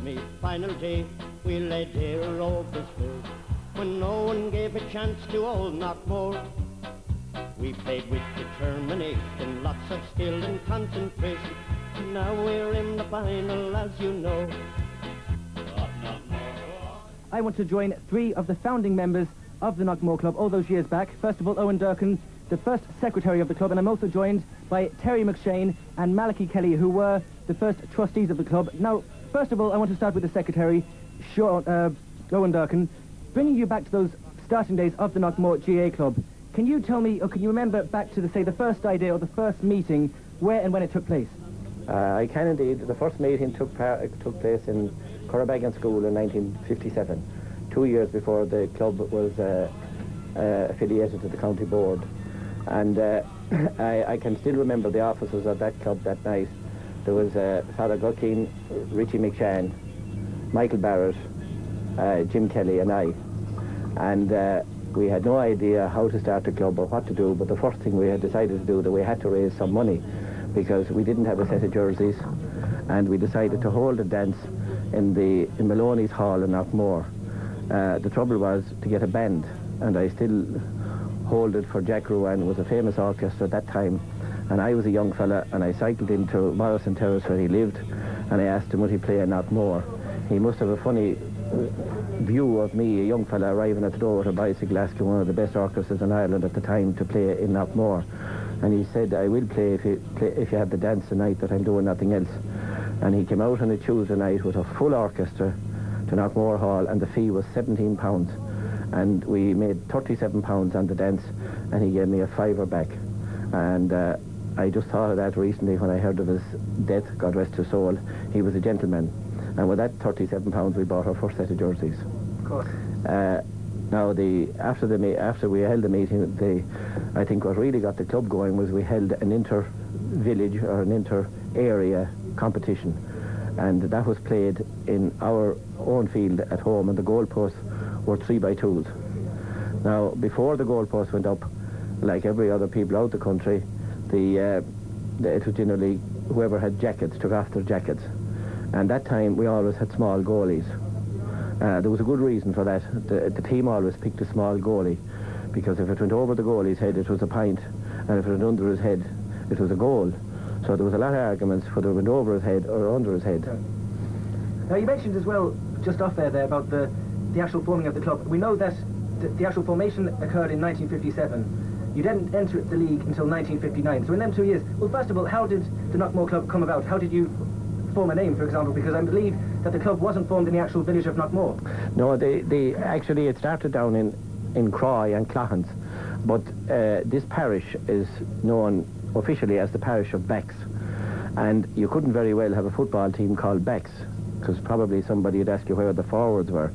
semi-final day, we led there over the field, when no one gave a chance to old Knockmore. We played with determination, lots of skill and concentration. Now we're in the final, as you know. I want to join three of the founding members of the Knockmore Club all those years back. First of all, Owen Durkin, the first secretary of the club, and I'm also joined by Terry McShane and Malachi Kelly, who were the first trustees of the club. Now, first of all, I want to start with the secretary, Owen Durkin. Bringing you back to those starting days of the Knockmore GA Club, can you tell me, or can you remember back to the first idea or the first meeting, where and when it took place? I can indeed. The first meeting took place in Currabagan School in 1957, 2 years before the club was affiliated to the county board. And I can still remember the officers of that club that night. There was Father Guckeen, Richie McShane, Michael Barrett, Jim Kelly and I. And we had no idea how to start the club or what to do, but the first thing we had decided to do, that we had to raise some money because we didn't have a set of jerseys, and we decided to hold a dance in Maloney's Hall in Knockmore. The trouble was to get a band, and I still hold it for Jack Ruan. It was a famous orchestra at that time, and I was a young fella, and I cycled into Morrison Terrace where he lived, and I asked him would he play in Knockmore. He must have a funny view of me, a young fella arriving at the door with a bicycle, asking one of the best orchestras in Ireland at the time to play in Knockmore. And he said, I will play if you have the dance tonight, that I'm doing nothing else. And he came out on a Tuesday night with a full orchestra to Knockmore Hall, and the fee was £17. And we made £37 on the dance, and he gave me a fiver back. And I just thought of that recently when I heard of his death, God rest his soul. He was a gentleman. And with that £37 we bought our first set of jerseys. Of course. Now, after we held the meeting, I think what really got the club going was we held an inter-village or an inter-area competition, and that was played in our own field at home, and the goalposts were 3x2s. Now, before the goalposts went up, like every other people out the country, it was generally whoever had jackets took off their jackets, and that time we always had small goalies. There was a good reason for that. The team always picked a small goalie, because if it went over the goalie's head, it was a pint, and if it went under his head, it was a goal. So there was a lot of arguments whether it went over his head or under his head. Now, you mentioned as well, just off there about the actual forming of the club. We know that the actual formation occurred in 1957. You didn't enter the league until 1959. So in them 2 years, well, first of all, how did the Knockmore Club come about? How did you form a name, for example? Because I believe that the club wasn't formed in the actual village of Knockmore. No, actually it started down in Croy and Clohans, but this parish is known officially as the parish of Becks, and you couldn't very well have a football team called Becks, because probably somebody would ask you where the forwards were.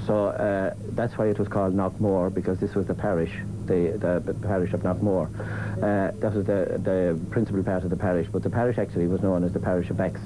So that's why it was called Knockmore, because this was the parish, the parish of Knockmore. That was the principal part of the parish, but the parish actually was known as the parish of Becks,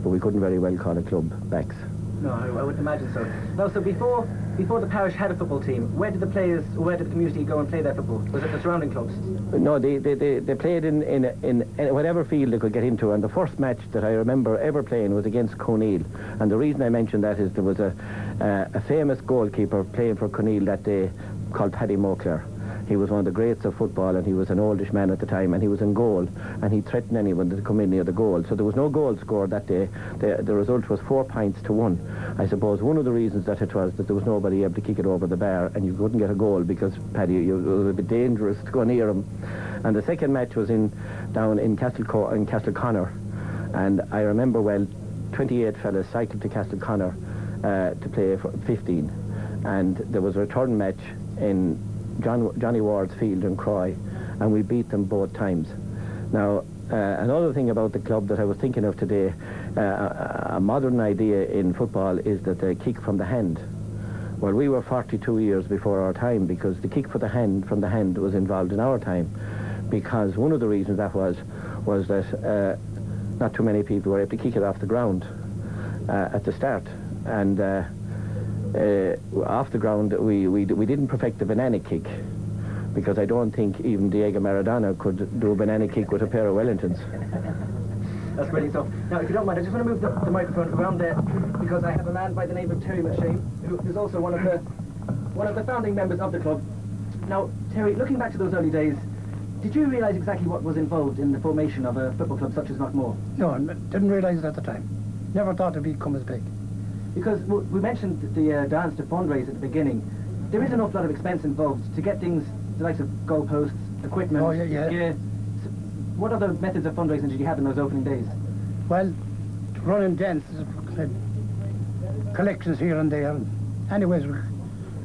but we couldn't very well call a club Becks. No, I wouldn't imagine so. No, so before the parish had a football team, where did the community go and play their football? Was it the surrounding clubs? No, they played in whatever field they could get into, and the first match that I remember ever playing was against Coneil. And the reason I mention that is there was a famous goalkeeper playing for Coneil that day called Paddy Moclair. He was one of the greats of football, and he was an oldish man at the time, and he was in goal, and he threatened anyone to come in near the goal. So there was no goal scored that day. The result was 4-1. I suppose one of the reasons that it was that there was nobody able to kick it over the bar, and you couldn't get a goal because Paddy, it was a bit dangerous to go near him. And the second match was down in Castleconnor, and I remember well, 28 fellas cycled to Castleconnor to play for 15, and there was a return match in Johnny Ward's field in Croy, and we beat them both times. Now, another thing about the club that I was thinking of today, a modern idea in football is that the kick from the hand. Well, we were 42 years before our time, because the kick from the hand was involved in our time, because one of the reasons that was that not too many people were able to kick it off the ground at the start, and off the ground we didn't perfect the banana kick, because I don't think even Diego Maradona could do a banana kick with a pair of Wellingtons. That's brilliant stuff. Now, if you don't mind, I just want to move the microphone around there because I have a man by the name of Terry McShane, who is also one of the founding members of the club. Now, Terry, looking back to those early days, did you realise exactly what was involved in the formation of a football club such as Knockmore? No, I didn't realise it at the time. Never thought it'd become as big. Because we mentioned the dance to fundraise at the beginning. There is an awful lot of expense involved to get things, the likes of goalposts, equipment, gear. So what other methods of fundraising did you have in those opening days? Well, running dance, collections here and there. Anyways,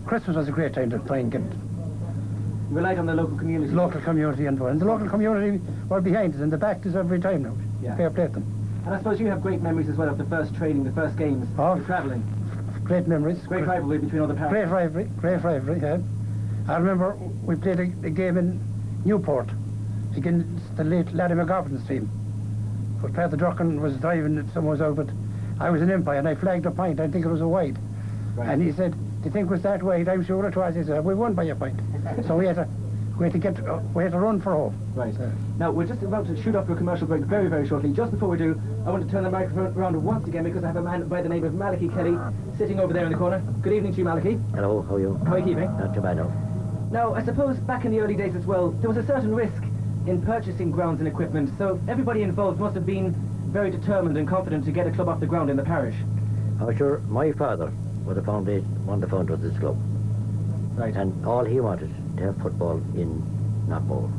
Christmas was a great time to try and get You relied on the local community? local community involved. And the local community were behind us and they backed us every time now. Yeah. Fair play to them. And I suppose you have great memories as well of the first training, the first games, the travelling. Great memories. Great rivalry between all the parishes. Great rivalry, yeah. I remember we played a game in Newport against the late Laddie McGovern's team. But Father Drucken was driving, someone was out, but I was an umpire and I flagged a point. I think it was a wide. Right. And he said, "Do you think it was that wide?" I'm sure it was. He said, "We won by a point." So we had to run for home. Right. Now, we're just about to shoot off to a commercial break very, very shortly. Just before we do, I want to turn the microphone around once again because I have a man by the name of Malachy Kelly sitting over there in the corner. Good evening to you, Malachy. Hello, how are you? How are you keeping? Not too bad, no. Now, I suppose back in the early days as well, there was a certain risk in purchasing grounds and equipment, so everybody involved must have been very determined and confident to get a club off the ground in the parish. I'm sure my father was one of the founders of this club. Right. And all he wanted to have football in Knockmore.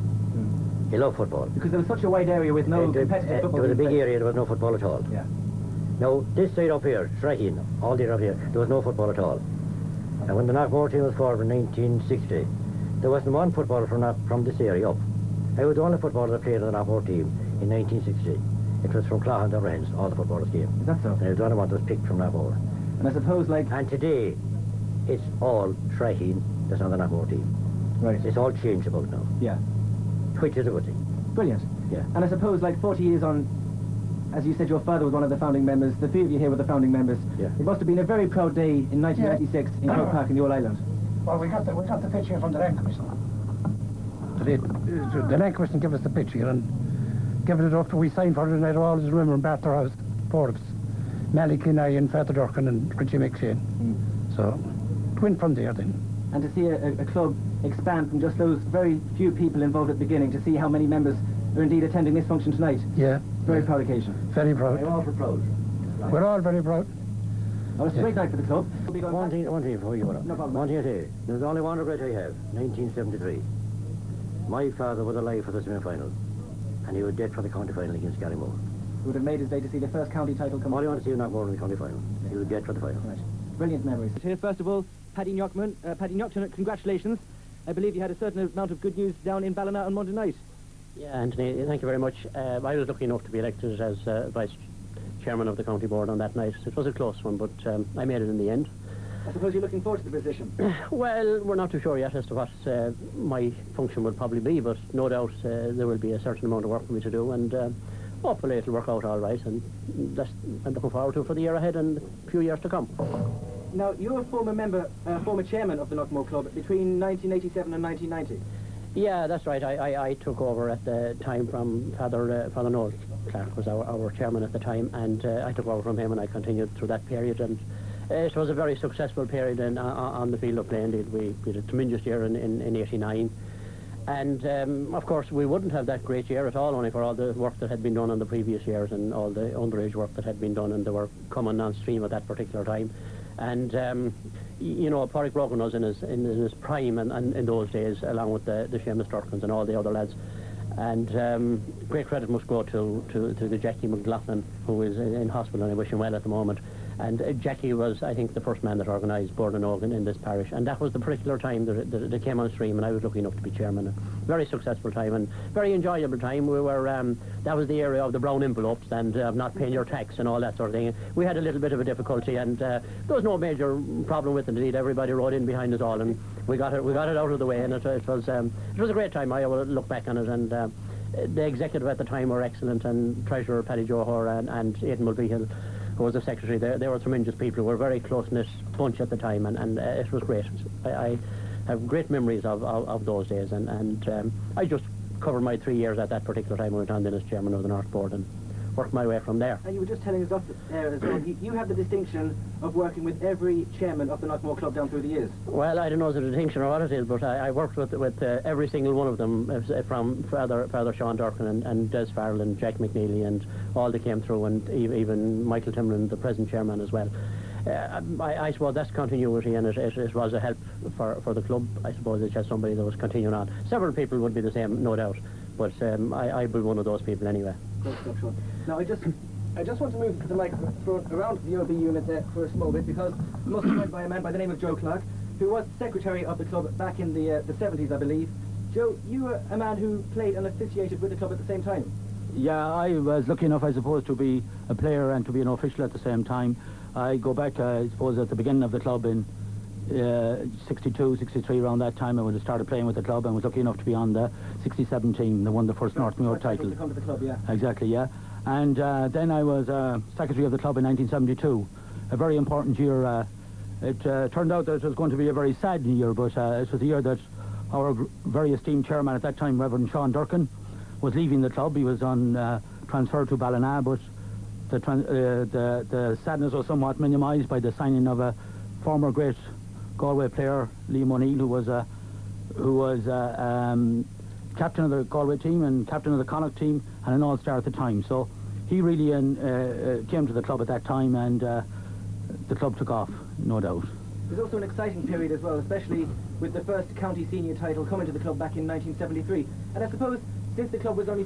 He loved football. Because there was such a wide area with no competitive football. There was a big being played. area, there was no football at all. Yeah. Now, this side up here, Shraheen, all the way up here, there was no football at all. And when the Knockmore team was formed in 1960, there wasn't one footballer from this area up. I was the only footballer that played on the Knockmore team in 1960. It was from Clough and Rens, all the footballers came. Is that so? And I was the only one that was picked from Knockmore. And I suppose, like... And today, it's all Shraheen that's on the Knockmore team. Right. It's all changeable now, Yeah. which is a good thing. Brilliant. Yeah. And I suppose, like 40 years on, as you said, your father was one of the founding members. The three of you here were the founding members. Yeah. It must have been a very proud day in 1996 in Croke Park in the Old Island. Well, we got the pitch here from the Land Commission. The Land Commission gave us the pitch here and gave it up to we signed for it, and I'd always remember in Barter House, four of us. Malachy and I and Father Durkin and Richie McShane. So it went from there then. And to see a club expand from just those very few people involved at the beginning to see how many members are indeed attending this function tonight. Yeah. Very proud occasion. Very proud. We're all proud. We're all very proud. Oh, it's a great night for the club. One thing before you go on. No problem. One thing I say, there's only one regret I have, 1973. My father was alive for the semi-final, and he was dead for the county final against Garrymore. He would have made his day to see the first county title come All up. you want to see Knockmore in the county final. He was dead for the final. Right. Brilliant memories. Here, first of all, Paddy Knockman. Paddy Knockton, congratulations. I believe you had a certain amount of good news down in Ballina on Monday night. Yeah, Anthony, thank you very much. I was lucky enough to be elected as Vice Chairman of the County Board on that night. It was a close one, but I made it in the end. I suppose you're looking forward to the position. Well, we're not too sure yet as to what my function will probably be, but no doubt there will be a certain amount of work for me to do, and hopefully it'll work out all right, and I'm looking forward to it for the year ahead and a few years to come. Now, you're a former chairman of the Knockmore Club between 1987 and 1990. Yeah, that's right. I took over at the time from Father Noel Clark was our chairman at the time, and I took over from him, and I continued through that period, and it was a very successful period on the field of play. Indeed, we had a tremendous year in 89, and of course we wouldn't have that great year at all only for all the work that had been done in the previous years and all the underage work that had been done, and they were coming on stream at that particular time. And you know, Pádraig Brogan was in his prime and in those days, along with the Seamus Durkins and all the other lads. And great credit must go to the Jackie McLaughlin, who is in hospital, and I wish him well at the moment. And Jackie was, I think, the first man that organised Board and Ogan in this parish, and that was the particular time that they came on stream, and I was lucky enough to be chairman. A very successful time and very enjoyable time. We were that was the area of the brown envelopes and not paying your tax and all that sort of thing. We had a little bit of a difficulty, and there was no major problem with it. Indeed, everybody rode in behind us all, and we got it out of the way, and it was a great time. I will look back on it, and the executive at the time were excellent, and Treasurer Paddy Johor and Aidan Mulvihill, who was the secretary. They were tremendous people. We were a very close-knit bunch at the time, and it was great. I have great memories of those days, and I just covered my 3 years at that particular time. I went on then as chairman of the North Board, and work my way from there. And you were just telling us off there as well, you have the distinction of working with every chairman of the Knockmore Club down through the years. Well, I don't know the distinction or what it is, but I worked with every single one of them, from Father Sean Durkin and Des Farrell and Jack McNeely and all that came through, and even Michael Timlin, the present chairman as well. I suppose that's continuity, and it was a help for the club. I suppose it's just somebody that was continuing on. Several people would be the same, no doubt, but I'd be one of those people anyway. Great stuff, Sean. Now, I just want to move the microphone around the OB unit there for a small bit, because I'm also joined by a man by the name of Joe Clark, who was secretary of the club back in the 70s, I believe. Joe, you were a man who played and officiated with the club at the same time. Yeah, I was lucky enough, I suppose, to be a player and to be an official at the same time. I go back, I suppose, at the beginning of the club in 62, 63, around that time. I would have started playing with the club and was lucky enough to be on the 67 team that won the first Knockmore title. To come to the club, yeah. Exactly, yeah. And then I was secretary of the club in 1972. A very important year. It turned out that it was going to be a very sad year, but it was a year that our very esteemed chairman at that time, Reverend Sean Durkin, was leaving the club. He was on transfer to Ballina, but the sadness was somewhat minimised by the signing of a former great Galway player, Liam O'Neill, who was captain of the Galway team and captain of the Connacht team and an all-star at the time. So he really came to the club at that time, and the club took off, no doubt. There's also an exciting period as well, especially with the first county senior title coming to the club back in 1973. And I suppose, since the club was only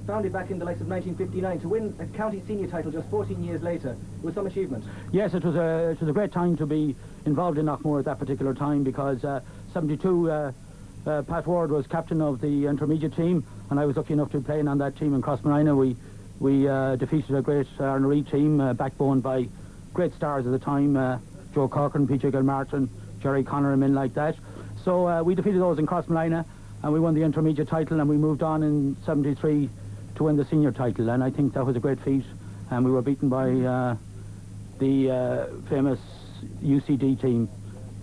founded back in the likes of 1959, to win a county senior title just 14 years later was some achievement. Yes, it was a great time to be involved in Knockmore at that particular time, because 72 Pat Ward was captain of the intermediate team, and I was lucky enough to be playing on that team in Crossmarina. We defeated a great Arnary team, backboned by great stars at the time, Joe Corcoran, Peter Gilmartin, Jerry Connor, and men like that. So we defeated those in Crossmarina, and we won the intermediate title, and we moved on in 73 to win the senior title, and I think that was a great feat, and we were beaten by the famous UCD team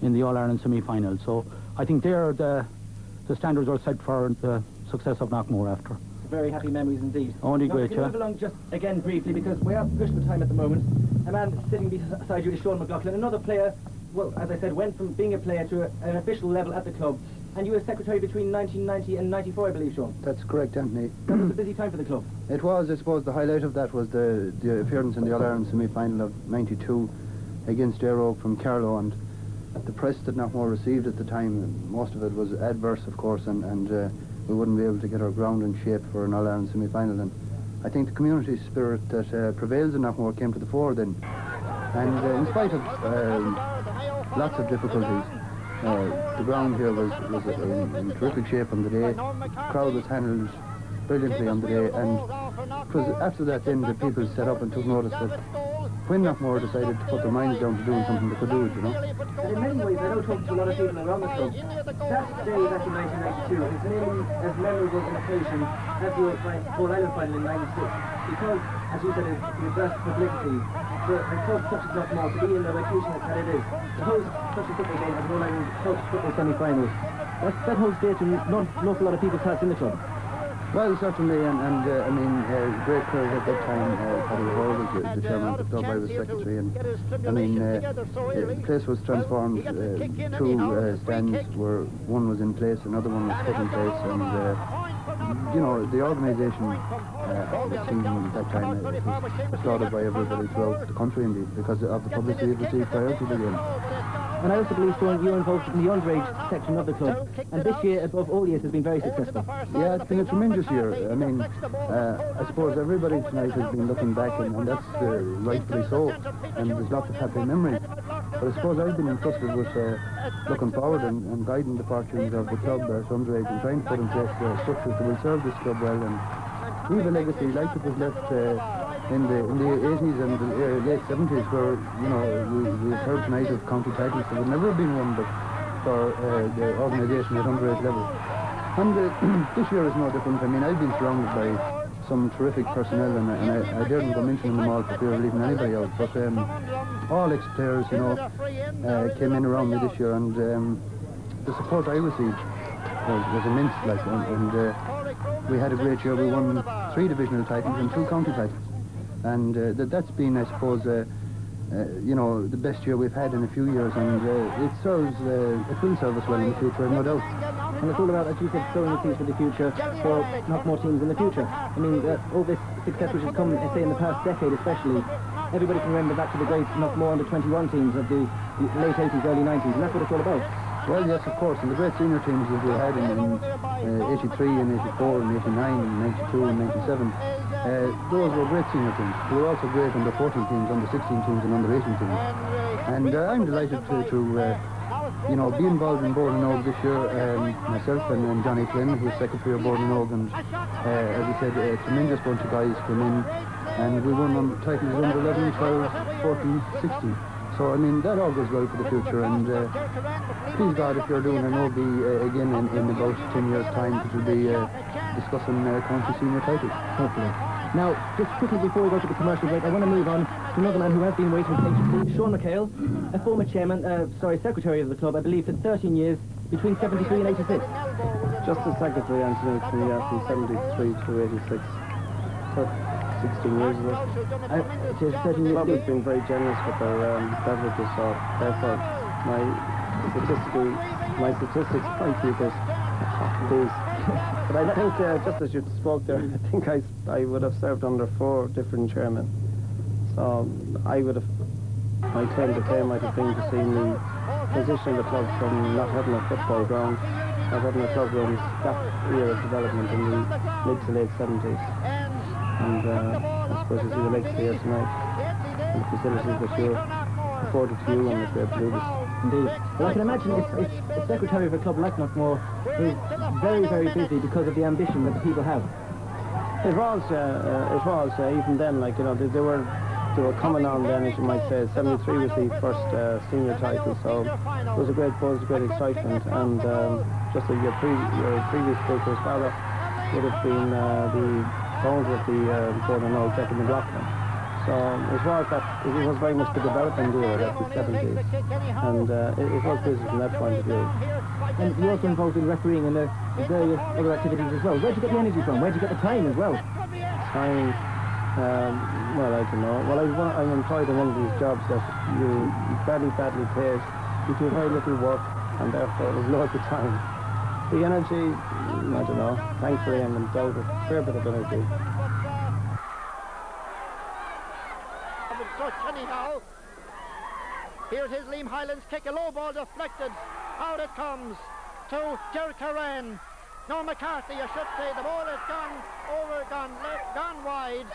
in the All-Ireland semi-final. So I think there the standards are set for the success of Knockmore after. Very happy memories indeed. Only now, great, we can move along just again briefly, because we are pushed for time at the moment. A man sitting beside you is Sean McLaughlin, another player, well, as I said, went from being a player to an official level at the club. And you were secretary between 1990 and 94, I believe, Sean. That's correct, Anthony. That was a busy time for the club. It was, I suppose, the highlight of that was the appearance in the All-Ireland semi-final of 92 against Aero from Carlow, and the press that Knockmore received at the time, most of it was adverse, of course, and we wouldn't be able to get our ground in shape for an All-Ireland semi-final. And I think the community spirit that prevails in Knockmore came to the fore then. And in spite of lots of difficulties, the ground here was in terrific shape on the day. The crowd was handled brilliantly on the day, and it was after that then the people set up and took notice that when Knockmore decided to put their minds down to doing something, they could do it, you know. And in many ways, I know talking to a lot of people around the club, that day back in 1992 is nearly as memorable an occasion as the All-Ireland final in 96, because, as you said, it's vast publicity. For a club such as Knockmore to be in the location that it is, to host such a football game as an All-Ireland Club football semi-final, that holds dear to an awful lot of people's hearts in the club. Well, certainly, and I mean, great credit at that time. Paddy Hall was the chairman of the club, I was secretary, and I mean, the place was transformed. Two stands were, one was in place, another one was put in place, and you know, the organisation of the team at that time was applauded by everybody throughout the country, indeed, because of the publicity it received prior to the game. And I also believe, Sean, you're involved in the underage section of the club, and this year, above all years, has been very successful. Yeah, it's been a tremendous year. I mean, I suppose everybody tonight has been looking back, and that's rightfully so, and there's lots of happy memories. But I suppose I've been entrusted with looking forward and guiding the fortunes of the club as underage and trying to put in place structures that will serve this club well. And we have a legacy like it was left in the 80s and the late 70s, where, you know, we've heard tonight of county titles that would never have been won, but for the organisation at underage level. And this year is no different. I mean, I've been surrounded by some terrific personnel, and I daren't go mentioning them all for fear of leaving anybody out, but all ex-players, you know, came in around me this year, and the support I received was immense, like, and we had a great year. We won 3 divisional titles and 2 county titles. and that's been, I suppose, you know, the best year we've had in a few years, and it serves, it will serve us well in the future, no doubt. And it's all about, as you said, sowing the seeds for the future for Knockmore teams in the future. I mean, all this success which has come, say, in the past decade especially, everybody can remember back to the great Knockmore under-21 teams of the late 80s, early 90s, and that's what it's all about. Well, yes, of course, and the great senior teams that we had in 83 and 84 and 89 and 92 and 97, those were great senior teams. They were also great under 14 teams, under 16 teams and under 18 teams. And I'm delighted to you know, be involved in Board and Og this year, myself and Johnny Flynn, who's Secretary of Board and Og, and as I said, a tremendous bunch of guys came in, and we won on titles under 11, 12, 14, 16. So, I mean, that all goes well for the future, and please God, if you're doing an OB again in about 10 years' time, it will be discussing county senior titles. Hopefully. Now, just quickly before we go to the commercial break, I want to move on to another man who has been waiting patiently, Sean McHale, a former chairman, secretary of the club, I believe, for 13 years, between 73 and 86. Just as secretary, Anthony, from 73 to 86. 16 years ago. 13 years. The club has been very generous with their beverages, so therefore my statistics point to this. But I think, just as you spoke there, I think I would have served under 4 different chairmen. So I would have, my claim to fame might have been to see me transition the club from not having a football ground, not having a club ground, that era of development in the mid to late 70s. And I suppose you see the lakes here tonight, and the facilities that you're afforded to you, and it's great to do this. Indeed. Well, I can imagine if a secretary of a club like Knockmore is very, very busy because of the ambition that the people have. It was even then, like, you know, they were coming on then, as you might say. 73 was the first senior title, so it was a great buzz, great excitement, and just as your previous speaker's father would have been the founder of the Board and Og, Jackie McLaughlin. So it was very much the development era of the 70s, and it was busy from that point of view. And you're also involved in refereeing and various other activities as well. Where'd you get the energy from? Where'd you get the time as well? Time, well, I don't know. Well, I'm employed in one of these jobs that you badly paid, you do very little work, and therefore there's loads of time. The energy, I don't know. Thankfully, I'm endowed with a fair bit of energy. Anyhow, here's his Liam Highlands kick, a low ball deflected. Out it comes to Jerkaran. No, McCarthy, I should say. The ball is gone left, gone wide.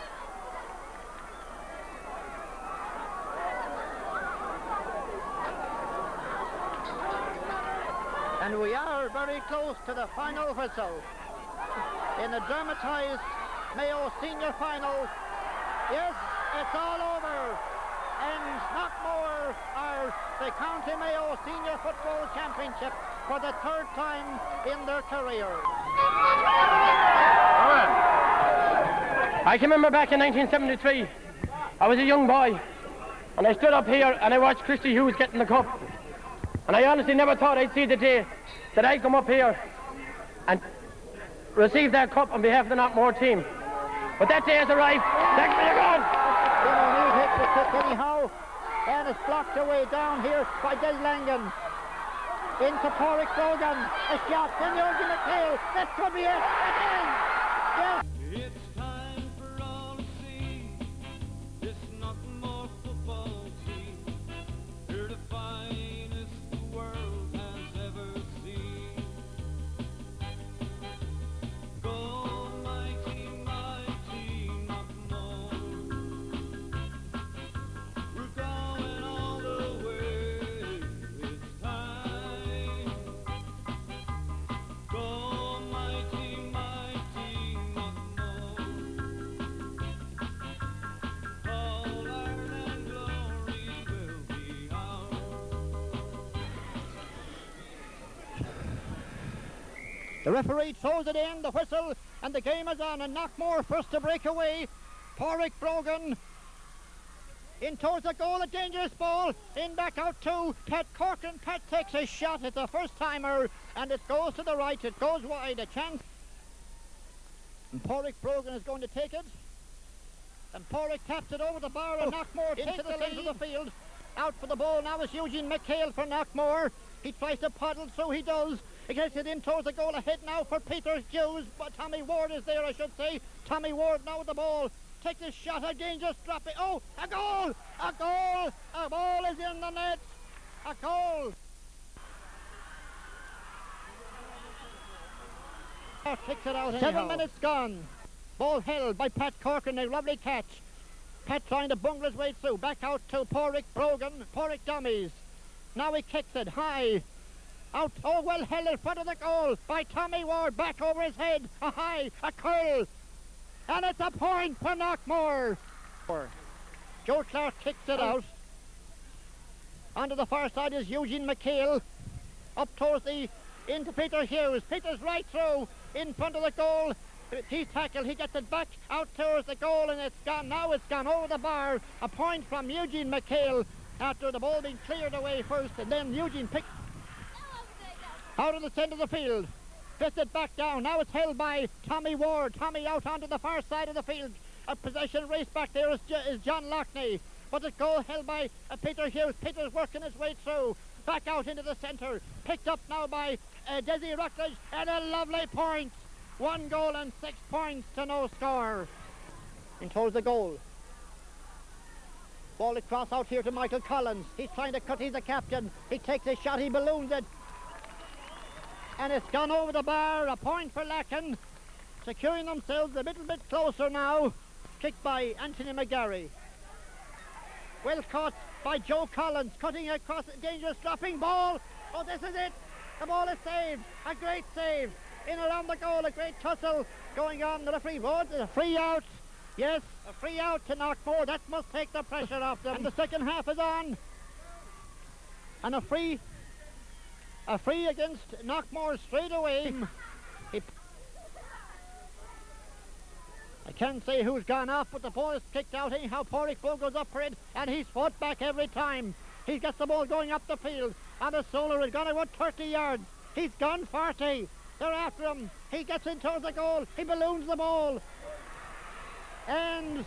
And we are very close to the final whistle in a dramatised Mayo Senior Final. Yes, it's all over. And Knockmore are the County Mayo Senior Football Championship for the 3rd time in their career. I can remember back in 1973, I was a young boy, and I stood up here and I watched Christy Hughes getting the cup. And I honestly never thought I'd see the day that I'd come up here and receive that cup on behalf of the Knockmore team. But that day has arrived. Thanks for your God. He hits the kick anyhow, and it's blocked away down here by Des Langan. Into Porrick Brogan. A shot, then Jürgen McHale. That could be it. It is. Yes. It's time for all to see this Knockmore football team. They're the finest the world has ever seen. Go mighty, mighty Knockmore. We're going all the way. It's time. Go mighty, mighty Knockmore. All Ireland glory will be ours. The referee throws it in, the whistle, and the game is on. And Knockmore first to break away. Porrick Brogan in towards the goal, a dangerous ball. In back out to Pat Corcoran. Pat takes a shot. It's a first timer, and it goes to the right. It goes wide. A chance. And Porrick Brogan is going to take it. And Porrick taps it over the bar and Knockmore into the centre of the field. Out for the ball now is Eugene McHale for Knockmore. He tries to paddle, so he does. He gets it in towards the goal ahead now for Peter Hughes, but Tommy Ward is there, I should say. Tommy Ward now with the ball. Takes a shot, a dangerous drop. Oh, a goal! A goal! A ball is in the net. A goal! Kicks it out 7 minutes gone. Ball held by Pat Corcoran, a lovely catch. Pat trying to bungle his way through. Back out to Porrick Brogan. Porrick dummies. Now he kicks it high. Out. Oh, well held in front of the goal by Tommy Ward. Back over his head. A high. A curl. And it's a point for Knockmore. Joe Clark kicks it out. Onto the far side is Eugene McHale. Up towards into Peter Hughes. Peter's right through in front of the goal. He's tackled. He gets it back out towards the goal, and it's gone. Now it's gone over the bar. A point from Eugene McHale after the ball being cleared away first, and then Eugene picked out of the centre of the field. Fits it back down. Now it's held by Tommy Ward. Tommy out onto the far side of the field. A possession race back there is John Lockney. But the goal held by Peter Hughes. Peter's working his way through. Back out into the centre. Picked up now by Desi Routledge. And a lovely point. 1 goal and 6 points to no score. And towards the goal. Ball across out here to Michael Collins. He's trying to cut. He's the captain. He takes a shot. He balloons it. And it's gone over the bar. A point for Lacken. Securing themselves a little bit closer now. Kicked by Anthony McGarry. Well caught by Joe Collins. Cutting across a dangerous dropping ball. Oh, this is it. The ball is saved. A great save. In around the goal. A great tussle going on. The referee votes a free out. Yes, a free out to Knockmore. That must take the pressure off them. And the second half is on. And a free against Knockmore straight away. I can't say who's gone off, but the ball is kicked out. Anyhow, Porrick Bull goes up for it, and he's fought back every time. He gets the ball going up the field, and the Solar is gone about 30 yards. He's gone 40. They're after him. He gets in towards the goal. He balloons the ball. And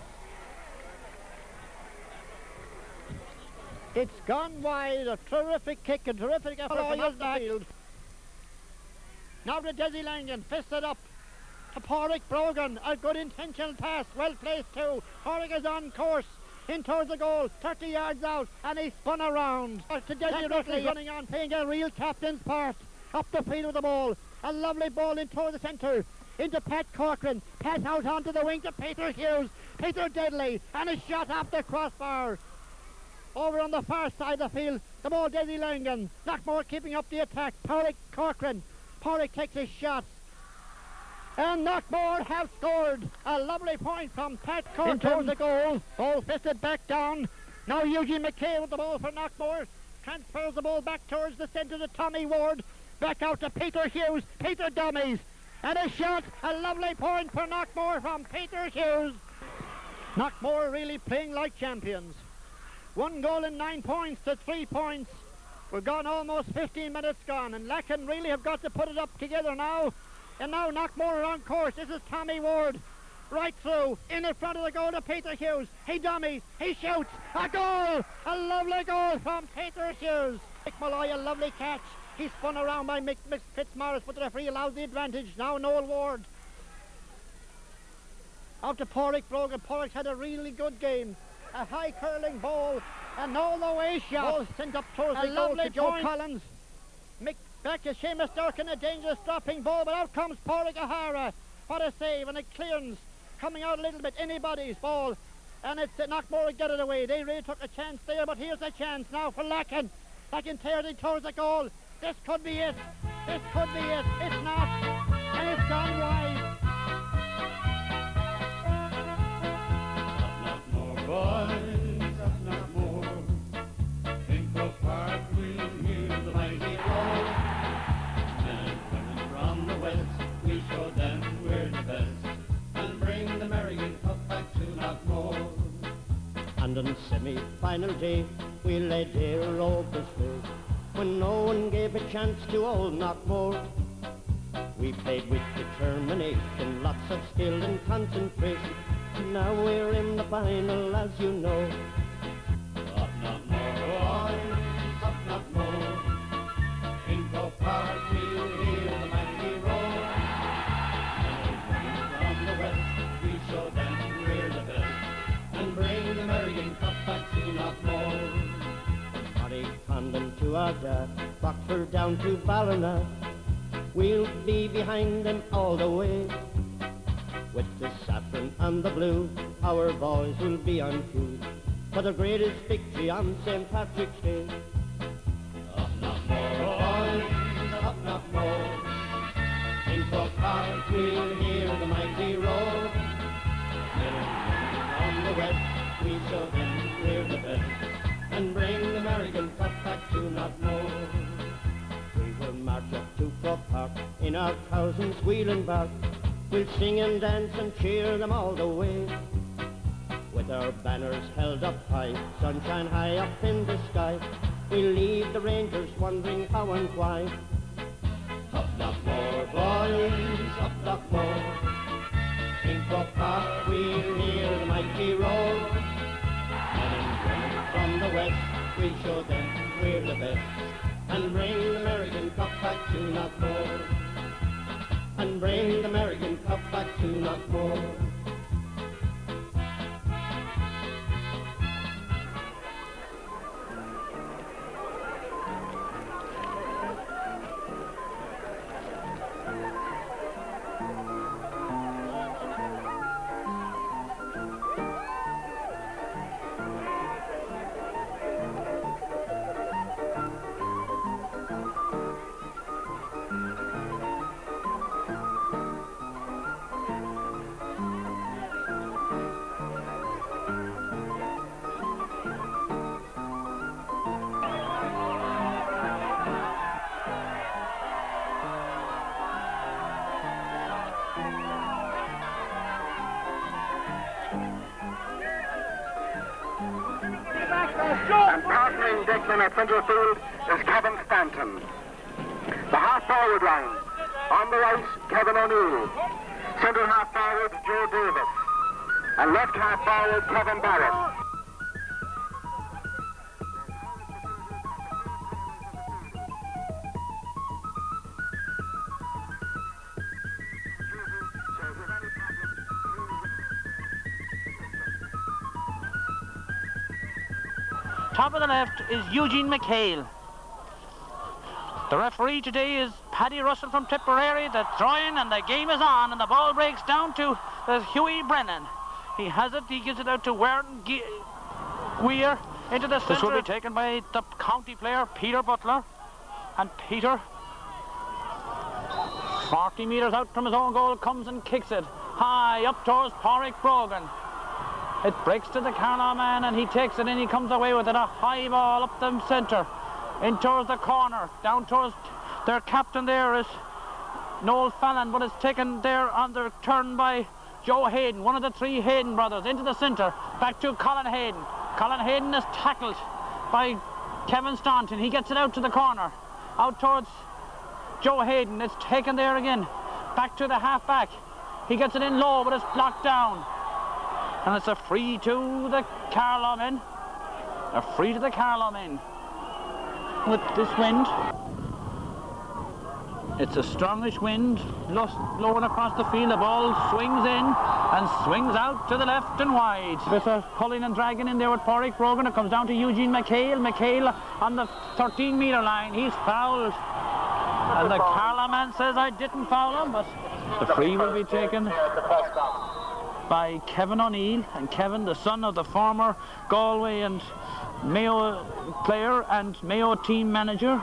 it's gone wide. A terrific kick, a terrific effort from off the field. Now to Desi Langan, fists it up to Porrick Brogan. A good intentional pass, well placed too. Porrick is on course in towards the goal, 30 yards out, and he spun around. To Desi Rutley running on, playing a real captain's part. Up the field with the ball. A lovely ball in towards the centre. Into Pat Corcoran. Pass out onto the wing to Peter Hughes. Peter Deadly, and a shot off the crossbar. Over on the far side of the field, the ball Desi Langan. Knockmore keeping up the attack. Porrick Corcoran. Porrick takes his shot. And Knockmore have scored. A lovely point from Pat Corcoran. Towards the goal. Ball fisted back down. Now Eugene McHale with the ball for Knockmore. Transfers the ball back towards the centre to Tommy Ward. Back out to Peter Hughes. Peter dummies. And a shot. A lovely point for Knockmore from Peter Hughes. Knockmore really playing like champions. 1 goal and 9 points to 3 points. We're gone almost 15 minutes gone, and Lacken really have got to put it up together now. And now Knockmore are on course. This is Tommy Ward. Right through, in the front of the goal to Peter Hughes. He dummies, he shoots. A goal! A lovely goal from Peter Hughes. Mick Malloy, a lovely catch. He's spun around by Mick Fitzmaurice, but the referee allows the advantage. Now Noel Ward. Out to Porrick Brogan. Porrick's had a really good game. A high curling ball, and all the way shot. Ball sent up towards the goal to Joe Collins. Mick back to Seamus Durkin, a dangerous dropping ball, but out comes Porrick O'Hara. What a save, and a clearance coming out a little bit. Anybody's ball, and it's Knockmore to get it away. They really took a chance there, but here's a chance now for Lacken. Lacken tears it towards the goal. This could be it. This could be it. It's not, and it's gone wide. Boys of Knockmore, think of Park Green, hear the mighty roar. Men and women from the west, we show them we're the best, and bring the Merrigan Cup back to Knockmore. And on semi-final day, we led here Rovers way, when no one gave a chance to old Knockmore. We played with determination, lots of skill and concentration, Now we're in the final, as you know. Up Knockmore, boys, up Knockmore. In Croke Park we'll hear the mighty roar. From the west we show them we're the best, and bring the American Cup back to Knockmore. From Condon to Ardagh, Rockford down to Ballina, we'll be behind them all the way. With the saffron and the blue, our boys will be on cue for the greatest victory on St. Patrick's Day. Up Knockmore, boys, up Knockmore. In Croke Park we'll hear the mighty roar. From the west we show them we're the best, and bring the American Cup back to Knockmore. We will march up to Croke Park in our thousands wheel and bark. We'll sing and dance and cheer them all the way, with our banners held up high, sunshine high up in the sky. We'll leave the Rangers wondering how and why. Up Knockmore, boys, up Knockmore. In Croke Park we'll hear the mighty roar. And from the west we'll show them we're the best, and bring the American Cup back to Knockmore. And bring the American Cup back to Knockmore. And partnering Declan at centre field is Kevin Stanton. The half-forward line. On the right, Kevin O'Neill. Centre half-forward, Joe Davis. And left half-forward, Kevin Barrett. Top of the left is Eugene McHale. The referee today is Paddy Russell from Tipperary. The throw-in and the game is on, and the ball breaks down to Hughie Brennan. He has it, he gives it out to Weir into the centre. This will be taken by the county player Peter Butler, and Peter, 40 metres out from his own goal, comes and kicks it high up towards Pádraig Brogan. It breaks to the Carlow man, and he takes it and he comes away with it. A high ball up the centre, in towards the corner, down towards their captain there is Noel Fallon, but it's taken there on the turn by Joe Hayden, one of the three Hayden brothers, into the centre, back to Colin Hayden. Colin Hayden is tackled by Kevin Staunton. He gets it out to the corner, out towards Joe Hayden. It's taken there again, back to the half-back. He gets it in low, but it's blocked down. And it's a free to the Carlow men. A free to the Carlow men. With this wind, it's a strongish wind blowing across the field. The ball swings in and swings out to the left and wide. There's a pulling and dragging in there with Pádraig Brogan. It comes down to Eugene McHale. McHale on the 13-metre line. He's fouled. And the Carlow man says, I didn't foul him, but the free will be taken by Kevin O'Neill. And Kevin, the son of the former Galway and Mayo player and Mayo team manager.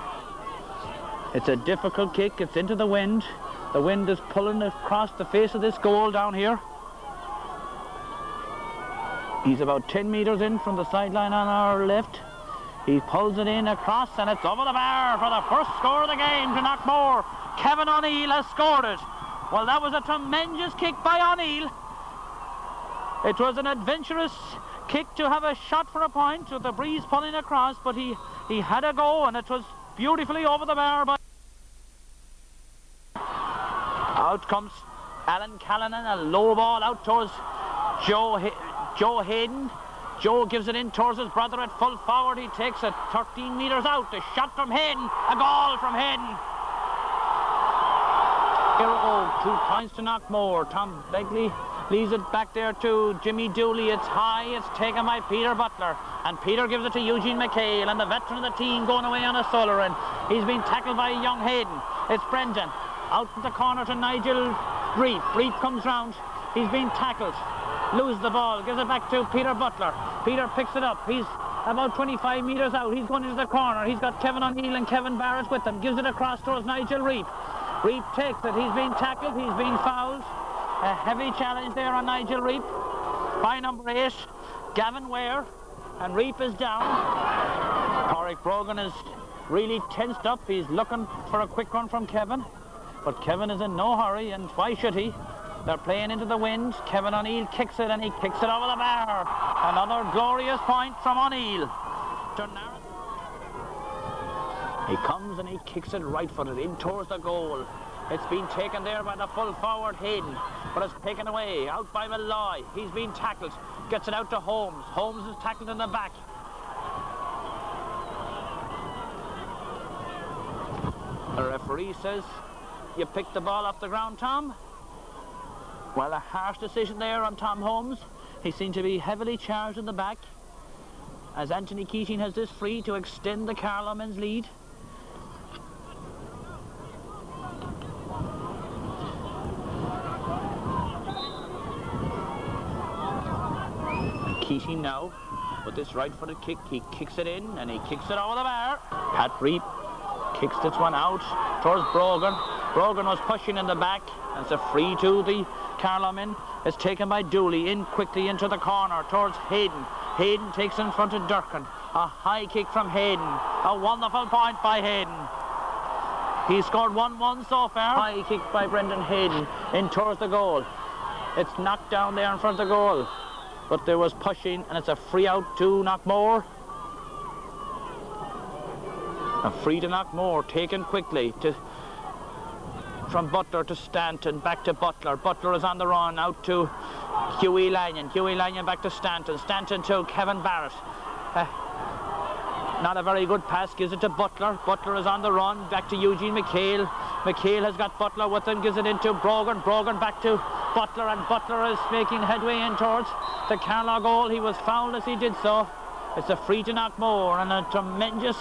It's a difficult kick. It's into the wind. The wind is pulling across the face of this goal down here. He's about 10 metres in from the sideline on our left. He pulls it in across, and it's over the bar for the first score of the game to Knockmore. Kevin O'Neill has scored it. Well, that was a tremendous kick by O'Neill. It was an adventurous kick to have a shot for a point with the breeze pulling across, but he had a go, and it was beautifully over the bar. By out comes Alan Callanan, a low ball out towards Joe Hayden. Joe gives it in towards his brother at full forward. He takes it 13 metres out. A shot from Hayden. A goal from Hayden. Here we go. 2 points to Knockmore. Tom Begley leaves it back there to Jimmy Dooley. It's high. It's taken by Peter Butler. And Peter gives it to Eugene McHale. And the veteran of the team going away on a solo run. He's been tackled by young Hayden. It's Brendan. Out in the corner to Nigel Reep. Reep comes round. He's been tackled. Loses the ball. Gives it back to Peter Butler. Peter picks it up. He's about 25 metres out. He's going into the corner. He's got Kevin O'Neill and Kevin Barrett with him. Gives it across towards Nigel Reep. Reep takes it. He's been tackled. He's been fouled. A heavy challenge there on Nigel Reep by number 8, Gavin Ware. And Reep is down. Porrick Brogan is really tensed up. He's looking for a quick run from Kevin. But Kevin is in no hurry, and why should he? They're playing into the wind. Kevin O'Neill kicks it, and he kicks it over the bar. Another glorious point from O'Neill. He comes and he kicks it right-footed in towards the goal. It's been taken there by the full forward Hayden, but it's taken away out by Malloy. He's been tackled. Gets it out to Holmes. Holmes is tackled in the back. The referee says, you picked the ball off the ground, Tom. Well, a harsh decision there on Tom Holmes. He seemed to be heavily charged in the back, as Anthony Keating has this free to extend the Carlow men's lead. Keating now, with this right-footed kick, he kicks it in, and he kicks it over the bar. Pat Reep kicks this one out towards Brogan. Brogan was pushing in the back. It's a free to the Carlow men. It's taken by Dooley in quickly into the corner towards Hayden. Hayden takes in front of Durkin. A high kick from Hayden. A wonderful point by Hayden. He's scored 1-1 so far. High kick by Brendan Hayden in towards the goal. It's knocked down there in front of the goal. But there was pushing, and it's a free out to Knockmore. A free to Knockmore, taken quickly from Butler to Stanton, back to Butler. Butler is on the run, out to Hughie Lanyon. Hughie Lanyon back to Stanton. Stanton to Kevin Barrett. Not a very good pass, gives it to Butler. Butler is on the run, back to Eugene McHale. McHale has got Butler with him, gives it into Brogan. Brogan back to Butler, and Butler is making headway in towards the Carlow goal. He was fouled as he did so. It's a free to Knockmore, and a tremendous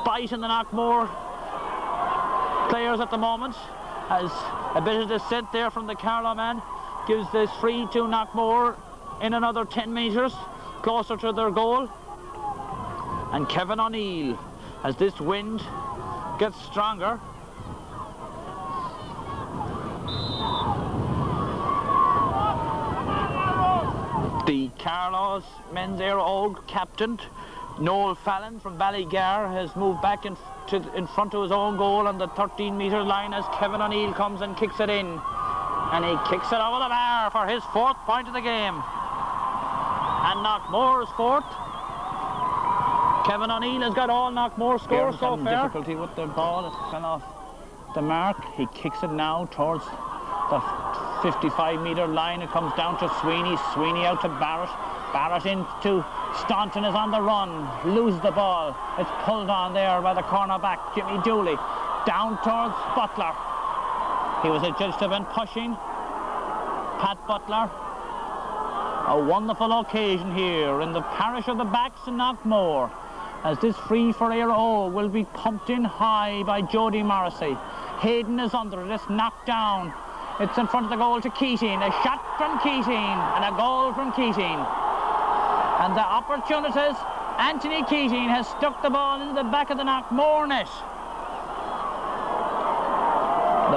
bite in the Knockmore players at the moment, as a bit of dissent there from the Carlow man gives this free to Knockmore in another 10 metres closer to their goal. And Kevin O'Neill, as this wind gets stronger, the Carlow's men's air og captain Noel Fallon from Ballygar has moved back in front of his own goal on the 13-metre line as Kevin O'Neill comes and kicks it in. And he kicks it over the bar for his 4th point of the game. And Knockmore's 4th. Kevin O'Neill has got all Knockmore scores so far. Difficulty with the ball, it fell off the mark. He kicks it now towards the 55-metre line. It comes down to Sweeney. Sweeney out to Barrett. Barrett into Staunton, is on the run, loses the ball. It's pulled on there by the cornerback, Jimmy Dooley. Down towards Butler. He was adjudged to have been pushing. Pat Butler. A wonderful occasion here in the parish of the Backs in Knockmore, as this free for Éire Óg will be pumped in high by Jody Morrissey. Hayden is under it, it's knocked down. It's in front of the goal to Keating. A shot from Keating and a goal from Keating. And the opportunities, Anthony Keating has stuck the ball into the back of the Knockmore net.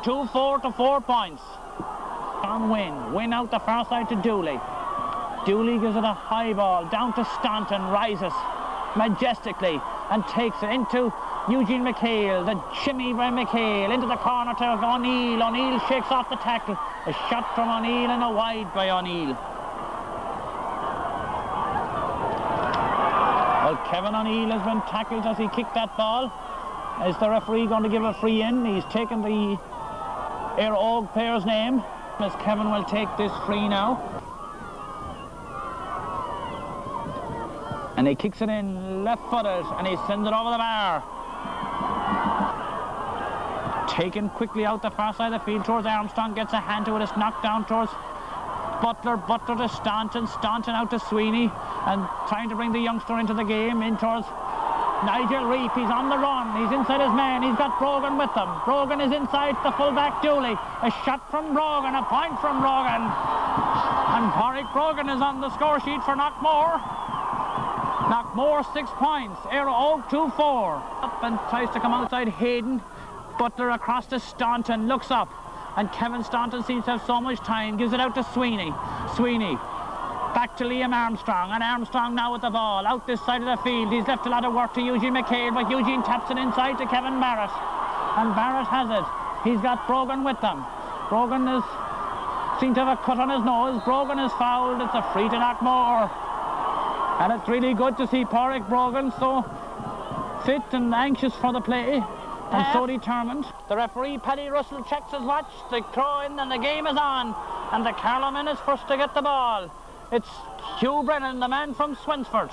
2-4 to 4 points. On Win out the far side to Dooley. Dooley gives it a high ball down to Staunton, rises majestically and takes it into Eugene McHale. The shimmy by McHale into the corner to O'Neill. O'Neill shakes off the tackle. A shot from O'Neill and a wide by O'Neill. Well, Kevin O'Neill has been tackled as he kicked that ball. Is the referee going to give a free in? He's taken the Éire Óg player's name, as Kevin will take this free now. And he kicks it in left-footed, and he sends it over the bar. Taken quickly out the far side of the field towards Armstrong, gets a hand to it, it's knocked down towards Butler to Staunton out to Sweeney, and trying to bring the youngster into the game, in towards Nigel Reap. He's on the run, he's inside his man, he's got Brogan with him. Brogan is inside the full-back Dooley. A shot from Brogan, a point from Brogan. And Porrick Brogan is on the score sheet for Knockmore. Knockmore 6 points, Aero 0-2-4. Up and tries to come outside Hayden. Butler across to Staunton, looks up, and Kevin Staunton seems to have so much time, gives it out to Sweeney. Sweeney back to Liam Armstrong, and Armstrong now with the ball out this side of the field. He's left a lot of work to Eugene McHale, but Eugene taps it inside to Kevin Barrett, and Barrett has it. He's got Brogan with them. Brogan is seems to have a cut on his nose. Brogan is fouled. It's a free to Knockmore, and it's really good to see Porrick Brogan so fit and anxious for the play. And so determined. The referee, Paddy Russell, checks his watch, the throw in, and the game is on. And the Carloman is first to get the ball. It's Hugh Brennan, the man from Swinsford.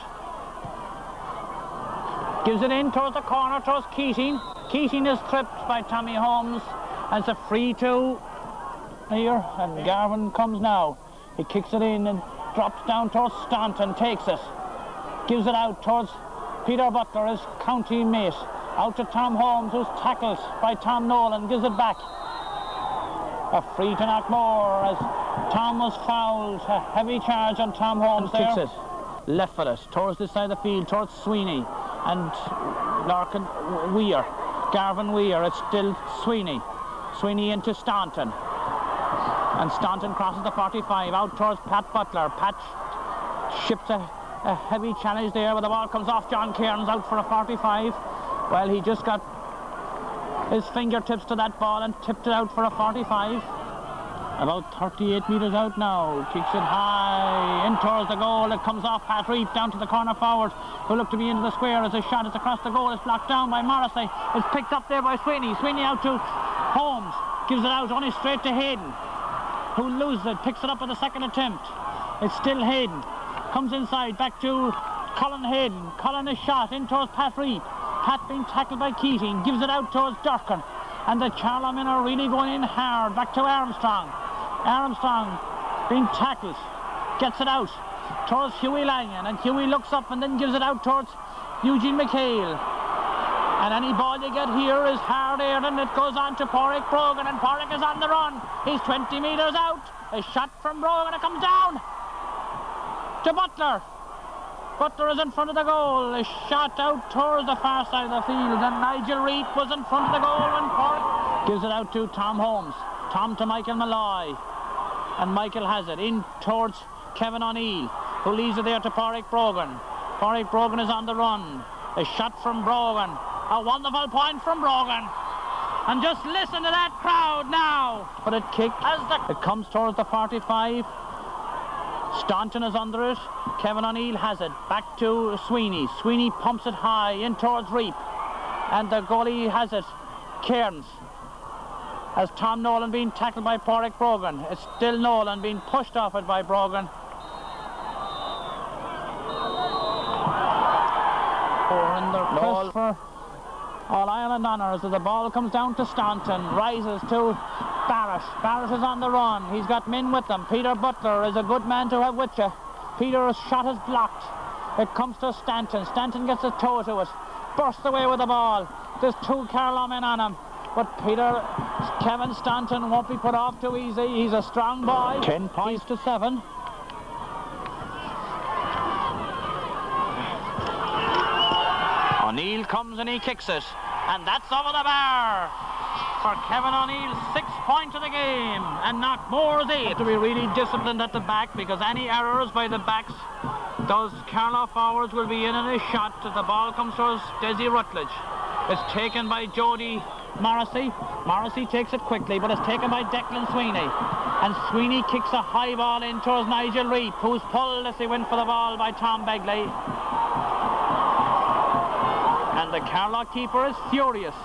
Gives it in towards the corner, towards Keating. Keating is tripped by Tommy Holmes. And it's a free to here, and Garvin comes now. He kicks it in and drops down towards Staunton, takes it. Gives it out towards Peter Butler, his county mate. Out to Tom Holmes, who's tackled by Tom Nolan, gives it back. A free to Knockmore as Tom was fouled. A heavy charge on Tom Holmes there. Kicks it left foot towards this side of the field, towards Sweeney and Larkin Weir. Garvin Weir, it's still Sweeney. Sweeney into Staunton. And Staunton crosses the 45, out towards Pat Butler. Pat ships a heavy challenge there, but the ball comes off John Cairns, out for a 45. Well, he just got his fingertips to that ball and tipped it out for a 45. About 38 metres out now. Kicks it high in towards the goal. It comes off Pat Reap down to the corner forward, who look to be into the square as a shot is across the goal. It's blocked down by Morrissey. It's picked up there by Sweeney. Sweeney out to Holmes. Gives it out only straight to Hayden, who loses it. Picks it up at the second attempt. It's still Hayden. Comes inside back to Colin Hayden. Colin is shot in towards Pat Reap. Pat being tackled by Keating, gives it out towards Durkin, and the Charlermen are really going in hard. Back to Armstrong. Armstrong being tackled, gets it out towards Hughie Lanyon, and Hughie looks up and then gives it out towards Eugene McHale. And any ball you get here is hard aired, and it goes on to Porrick Brogan, and Porrick is on the run. He's 20 metres out. A shot from Brogan, it comes down to Butler. Butler is in front of the goal. A shot out towards the far side of the field, and Nigel Reap was in front of the goal when Porrick gives it out to Tom Holmes. Tom to Michael Malloy, and Michael has it in towards Kevin O'Neill, who leaves it there to Porrick Brogan. Porrick Brogan is on the run. A shot from Brogan. A wonderful point from Brogan. And just listen to that crowd now. But it kicked as it comes towards the 45. Staunton is under it. Kevin O'Neill has it. Back to Sweeney. Sweeney pumps it high in towards Reap. And the goalie has it. Cairns. As Tom Nolan being tackled by Porrick Brogan. It's still Nolan being pushed off it by Brogan. In the quest for All Ireland honours as the ball comes down to Staunton. Rises to Barrett. Barrett is on the run. He's got men with him. Peter Butler is a good man to have with you. Peter's shot is blocked. It comes to Stanton. Stanton gets a toe to it. Bursts away with the ball. There's two Carlow men on him. But Kevin Stanton won't be put off too easy. He's a strong boy. 10 points to 7. O'Neill comes and he kicks it. And that's over the bar for Kevin O'Neill's 6th point of the game. And Knockmore's 8. To be really disciplined at the back, because any errors by the backs, those Carlow forwards will be in a shot as the ball comes towards Desi Rutledge. It's taken by Jody Morrissey. Morrissey takes it quickly, but it's taken by Declan Sweeney. And Sweeney kicks a high ball in towards Nigel Reap, who's pulled as he went for the ball by Tom Begley. And the Carlow keeper is furious.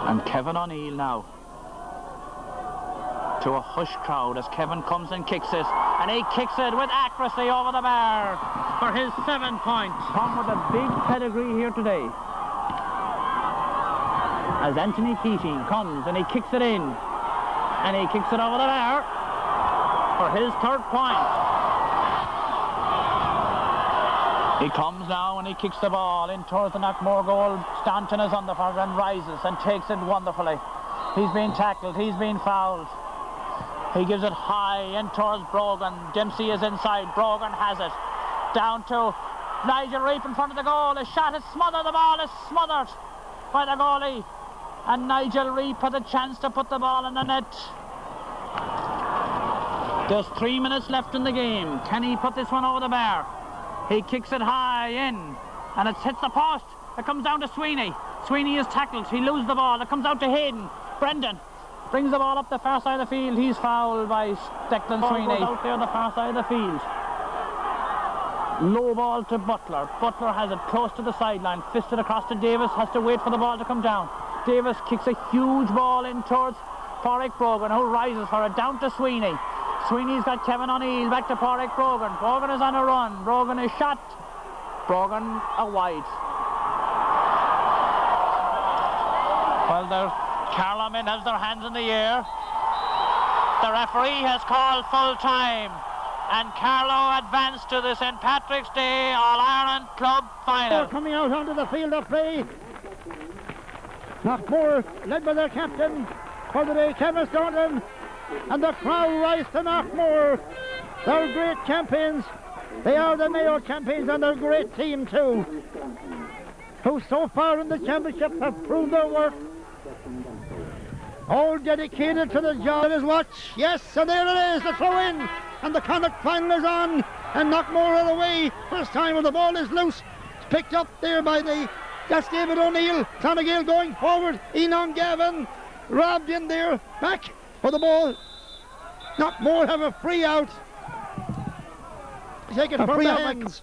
And Kevin O'Neill now to a hushed crowd as Kevin comes and kicks it, and he kicks it with accuracy over the bar for his 7 points. Tom with a big pedigree here today. As Anthony Keating comes and he kicks it in, and he kicks it over the bar for his 3rd point. He comes now and he kicks the ball in towards the Knockmore goal. Stanton is under for and rises and takes it wonderfully. He's been tackled, he's been fouled. He gives it high in towards Brogan. Dempsey is inside, Brogan has it. Down to Nigel Reap in front of the goal. His shot is smothered, the ball is smothered by the goalie. And Nigel Reap had a chance to put the ball in the net. There's 3 minutes left in the game. Can he put this one over the bar? He kicks it high in, and it hits the post. It comes down to Sweeney. Sweeney is tackled. He loses the ball. It comes out to Hayden. Brendan brings the ball up the far side of the field. He's fouled by Declan Sweeney. Goes out there on the far side of the field. Low ball to Butler. Butler has it close to the sideline. Fisted across to Davis. Has to wait for the ball to come down. Davis kicks a huge ball in towards Pádraig Brogan, who rises for it. Down to Sweeney. Sweeney's got Kevin O'Neill. Back to Pádraig Brogan. Brogan is on a run. Brogan is shot. Brogan a wide. Well, Carloman has their hands in the air. The referee has called full time, and Carlow advanced to the St. Patrick's Day All-Ireland Club Final. They're coming out onto the field of play. Knockmore, led by their captain for the day, Kevin Staunton, and the crowd rise to Knockmore. They're great champions. They are the Mayo champions, and they're a great team too, who so far in the championship have proved their worth. All dedicated to the job. It is watch. Yes, and there it is, the throw in, and the Connacht final is on, and Knockmore are away. First time when the ball is loose. It's picked up there by that's David O'Neill. Clonagale going forward. Enon Gavin robbed in there. Back for the ball. Knockmore have a free out. Take it from the hands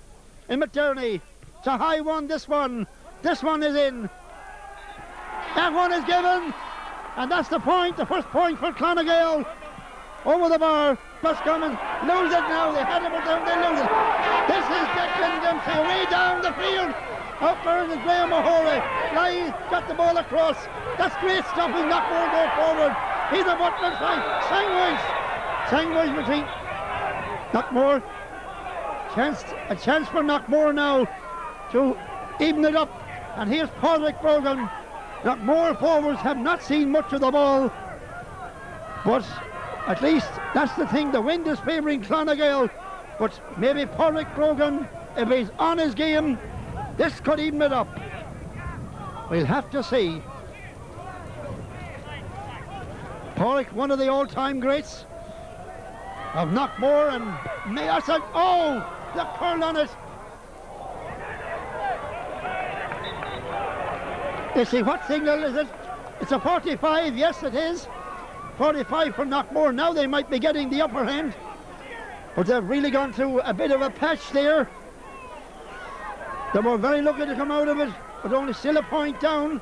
in McDermott. It's a high one, this one. This one is in. That one is given. And that's the point, the first point for Clonagale. Over the bar. Roscommon lose it now. They had it, but they lose it. This is Declan Dempsey way down the field. Up there is Graham O'Hora. Lies, got the ball across. That's great stuff. He's not going to go forward. He's a butler side. Sangwise between Knockmore. A chance for Knockmore now to even it up. And here's Pádraig Brogan. Knockmore forwards have not seen much of the ball, but at least that's the thing. The wind is favouring Clonagale, but maybe Pádraig Brogan, if he's on his game, this could even it up. We'll have to see. Pádraig, one of the all-time greats of Knockmore, and Mayo said, oh, the curl on it. You see, what signal is it? It's a 45, yes it is. 45 for Knockmore. Now they might be getting the upper hand, but they've really gone through a bit of a patch there. They were very lucky to come out of it, but only still a point down.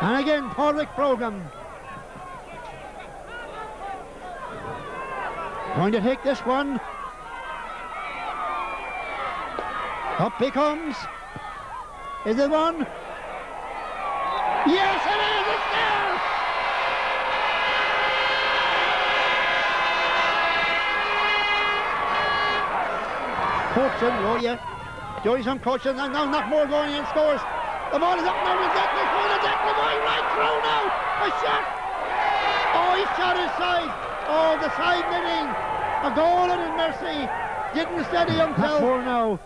And again, Pádraig Brogan going to take this one. Up he comes. Is it one? Yes, it is! It's there! Coaching, oh yeah. Doing some coaching, and now Knockmore going in, scores. The ball is up now with Declan, going right through now. A shot! Oh, he shot his side. Oh, the side netting. A goal at his mercy. Didn't steady himself. Knockmore now.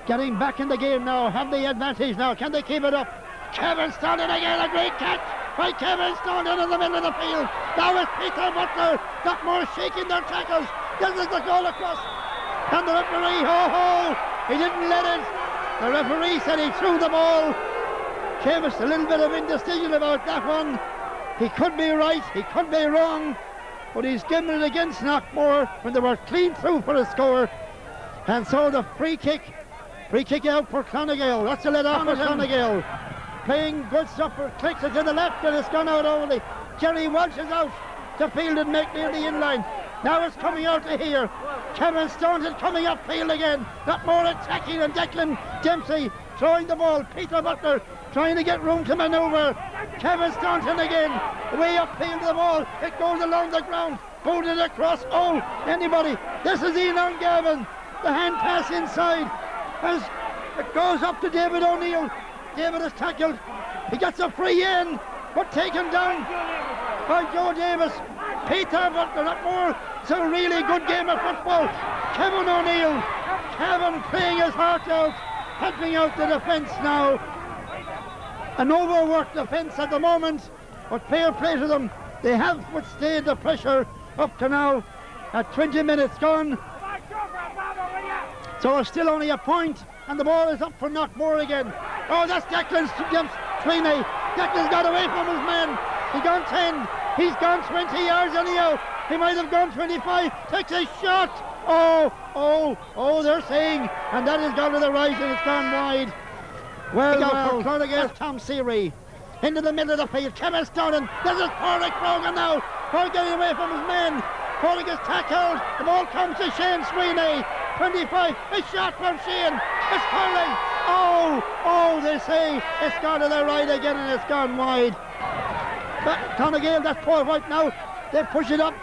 Getting back in the game now, have the advantage now. Can they keep it up? Kevin Staunton again, a great catch by Kevin Staunton in the middle of the field. Now it's Peter Butler. Knockmore shaking their tackles. This is the goal across. And the referee, he didn't let it. The referee said he threw the ball. Seamus, a little bit of indecision about that one. He could be right, he could be wrong, but he's given it against Knockmore when they were clean through for a score. And so the free kick out for Clonagale. That's a let off for Clonagale. Playing good stuff for clicks it to the left, and it's gone out only. Jerry Walsh is out. to field and make near the inline. Now it's coming out to here. Kevin Staunton coming upfield again. Knockmore attacking, and Declan Dempsey throwing the ball. Peter Butler trying to get room to manoeuvre. Kevin Staunton again, way upfield the ball. It goes along the ground, booted across. Oh, anybody. This is Enon Gavin. The hand pass inside. As it goes up to David O'Neill. David is tackled. He gets a free in, but taken down by Joe Davis. Peter Butler, Knockmore. It's a really good game of football. Kevin O'Neill. Kevin playing his heart out, helping out the defence now. An overworked defence at the moment, but fair play to them. They have withstood the pressure up to now at 20 minutes gone. So it's still only a point, and the ball is up for Knockmore again. Oh, that's Declan Sweeney. Declan's got away from his man. He's gone 10. He's gone 20 yards anyhow. He might have gone 25. Takes a shot. Oh, they're saying. And that has gone to the right, and it's gone wide. Well, for Clonagale, Tom Seary. Into the middle of the field. Kevin Staunton. This is Porrick Brogan now. Porrick getting away from his men. Porrick is tackled. The ball comes to Shane Sweeney. 25. A shot from Shane. It's Porrick. Oh, they say it's gone to the right again, and it's gone wide. Clonagale, that's Paul White now. They push it up.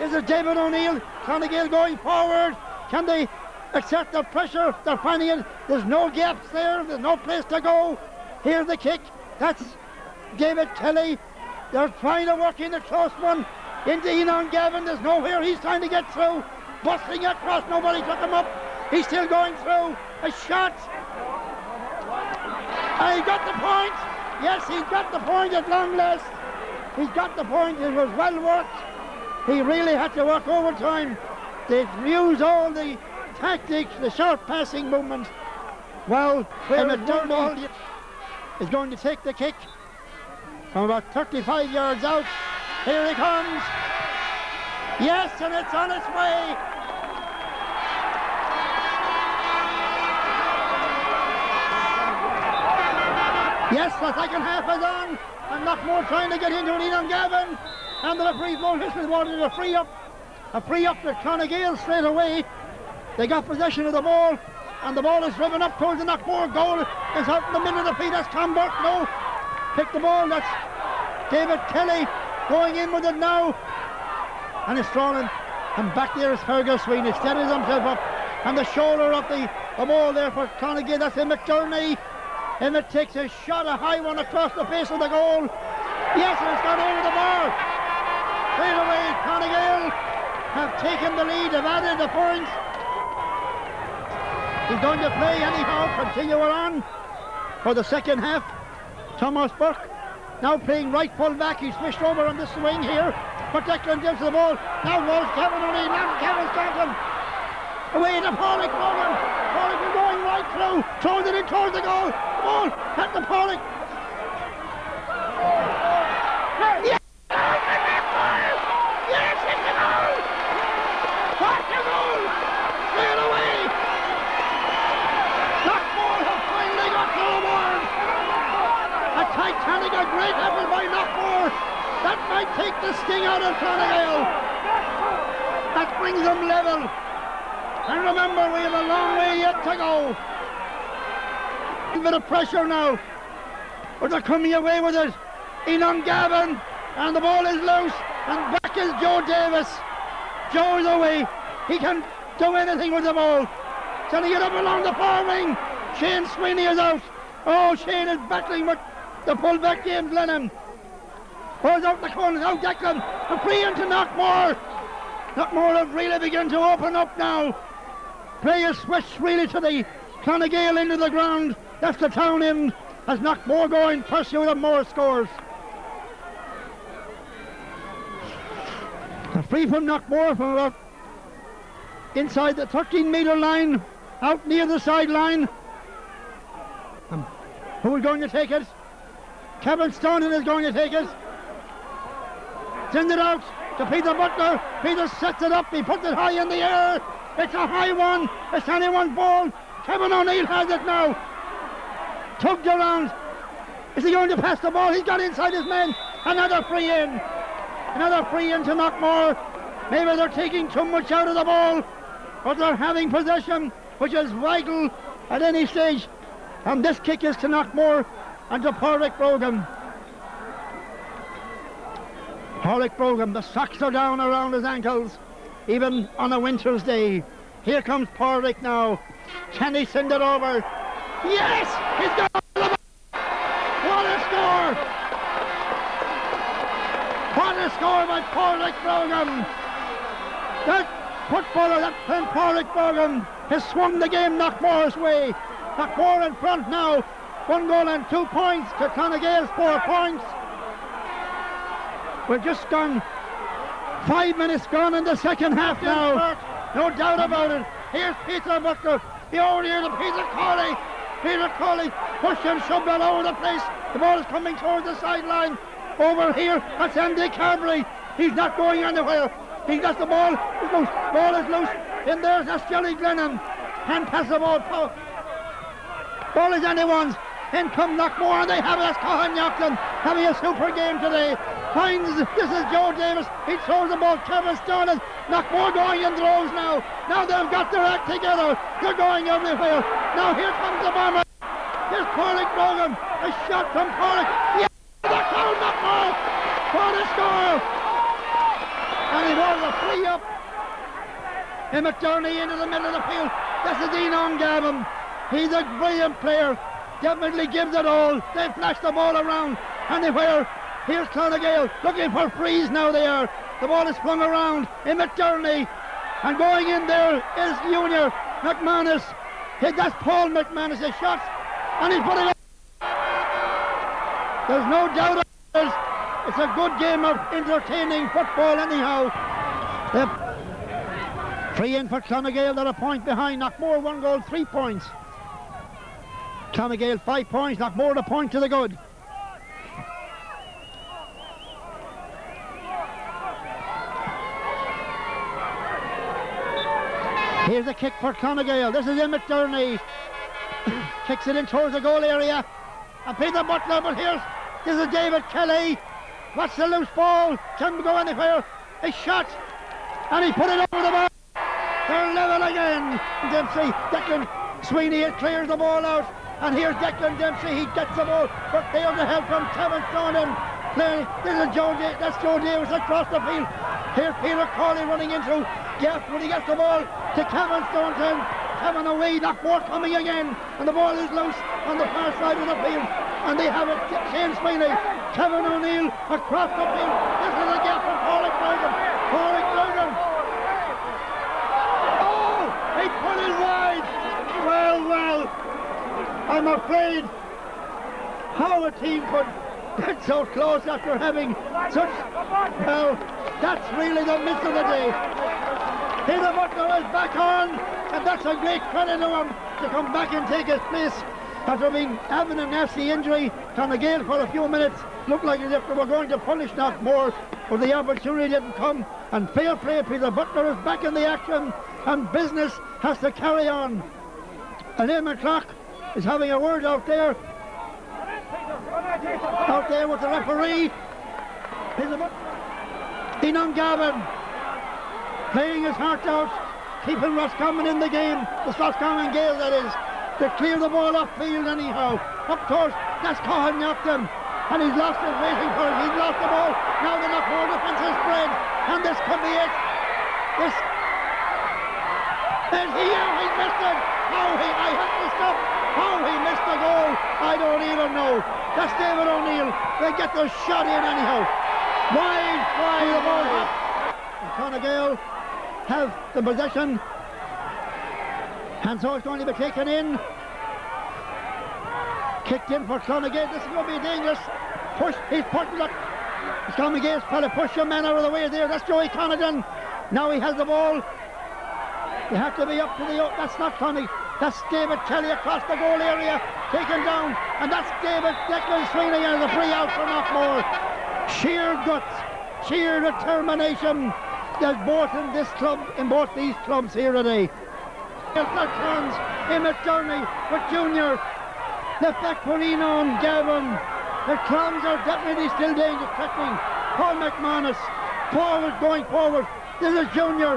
Is it David O'Neill? Clonagale going forward. Can they accept the pressure? They're finding it. There's no gaps there. There's no place to go. Here's the kick. That's David Kelly. They're trying to work in a close one into Enon Gavin. There's nowhere. He's trying to get through. Bustling across. Nobody took him up. He's still going through. A shot. And he got the point. Yes, he got the point at long last. He's got the point. It was well worked. He really had to work overtime. They used all the tactics, the short passing movement. Well, Emmett Turnbull is going to take the kick from about 35 yards out. Here he comes. Yes, and it's on its way. Yes, the second half is on, and Knockmore trying to get into it. Enon Gavin, and the referee blows whistle. Wanted a free up to Clonagale straight away. They got possession of the ball, and the ball is driven up towards the Knockmore goal. It's out in the middle of the field. That's Tom Burke. No, pick the ball. That's David Kelly going in with it now, and it's thrown. And back there is Fergus Sweeney, steadies himself up, and the shoulder of the ball there for Clonagale. That's Emmett Journey. Emmett takes a shot, a high one across the face of the goal. Yes, and it's gone over the bar. Straight away, Clonagale have taken the lead, have added the points. He's going to play anyhow, continue on for the second half. Thomas Burke now playing right full back. He's switched over on the swing here. But Declan gives the ball. Now was Kevin O'Neill. Now Kevin Staunton. Away to Porrick Brogan. Porrick is going right through. Throws it in towards the goal. Ball at the Porrick. Yes! Yes, it's a goal! What a goal! Straight away! Knockmore have finally got to the board. A titanic, a great effort by Knockmore. That might take the sting out of Clonagale. That brings them level. And remember, we have a long way yet to go. A bit of pressure now, but they're coming away with it. Enon Gavin, and the ball is loose, and back is Joe Davis. Joe's away. He can do anything with the ball. Sending it up along the far wing. Shane Sweeney is out. Oh, Shane is battling with the fullback James Lennon. Balls out the corner. Now Declan, a free into Knockmore. Knockmore have really begun to open up now. Play is switched really to the Clonagale into the ground. That's the town end as Knockmore going pursuit of more scores. A free from Knockmore from about inside the 13-metre line, out near the sideline. Who is going to take it? Kevin Staunton is going to take it. Send it out to Peter Butler. Peter sets it up. He puts it high in the air. It's a high one. It's anyone's ball. Kevin O'Neill has it now. Tugged around. Is he going to pass the ball? He's got inside his men. Another free in. Another free into Knockmore. Maybe they're taking too much out of the ball, but they're having possession, which is vital at any stage. And this kick is to Knockmore and to Pádraig Brogan. Pádraig Brogan, the socks are down around his ankles, even on a winter's day. Here comes Pádraig now. Can he send it over? Yes! He's got it! What a score! What a score by Pádraig Brogan! That footballer, that Pádraig Brogan, has swung the game Knockmore's way. Knockmore in front now. 1 goal and 2 points to Clonagale's 4 points. We've just gone 5 minutes gone in the second half now. No doubt about it. Here's Peter Butler. Over here to Peter Cawley. Peter Cawley pushed and shoved all over the place. The ball is coming towards the sideline. Over here, that's Andy Carberry. He's not going anywhere. He got the ball. It's loose. Ball is loose. In there, that's Jelly Glennon. Can't pass the ball. Ball is anyone's. In come Knockmore, and they have it. Cahan Youghlin having a super game today. Finds, this is Joe Davis. He throws the ball. Kevin Stone. Knockmore going in throws now. Now they've got their act together. They're going everywhere. Now here comes the bomber. Here's Pádraig Brogan. A shot from Pádraig. Yeah, the crowd Knockmore for the score. And he was a free up. Emmett Downey into the middle of the field. This is Enon Gavin. He's a brilliant player. Definitely gives it all. They flash the ball around anywhere. Here's Clonagale looking for frees now they are. The ball is flung around. Emmett Downey. And going in there is Junior McManus. That's Paul McManus. His shots. And he's putting it. There's no doubt about it. It's a good game of entertaining football anyhow. Free in for Clonagale. They're a point behind. Knockmore 1 goal, 3 points. Clonagale 5 points. Knockmore a point to the good. Here's a kick for Clonagale. This is Emmett Downey. Kicks it in towards the goal area. And Peter Butler, but this is David Kelly. What's the loose ball? Can't go anywhere. A shot. And he put it over the bar. They're level again. Dempsey, Declan Sweeney, it clears the ball out. And here's Declan Dempsey. He gets the ball. But there's the help from Kevin Stone. This is that's Joe Davis across the field. Here's Peter Cawley running into Gaff when he gets the ball to Kevin Staunton. Kevin away, Knockmore coming again, and the ball is loose on the far side of the field, and they have it. Shane Sweeney, Kevin O'Neill across the field. This is a gap from Pádraig Brogan. Pádraig Brogan. Oh, he put it wide. Well, I'm afraid how a team could get so close after having such. Well, that's really the miss of the day. Peter Butler is back on, and that's a great credit to him to come back and take his place after having a nasty injury. Clonagale for a few minutes looked like as if they were going to punish Knockmore, but the opportunity didn't come. And fair play, Peter Butler is back in the action, and business has to carry on. And Eamon Clark is having a word out there with the referee. Enon Gavin playing his heart out, keeping Roscommon in the game, the Roscommon Gale that is, to clear the ball upfield anyhow. Up towards, that's Cahan Youghlin, and he's lost it, waiting for it, he's lost the ball. Now the Knockmore defence is spread, and this could be it. And he's missed it. I have to stop. How he missed the goal, I don't even know. That's David O'Neill. They get their shot in anyhow. Wide fly the ball up. Clonagale have the possession, and so it's going to be taken in. Kicked in for Clonagale. This is going to be dangerous. Push. He's pushing it. Clonagale's trying to push a man out of the way there. That's Joey Conaghan. Now he has the ball. You have to be up to the. That's not Clonagale. That's David Kelly across the goal area, taken down, and that's Declan Sweeney and the free out for Knockmore. Sheer guts, sheer determination. There's both in this club, in both these clubs here today. The Clans, Emmett Downey with Junior. Left back for Enon Gavin. The Clans are definitely still dangerous. Paul McManus Forward, going forward. This is Junior.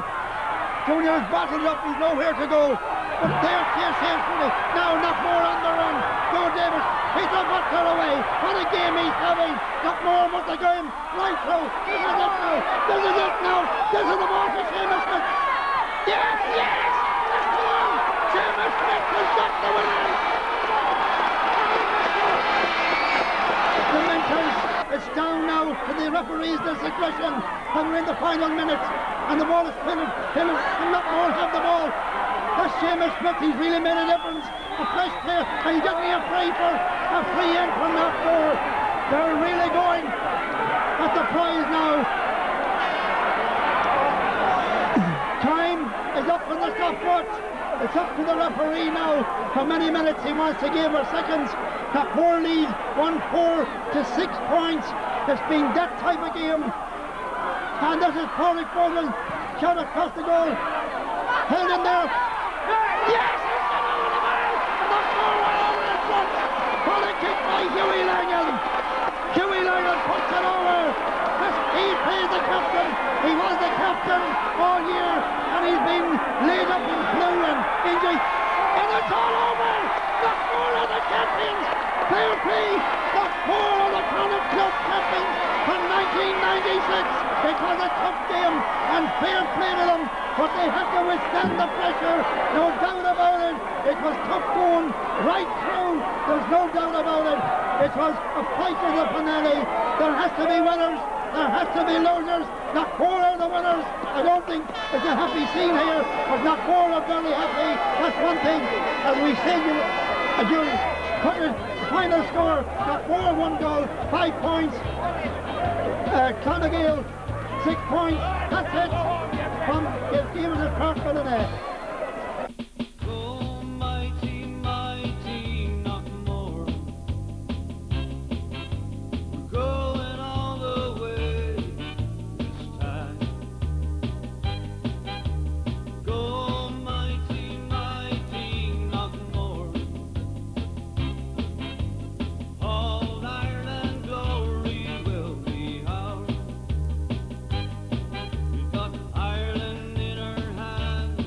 Junior is bottled up. He's nowhere to go. But there, Chase Hastings. Now Knockmore on the run. Joe Davis. He's a butler away. What a game he's having. Knockmore must have got him right through. This is it now. This is it now. This is the ball to Seamus Smith. Yes, yes. That's the one. Seamus Smith has got the winner. Momentous. It's down now to the referee's discretion. And we're in the final minutes. And the ball is pinned. And Knockmore have the ball. That's Seamus Smith. He's really made a difference. A fresh player. And he's getting a free in from Knockmore. They're really going at the prize now. Time is up on the stopwatch. It's up to the referee now. How many minutes he wants to give or seconds. Knockmore lead 1-4 to 6 points. It's been that type of game. And this is Patrick Bogan. Shot across the goal. Held in there. Yes! Knockmore went over in front. What a kick by Hughie Langan. Hughie Langan puts it over. He played the captain. He was the captain all year. And he's been laid up in flu and injury. And it's all over. Knockmore are the champions. Fair play. Knockmore are the Connacht Club champions from 1996. It was a tough game and fair play to them, but they had to withstand the pressure, no doubt about it. It was tough going right through, there's no doubt about it. It was a fight to the finale. There has to be winners, there has to be losers. Knockmore are the winners. I don't think it's a happy scene here, but Knockmore are very happy. That's one thing. As we said, you put it, final score, Knockmore 1 goal, 5 points. Clonagale 6 points. That's it from Stevens and Park for the day. Go mighty, mighty Knockmore. We're going all the way this time. Go mighty, mighty Knockmore. All Ireland glory will be ours. We've got Ireland in our hands.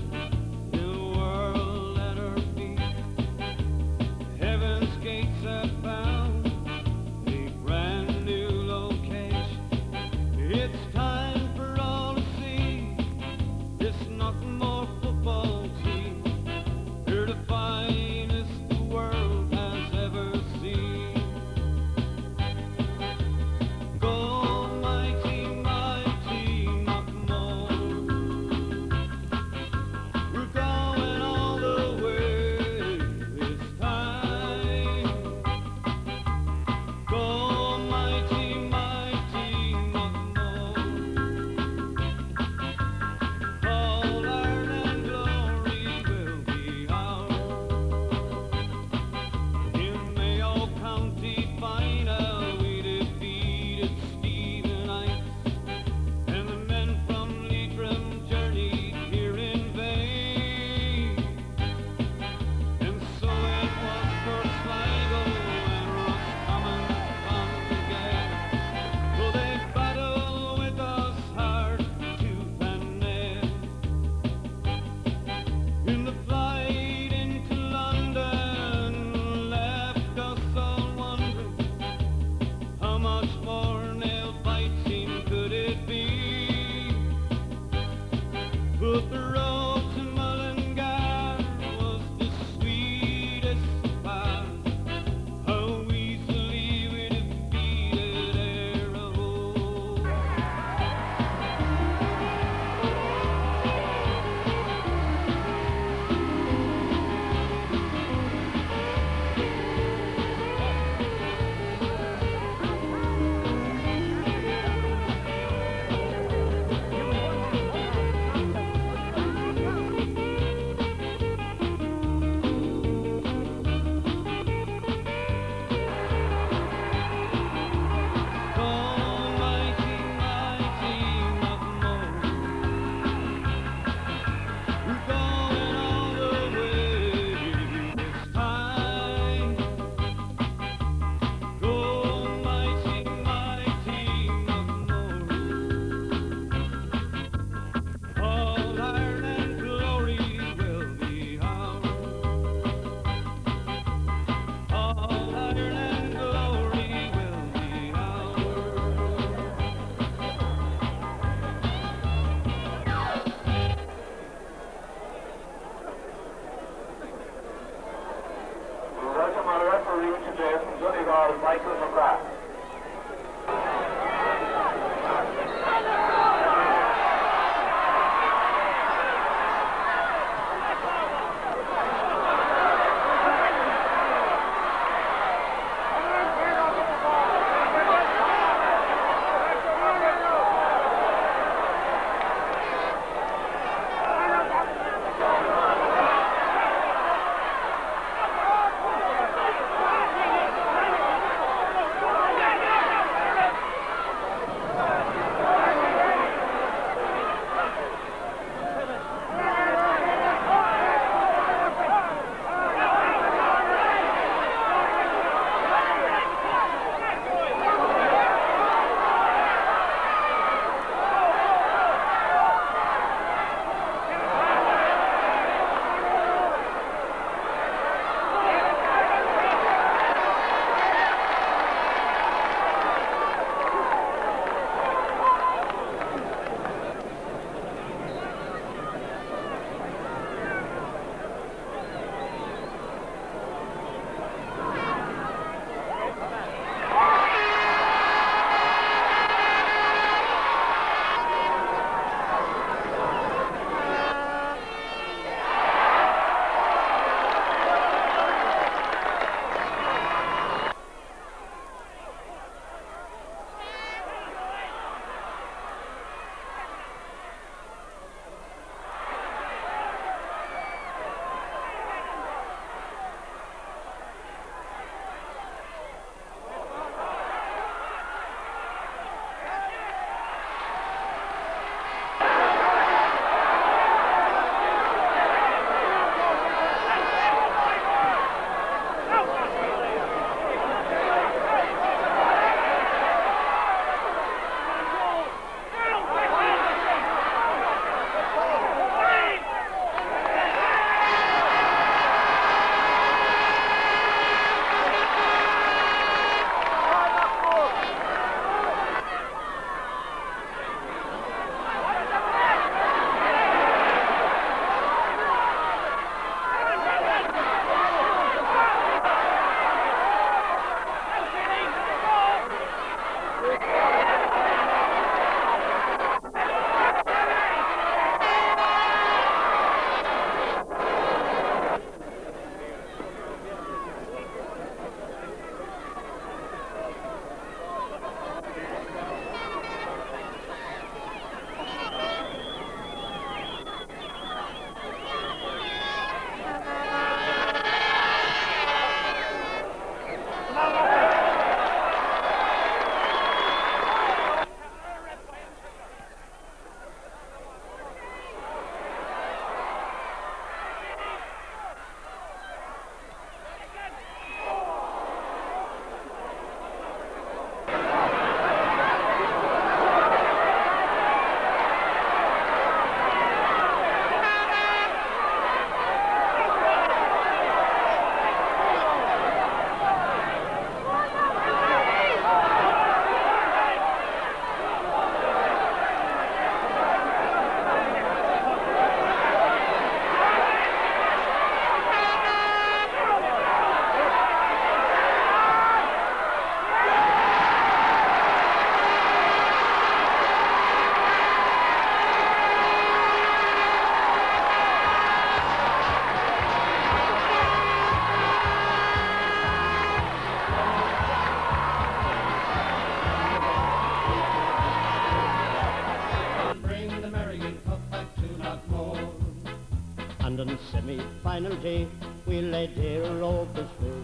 London semi-final day, we laid here Rover's way.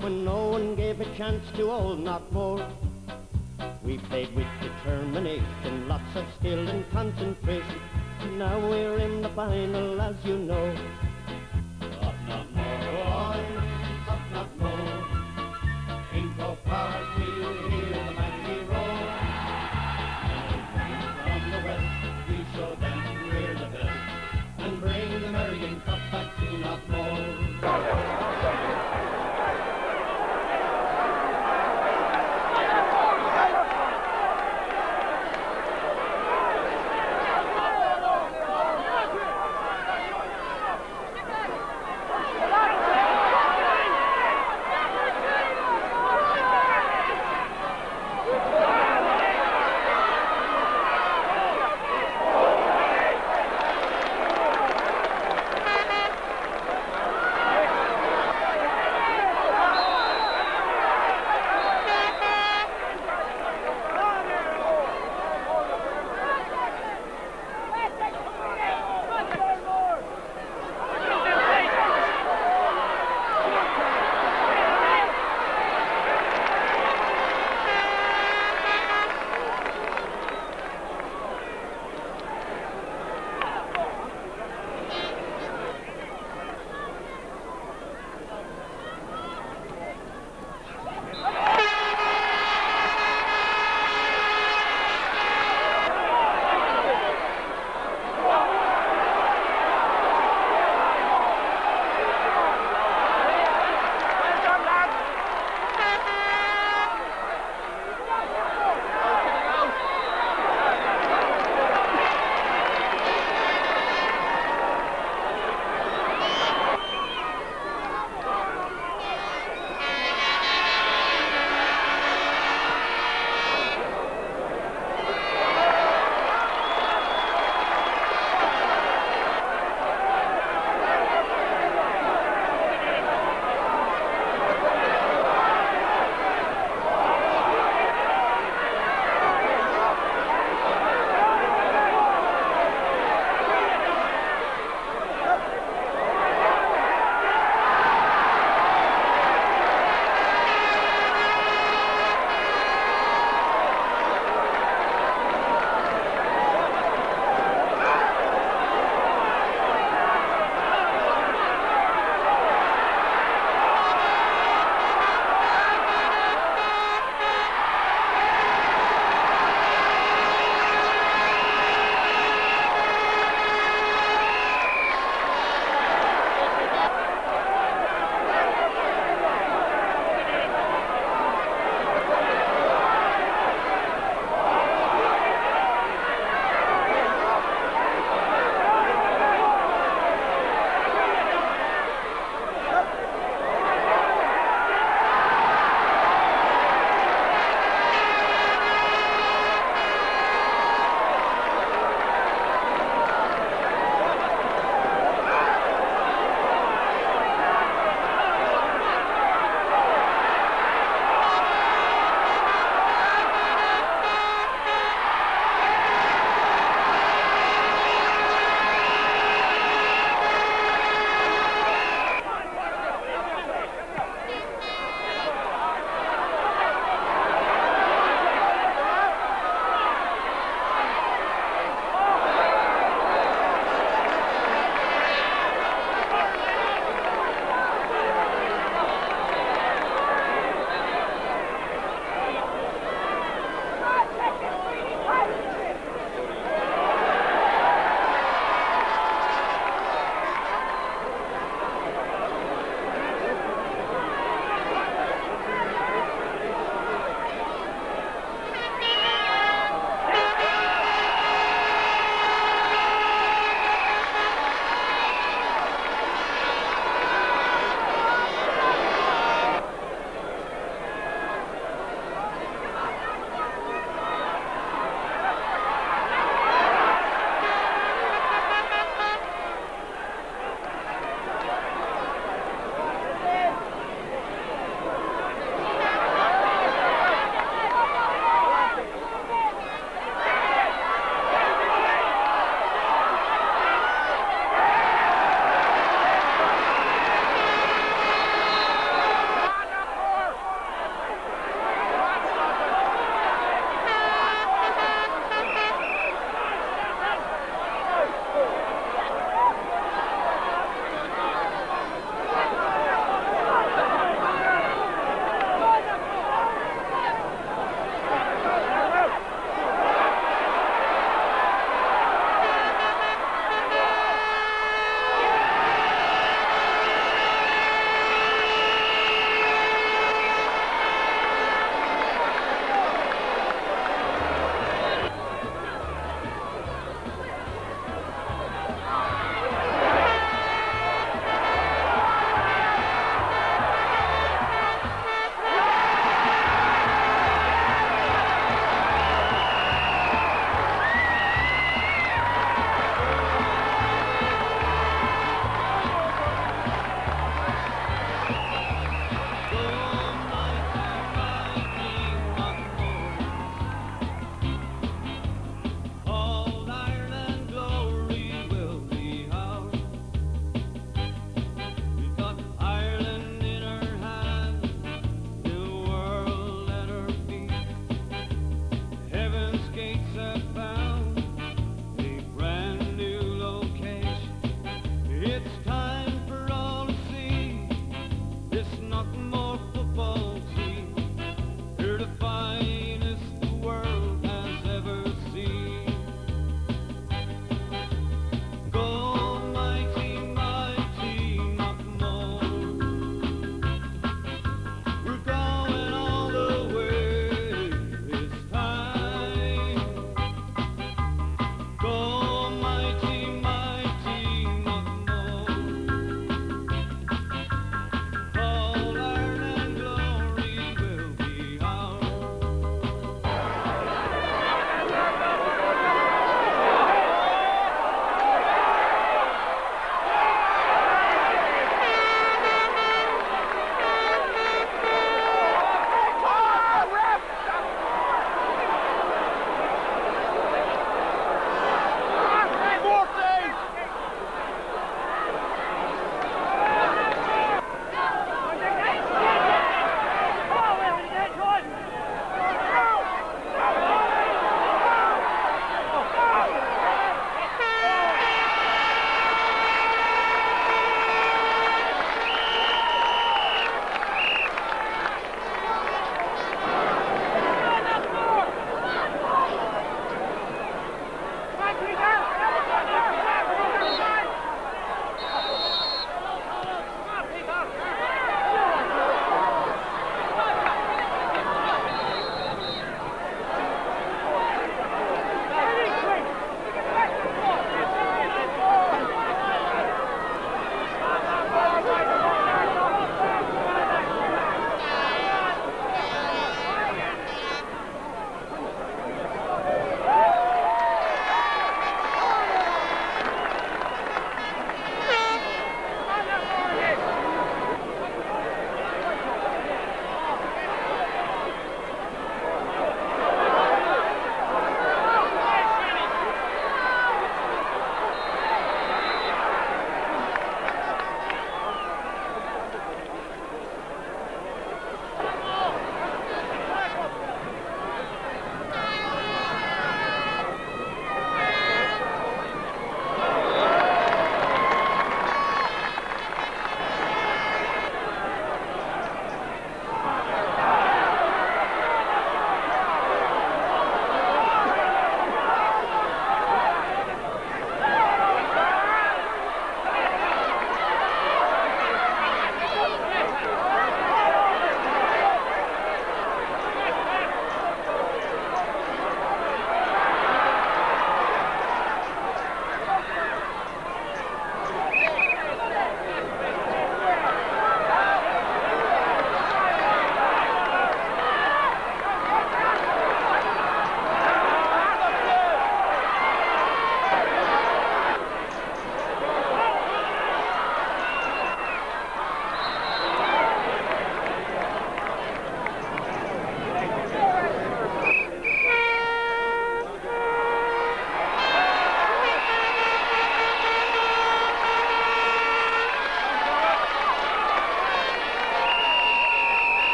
When no one gave a chance to old Knockmore, we played with determination, lots of skill and concentration. Now we're in the final, as you know. Up Knockmore, up Knockmore. In Croke Park we'll hear the mighty roar. And from the west we show them we're the best, and bring the American Cup back to Knockmore.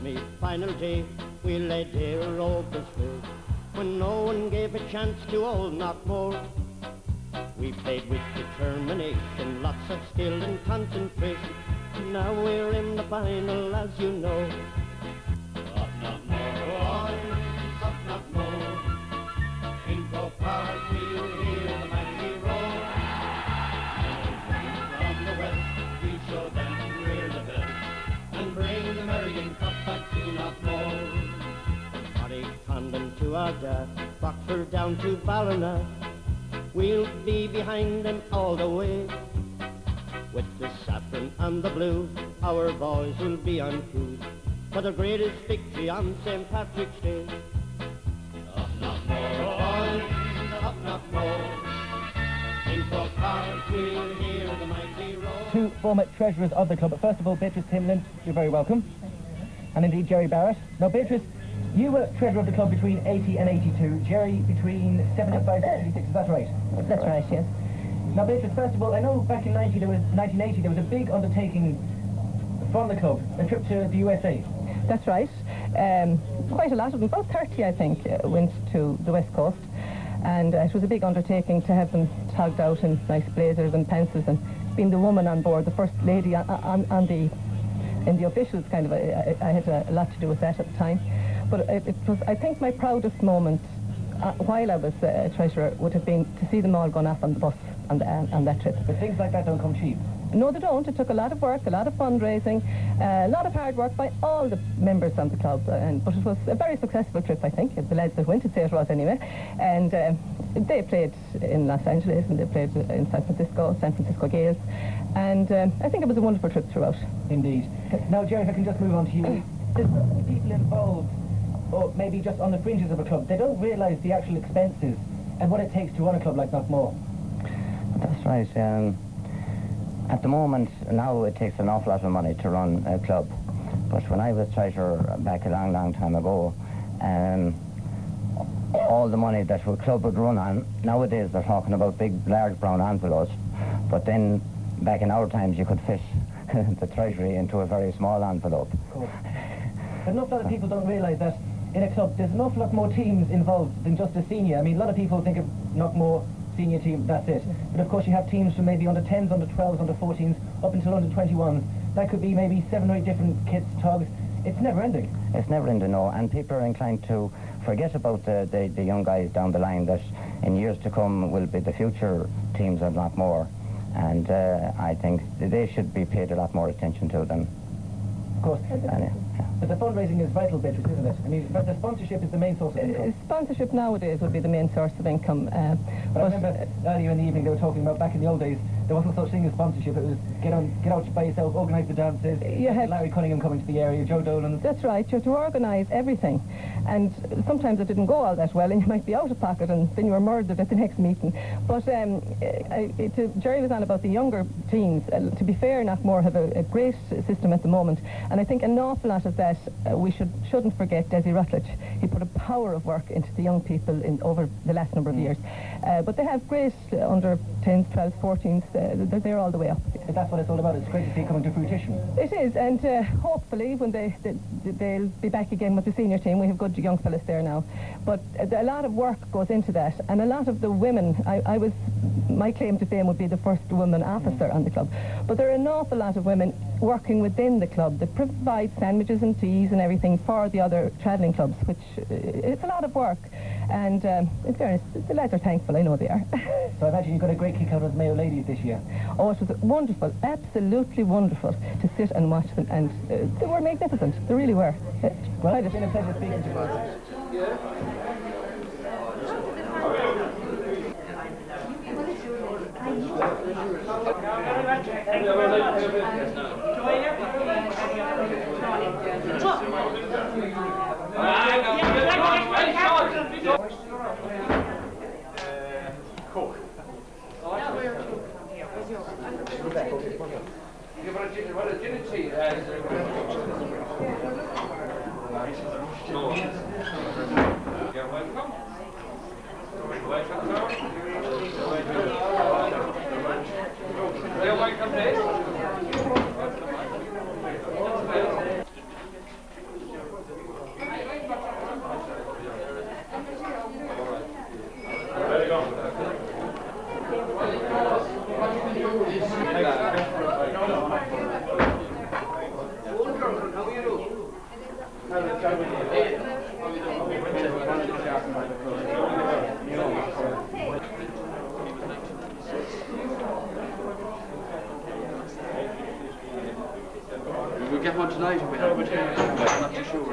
semi-final day, we lay there over the field when no one gave a chance to old Knockmore. We played with determination, lots of skill and concentration. Now we're in the final, as you know. Up Knockmore, boys, up Knockmore. In Croke Park we'll hear the mighty roar. And from the west we'll show them we're the best, and bring the Merrigan Cup back to Knockmore. From Condon to Ardagh, Boxford down to Ballina, we'll be behind them all the way. With the saffron and the blue, our boys will be on cue for the greatest victory on St. Patrick's Day. Up Knockmore, boys, up Knockmore. In Croke Park we'll hear the mighty roar. Two former treasurers of the club. First of all, Beatrice Timlin, you're very welcome. And indeed, Jerry Barrett. Now, Beatrice, you were treasurer of the club between 80 and 82. Jerry between 75 and 76, is that right? That's right, yes. Now, Beatrice, first of all, I know back in 1980 there was a big undertaking from the club, a trip to the USA. That's right. Quite a lot of them, about 30 I think, went to the West Coast. And it was a big undertaking to have them togged out in nice blazers and pencils, and being the woman on board, the first lady in the officials kind of, I had a lot to do with that at the time. But it was, I think, my proudest moment while I was treasurer would have been to see them all going off on the bus on that trip. But things like that don't come cheap. No, they don't. It took a lot of work, a lot of fundraising, a lot of hard work by all the members of the club. But it was a very successful trip, I think. The lads that went to say it was anyway. And they played in Los Angeles and they played in San Francisco Gales. And I think it was a wonderful trip throughout. Indeed. Now, Jerry, if I can just move on to you. There's so many people involved, or maybe just on the fringes of a club. They don't realise the actual expenses and what it takes to run a club like Knockmore. That's right. At the moment, now it takes an awful lot of money to run a club. But when I was treasurer back a long, long time ago, all the money that a club would run on, nowadays they're talking about big, large brown envelopes. But then, back in our times, you could fit the treasury into a very small envelope. But an awful lot of people don't realise that in a club there's an awful lot more teams involved than just a senior. I mean, a lot of people think of Knockmore senior team, that's it. But of course you have teams from maybe under 10s, under 12s, under 14s, up until under 21s. That could be maybe 7 or 8 different kits, togs. It's never ending. It's never ending, no. And people are inclined to forget about the young guys down the line that in years to come will be the future teams of Knockmore. And I think they should be paid a lot more attention to them. Of course. But the fundraising is vital, Beatrice, isn't it? I mean, but the sponsorship is the main source of income. Sponsorship nowadays would be the main source of income. But I remember earlier in the evening they were talking about back in the old days, there wasn't such thing as sponsorship. It was get out by yourself, organise the dances, Larry Cunningham coming to the area, Joe Dolan. That's right, you have to organise everything. And sometimes it didn't go all that well and you might be out of pocket and then you were murdered at the next meeting. But Jerry was on about the younger teams. To be fair, Knockmore have a great system at the moment, and I think an awful lot of that we shouldn't forget Desi Rutledge. He put a power of work into the young people over the last number of years. But they have great under 10s, 12s, 14s. They're there all the way up. But that's what it's all about. It's great to see it coming to fruition. It is, and hopefully when they'll be back again with the senior team. We have good young fellas there now. But a lot of work goes into that, and a lot of the women, my claim to fame would be the first woman officer on the club. But there are an awful lot of women working within the club that provide sandwiches and teas and everything for the other travelling clubs, which it's a lot of work. And in fairness, the lads are thankful, I know they are. So I imagine you got a great kick out of the Mayo ladies this year. Oh, it was wonderful, absolutely wonderful to sit and watch them, and they were magnificent, they really were. Well, it's been a pleasure speaking to you. We'll get one tonight if we have one. I'm not too sure.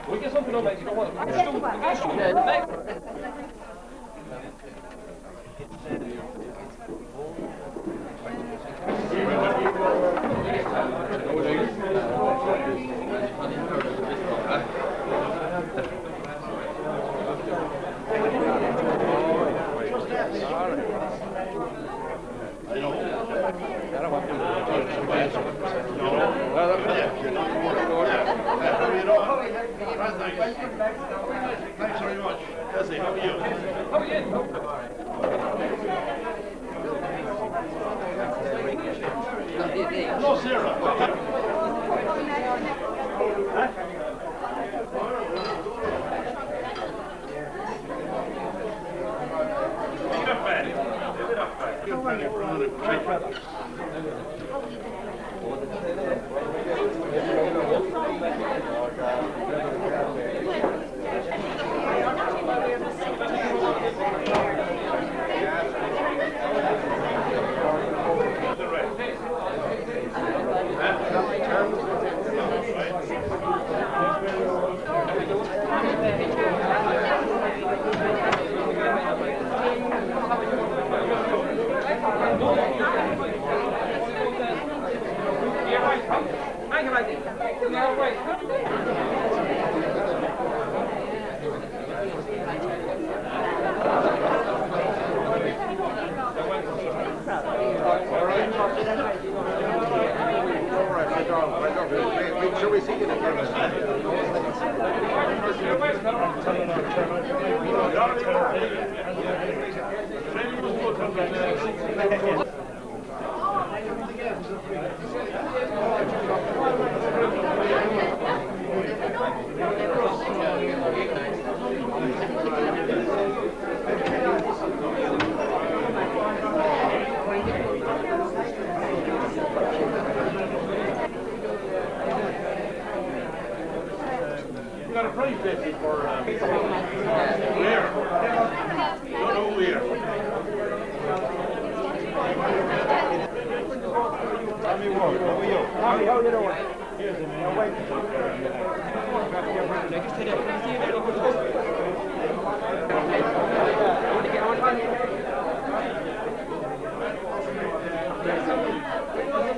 We get something on that. You don't want it. Thanks very much. Jesse, how are you? How are you? No, Sarah. Shall we see you again? We got a prize basically for where? Don't know where. Tommy Ward, how are you? Tommy, how you doing? Here's him, man. Wait.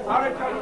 All right, where's the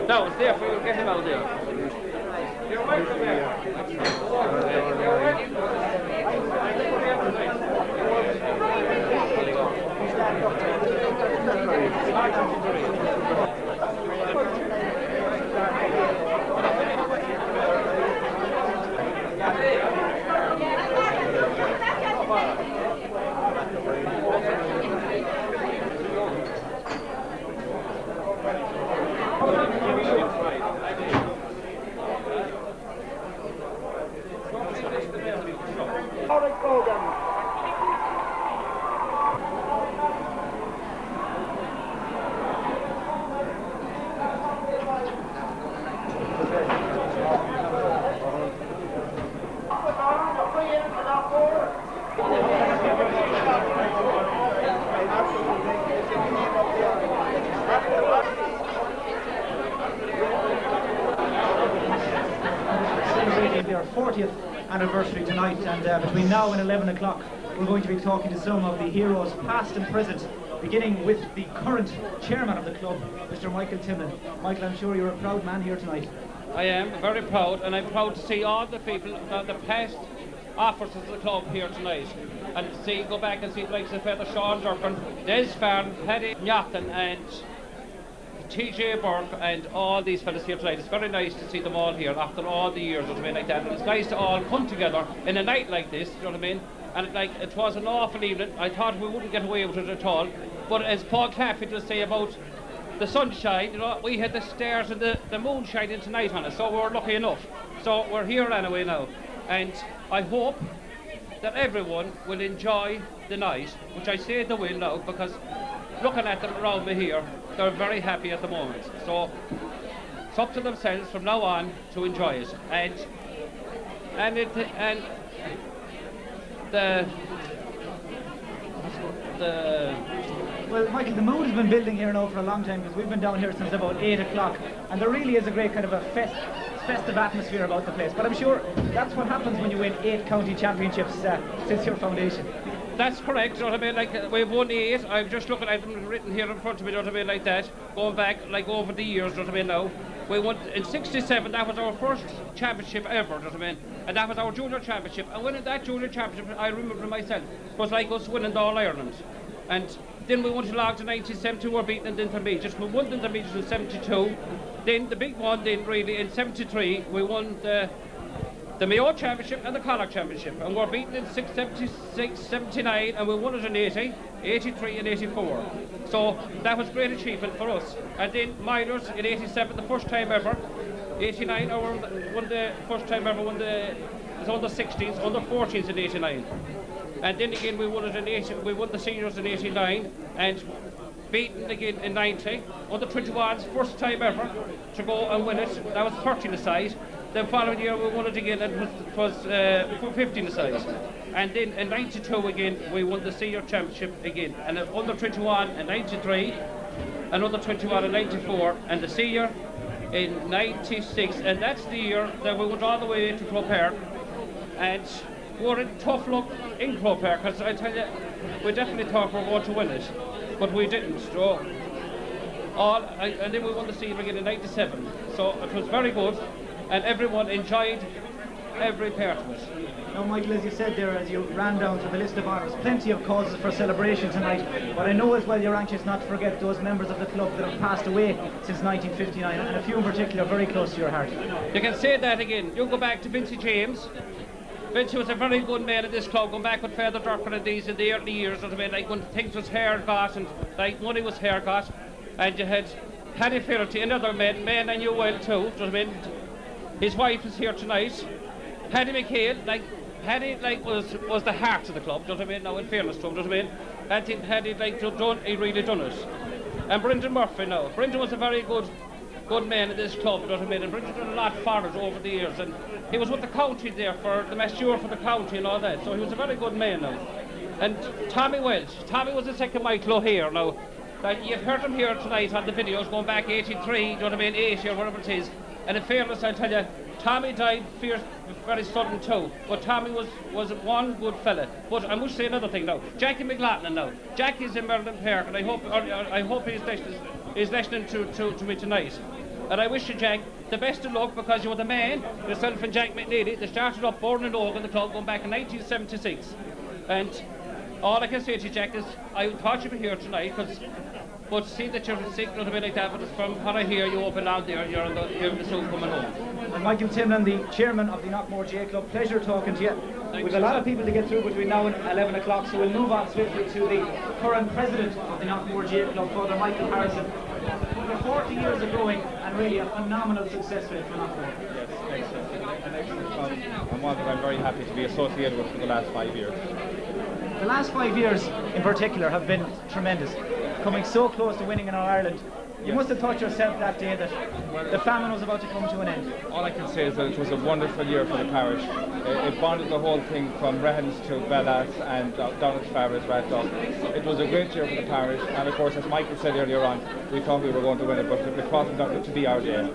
No, it's there for you. Get him out there. You're welcome here. their 40th anniversary tonight, and between now and 11 o'clock we're going to be talking to some of the heroes past and present, beginning with the current chairman of the club, Mr. Michael Timlin. Michael, I'm sure you're a proud man here tonight. I am very proud, and I'm proud to see all the people, the past officers of the club here tonight, and see, go back and see the likes of Feather Sean Durkin, Des Farn, Paddy Newton and TJ Burke and all these fellas here tonight. It's very nice to see them all here after all the years, you know what I mean, like that. And it's nice to all come together in a night like this, you know what I mean. And it was an awful evening. I thought we wouldn't get away with it at all. But as Paul Clafford will say about the sunshine, you know, we had the stars and the moon shining tonight on us, so we're lucky enough. So we're here anyway now. And I hope that everyone will enjoy the night, which I say they will now, because looking at them around me here, they're very happy at the moment. So it's up to themselves from now on to enjoy it. And the Well, Michael, the mood has been building here now for a long time, because we've been down here since about 8 o'clock, and there really is a great kind of a festive atmosphere about the place. But I'm sure that's what happens when you win 8 county championships since your foundation. That's correct, you know what I mean, like we've won 8, I'm just looking at them written here in front of me, you know what I mean, like that, going back like over the years, you know what I mean now. We won in '67, that was our first championship ever, you know what I mean, and that was our junior championship, and winning that junior championship, I remember myself, was like us winning the All-Ireland. And then we went along to 1972, we were beaten in the intermediates, we won the intermediates in '72, then the big one then really in '73, we won the Mayo Championship and the Connacht Championship, and we were beaten in 76, 79, and we won it in 80, 83 and 84. So that was great achievement for us. And then minors in 87, the first time ever, 89, won the first time ever, won the under 16s, under 14s in 89. And then again we won it in 80, we won the seniors in 89, and beaten again in 90, under 21s, first time ever to go and win it. That was 13 aside. The following year we won it again, and it was 15 aside. And then in 92 again we won the senior championship again, and under 21 in 93, and under 21 in 94, and the senior in 96. And that's the year that we went all the way to Croke Park, and we were in tough luck in Croke Park, because I tell you, we definitely thought we were going to win it, but we didn't. So and then we won the senior again in 97. So it was very good, and everyone enjoyed every part of it. Now, Michael, as you said there, as you ran down through the list of honours, plenty of causes for celebration tonight, but I know as well you're anxious not to forget those members of the club that have passed away since 1959, and a few in particular very close to your heart. You can say that again. You go back to Vincey James. Vincey was a very good man in this club, going back with Feather Durkin and these in the early years, you know what I mean, like when things was haircut and like money was haircut, and you had Paddy Fairty, another man I knew well too, you know what I mean. His wife is here tonight. Paddy McHale, like Paddy was the heart of the club, you know what I mean, now in fairness to him, you know what I mean. And Paddy he really done it. And Brendan Murphy now. Brendan was a very good man in this club, you know what I mean, and Brendan done a lot for us over the years, and he was with the county there for the masseur for the county and all that, so he was a very good man now. And Tommy Welch, Tommy was the second Michael O'Hare now. You've heard him here tonight on the videos going back 83, you know what I mean, 80 or whatever it is. And in fairness, I'll tell you, Tommy died very sudden too, but Tommy was one good fella. But I must say another thing now, Jackie McLaughlin now. Jackie's in Merlin Park, and I hope he's listening to me tonight. And I wish you, Jack, the best of luck, because you were the man, yourself and Jack McNeely, they started up Born and Logan, the club, going back in 1976. And all I can say to you, Jack, is I thought you'd be here tonight, but see that you're sick, not a bit like that, but from what I hear, you up and down there, you're in the soon coming home. And Michael Timlin, the chairman of the Knockmore GA Club, pleasure talking to you. We've a lot of people to get through between now and 11 o'clock, so we'll move on swiftly to the current president of the Knockmore GA Club, Father Michael Harrison. For 40 years of going, and really a phenomenal success rate for Knockmore. Yes, excellent. An excellent club, and one that I'm very happy to be associated with for the last 5 years. The last 5 years in particular have been tremendous, coming so close to winning in Ireland. You must have thought yourself that day that the famine was about to come to an end. All I can say is that it was a wonderful year for the parish. It bonded the whole thing from Rehens to Bellas and down as far as Rathdog. It was a great year for the parish, and of course, as Michael said earlier on, we thought we were going to win it, but it wasn't to be our day.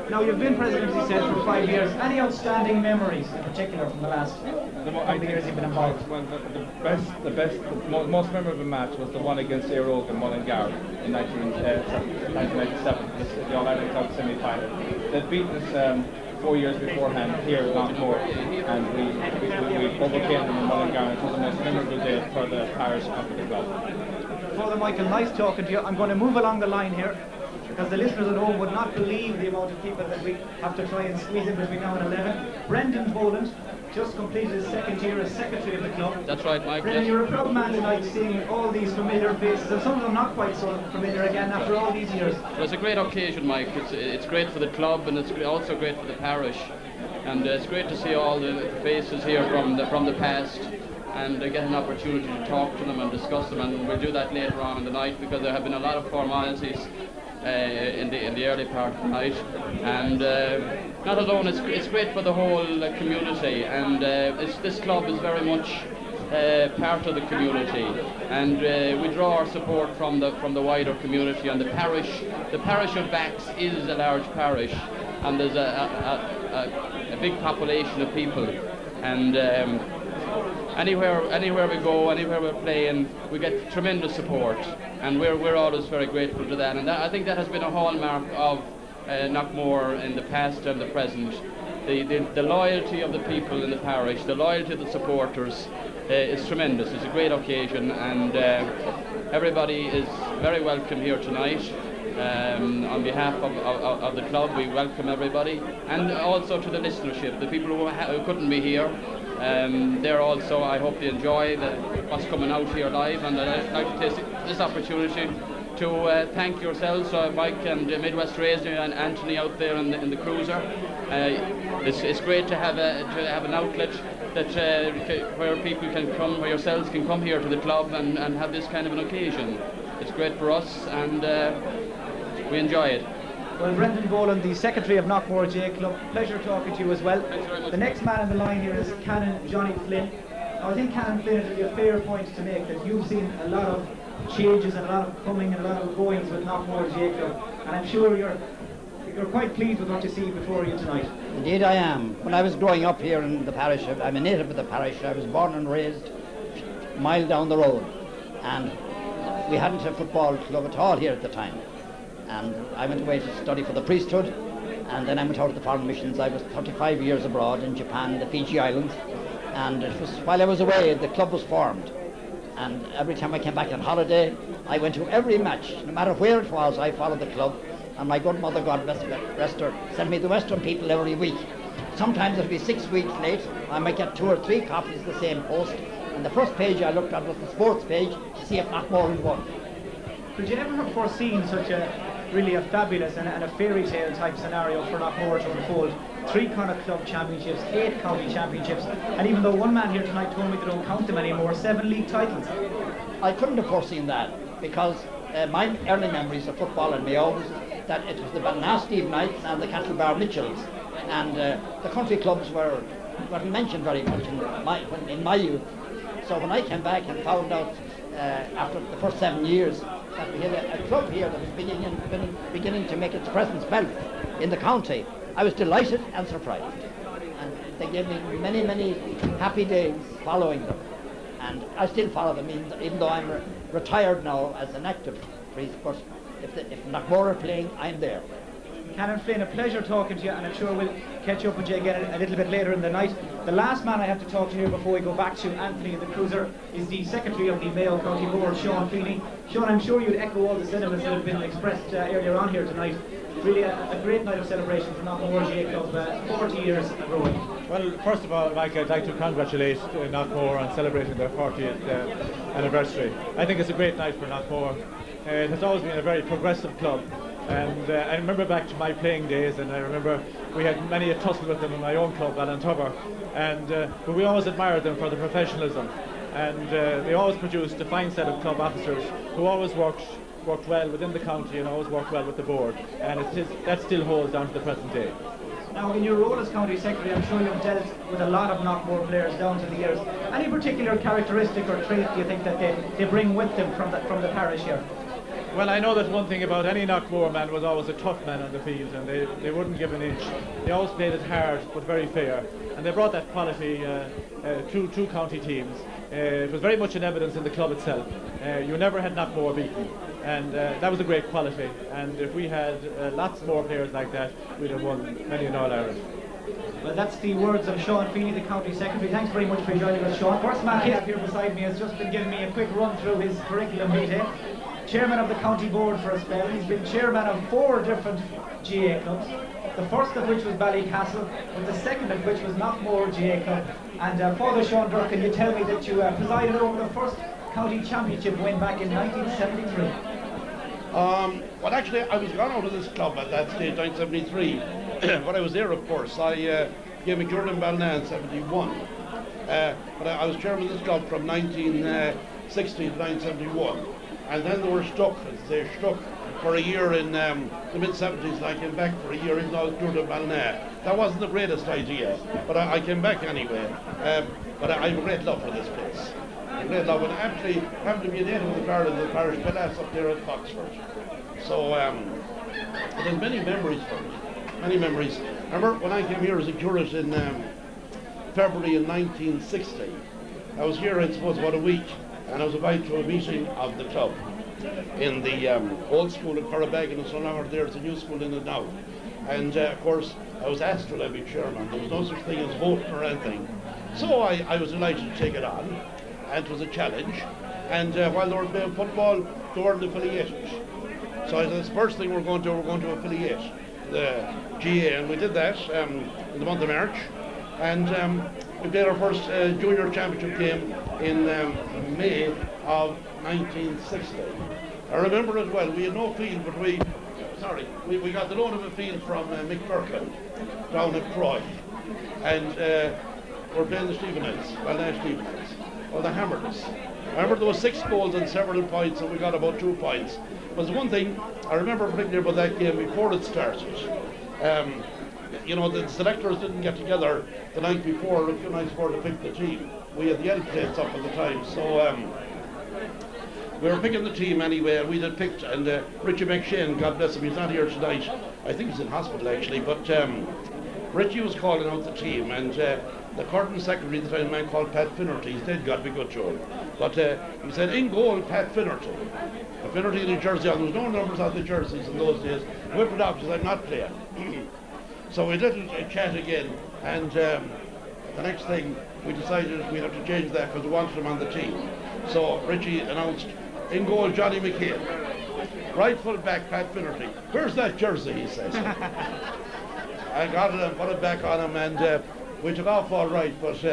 Now, you've been president, as you said, for 5 years. Any outstanding memories, in particular, from the last couple of years you've been involved? Well, the most memorable match was the one against Éire Óg and Mullingar in 1997, the All-Ireland Club semi-final. They'd beaten us 4 years beforehand here at Knockmore, and we overcame them in Mullingar, and it was the most memorable day for the parish and for the club. Father Michael, nice talking to you. I'm going to move along the line here, because the listeners at home would not believe the amount of people that we have to try and squeeze in between now and 11. Brendan Boland just completed his second year as secretary of the club. That's right, Mike. Brendan, you're a proud man tonight, seeing all these familiar faces, and some of them not quite so familiar again after all these years. Well, it's a great occasion, Mike. It's great for the club, and it's also great for the parish. And it's great to see all the faces here from the past, and get an opportunity to talk to them and discuss them. And we'll do that later on in the night, because there have been a lot of formalities in the early part of the night, and not alone, it's great for the whole community, and this club is very much part of the community, and we draw our support from the wider community. And the parish of Bax is a large parish, and there's a big population of people, and anywhere we go, anywhere we're playing, we get tremendous support, and we're always very grateful to that. And I think that has been a hallmark of Knockmore in the past and the present. The loyalty of the people in the parish, the loyalty of the supporters is tremendous. It's a great occasion, and everybody is very welcome here tonight. On behalf of the club, we welcome everybody, and also to the listenership, the people who couldn't be here. They're also, I hope they enjoy what's coming out here live, and I'd like to take this opportunity to thank yourselves, Mike and Midwest Radio and Anthony out there in the cruiser. It's great to have an outlet that where people can come, where yourselves can come here to the club and have this kind of an occasion. It's great for us, and we enjoy it. Well, Brendan Boland, the secretary of Knockmore J Club, pleasure talking to you as well. The next man in the line here is Canon Johnny Flynn. Now, I think Canon Flynn, it would be a fair point to make that you've seen a lot of changes and a lot of coming and a lot of goings with Knockmore J Club, and I'm sure you're quite pleased with what you see before you tonight. Indeed I am. When I was growing up here in the parish, I'm a native of the parish. I was born and raised a mile down the road, and we hadn't a football club at all here at the time. And I went away to study for the priesthood, and then I went out to the foreign missions. I was 35 years abroad in Japan, the Fiji Islands, and it was while I was away the club was formed. And every time I came back on holiday, I went to every match, no matter where it was. I followed the club, and my good mother, God rest her, sent me the Western People every week. Sometimes it would be 6 weeks late. I might get 2 or 3 copies of the same post, and the first page I looked at was the sports page to see if Knockmore had won. Could you ever have foreseen such a fabulous and a fairy tale type scenario for Knockmore to unfold? 3 Connacht Club championships, 8 county championships, and even though one man here tonight told me they don't count them anymore, 7 league titles. I couldn't have foreseen that, because my early memories of football in Mayo was that it was the Balna Steve Knights and the Castlebar Mitchells, and the country clubs weren't mentioned very much in my youth. So when I came back and found out after the first 7 years that we had a club here that was beginning to make its presence felt in the county, I was delighted and surprised. And they gave me many, many happy days following them. And I still follow them, even though I'm retired now as an active priest. But if Knockmore are playing, I'm there. Canon Flynn, a pleasure talking to you, and I'm sure we'll catch up with you again a little bit later in the night. The last man I have to talk to here before we go back to Anthony in the cruiser is the secretary of the Mayo County Board, Sean Feeney. Sean, I'm sure you'd echo all the sentiments that have been expressed earlier on here tonight. Really a great night of celebration for Knockmore J Club, 40 years growing. Well, first of all, Mike, I'd like to congratulate Knockmore on celebrating their 40th anniversary. I think it's a great night for Knockmore. It has always been a very progressive club. And I remember back to my playing days, and I remember we had many a tussle with them in my own club, Ballantover, but we always admired them for their professionalism, and they always produced a fine set of club officers who always worked well within the county and always worked well with the board, and that still holds down to the present day. Now, in your role as county secretary, I'm sure you've dealt with a lot of Knockmore players down to the years. Any particular characteristic or trait do you think that they bring with them from the parish here? Well, I know that one thing about any Knockmore man was always a tough man on the field, and they wouldn't give an inch. They always played it hard, but very fair. And they brought that quality to two county teams. It was very much in evidence in the club itself. You never had Knockmore beaten, and that was a great quality. And if we had lots more players like that, we'd have won many an All-Ireland. Well, that's the words of Sean Feeney, the County Secretary. Thanks very much for joining us, Sean. First man I have here beside me has just been giving me a quick run through his curriculum vitae. Chairman of the County Board for a spell. He's been chairman of 4 different GA clubs. The first of which was Ballycastle, but the second of which was Knockmore GA Club. And Father Sean Burke, can you tell me that you presided over the first county championship win back in 1973? Well, actually, I was gone out of this club at that stage, 1973. But I was there, of course. I gave McJordan Balna in 71. But I was chairman of this club from 1960 to 1971. And then they were stuck, they stuck for a year in the mid-70s, and I came back for a year in Jordan Balna. That wasn't the greatest idea, but I came back anyway. But I have a great love for this place. A great love, and actually happened to be a native of the parish Bellas up there at Foxford. So there's many memories for me, many memories. I remember when I came here as a curate in February in 1960. I was here, I suppose, about a week, and I was invited to a meeting of the club in the old school in Corrabagan. It's no longer there, it's a new school in it now. And of course, I was asked to be chairman. There was no such thing as voting or anything. So I was delighted to take it on, and it was a challenge. And while they were playing football, they weren't affiliated. So I said, the first thing we're going to affiliate the GA, and we did that in the month of March. And we played our first junior championship game in May of 1960. I remember it well. We had no field, but we got the loan of a field from Mick Birkin down at Croy. And we're playing the Stevenheads, Stevenheads. Well, they hammered us. I remember there was 6 goals and several points, and we got about 2 points. But there's one thing I remember particularly about that game before it started. You know, the selectors didn't get together the night before or a few nights before to pick the team. We had the L plates up at the time, so we were picking the team anyway, and we had picked, and Richie McShane, God bless him, he's not here tonight. I think he's in hospital actually, but Richie was calling out the team, and the curtain secretary at the time, a man called Pat Finnerty, he's dead, God be good to him. But he said, in goal, Pat Finnerty. Finnerty in the jersey on, there was no numbers on the jerseys in those days. He whipped it off, he said, I'm not playing. So we did a chat again, and the next thing we decided we had to change that because we wanted him on the team. So Richie announced, in goal, Johnny McCain. Right full back, Pat Finnerty. Where's that jersey, he says. I got it and put it back on him, and we took off all right, but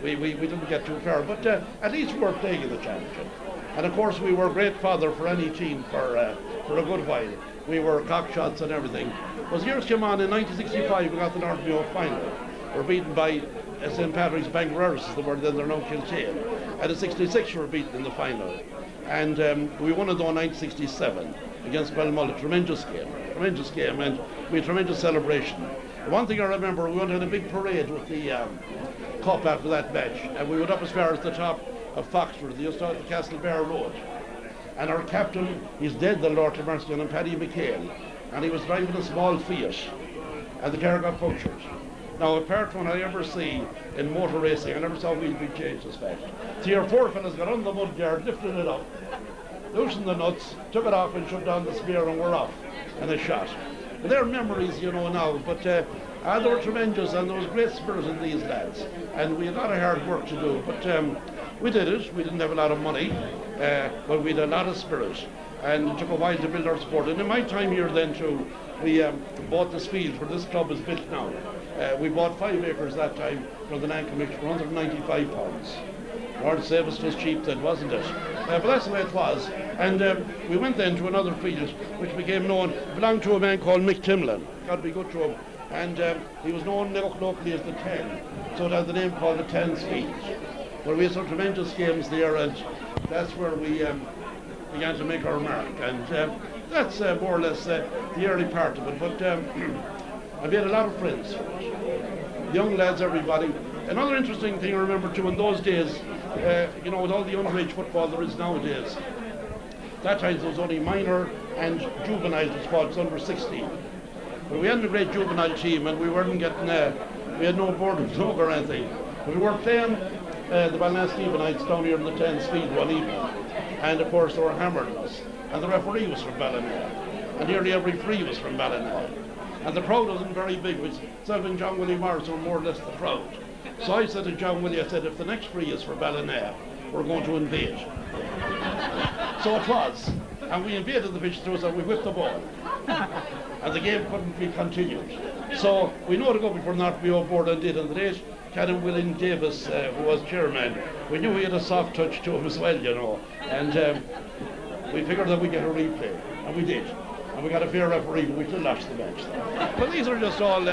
we didn't get too far. But at least we were playing in the championship. And of course we were great fodder for any team for a good while. We were cockshots and everything. As years came on, in 1965 we got the North Mayo final. We were beaten by St. Patrick's Bangladesh, as they were then, they're now Kiltane. And in 66 we were beaten in the final. And we won it though in 1967 against Balmull, a tremendous game, and we had tremendous celebration. The one thing I remember, we went on a big parade with the cup after that match, and we went up as far as the top of Foxford, just out the Castle Bear Road. And our captain, he's dead, the Lord of Mercy, and Paddy McHale, and he was driving a small Fiat, and the car got punctured. Now, apart from what I ever see in motor racing, I never saw wheels being changed as fast. 3 or 4 fellas got on the mud guard, lifted it up, loosened the nuts, took it off and shut down the spear, and we're off, and they shot. But they're memories, you know, now, but they were tremendous, and there was great spirit in these lads, and we had a lot of hard work to do, but we did it. We didn't have a lot of money, but we had a lot of spirit, and it took a while to build our sport. And in my time here then too, we bought this field where this club is built now. We bought 5 acres that time from the Land Commission for £195. Lord save us, it was cheap then, wasn't it? But that's the way it was. And we went then to another field which became known, belonged to a man called Mick Timlin. God be good to him. And he was known locally as the 10. So it had the name called the 10's Field. Where we had some tremendous games there, and that's where we began to make our mark. And that's more or less the early part of it. But I made a lot of friends. Young lads, everybody. Another interesting thing I remember too in those days, you know, with all the underage football there is nowadays, That time there was only minor and juvenile squads under 16. But we had a great juvenile team, and we weren't getting, we had no board of dog or anything. But we were playing the Ballinasloe Stephenites down here in the 10 speed one evening. And of course they were hammering us. And the referee was from Ballinasloe. And nearly every free was from Ballinasloe. And the crowd wasn't very big, which Self and John Willie Morris were more or less the crowd. So I said to John Willie, I said, if the next free is for Ballinasloe, we're going to invade. So it was. And we invaded the pitch through, so we whipped the ball. And the game couldn't be continued. So we know to go before not be on board and did. And the date, Canon William Davis, who was chairman, we knew he had a soft touch to him as well, you know. And we figured that we'd get a replay. And we did. And we got a fair referee, but we still lost the match. But these are just all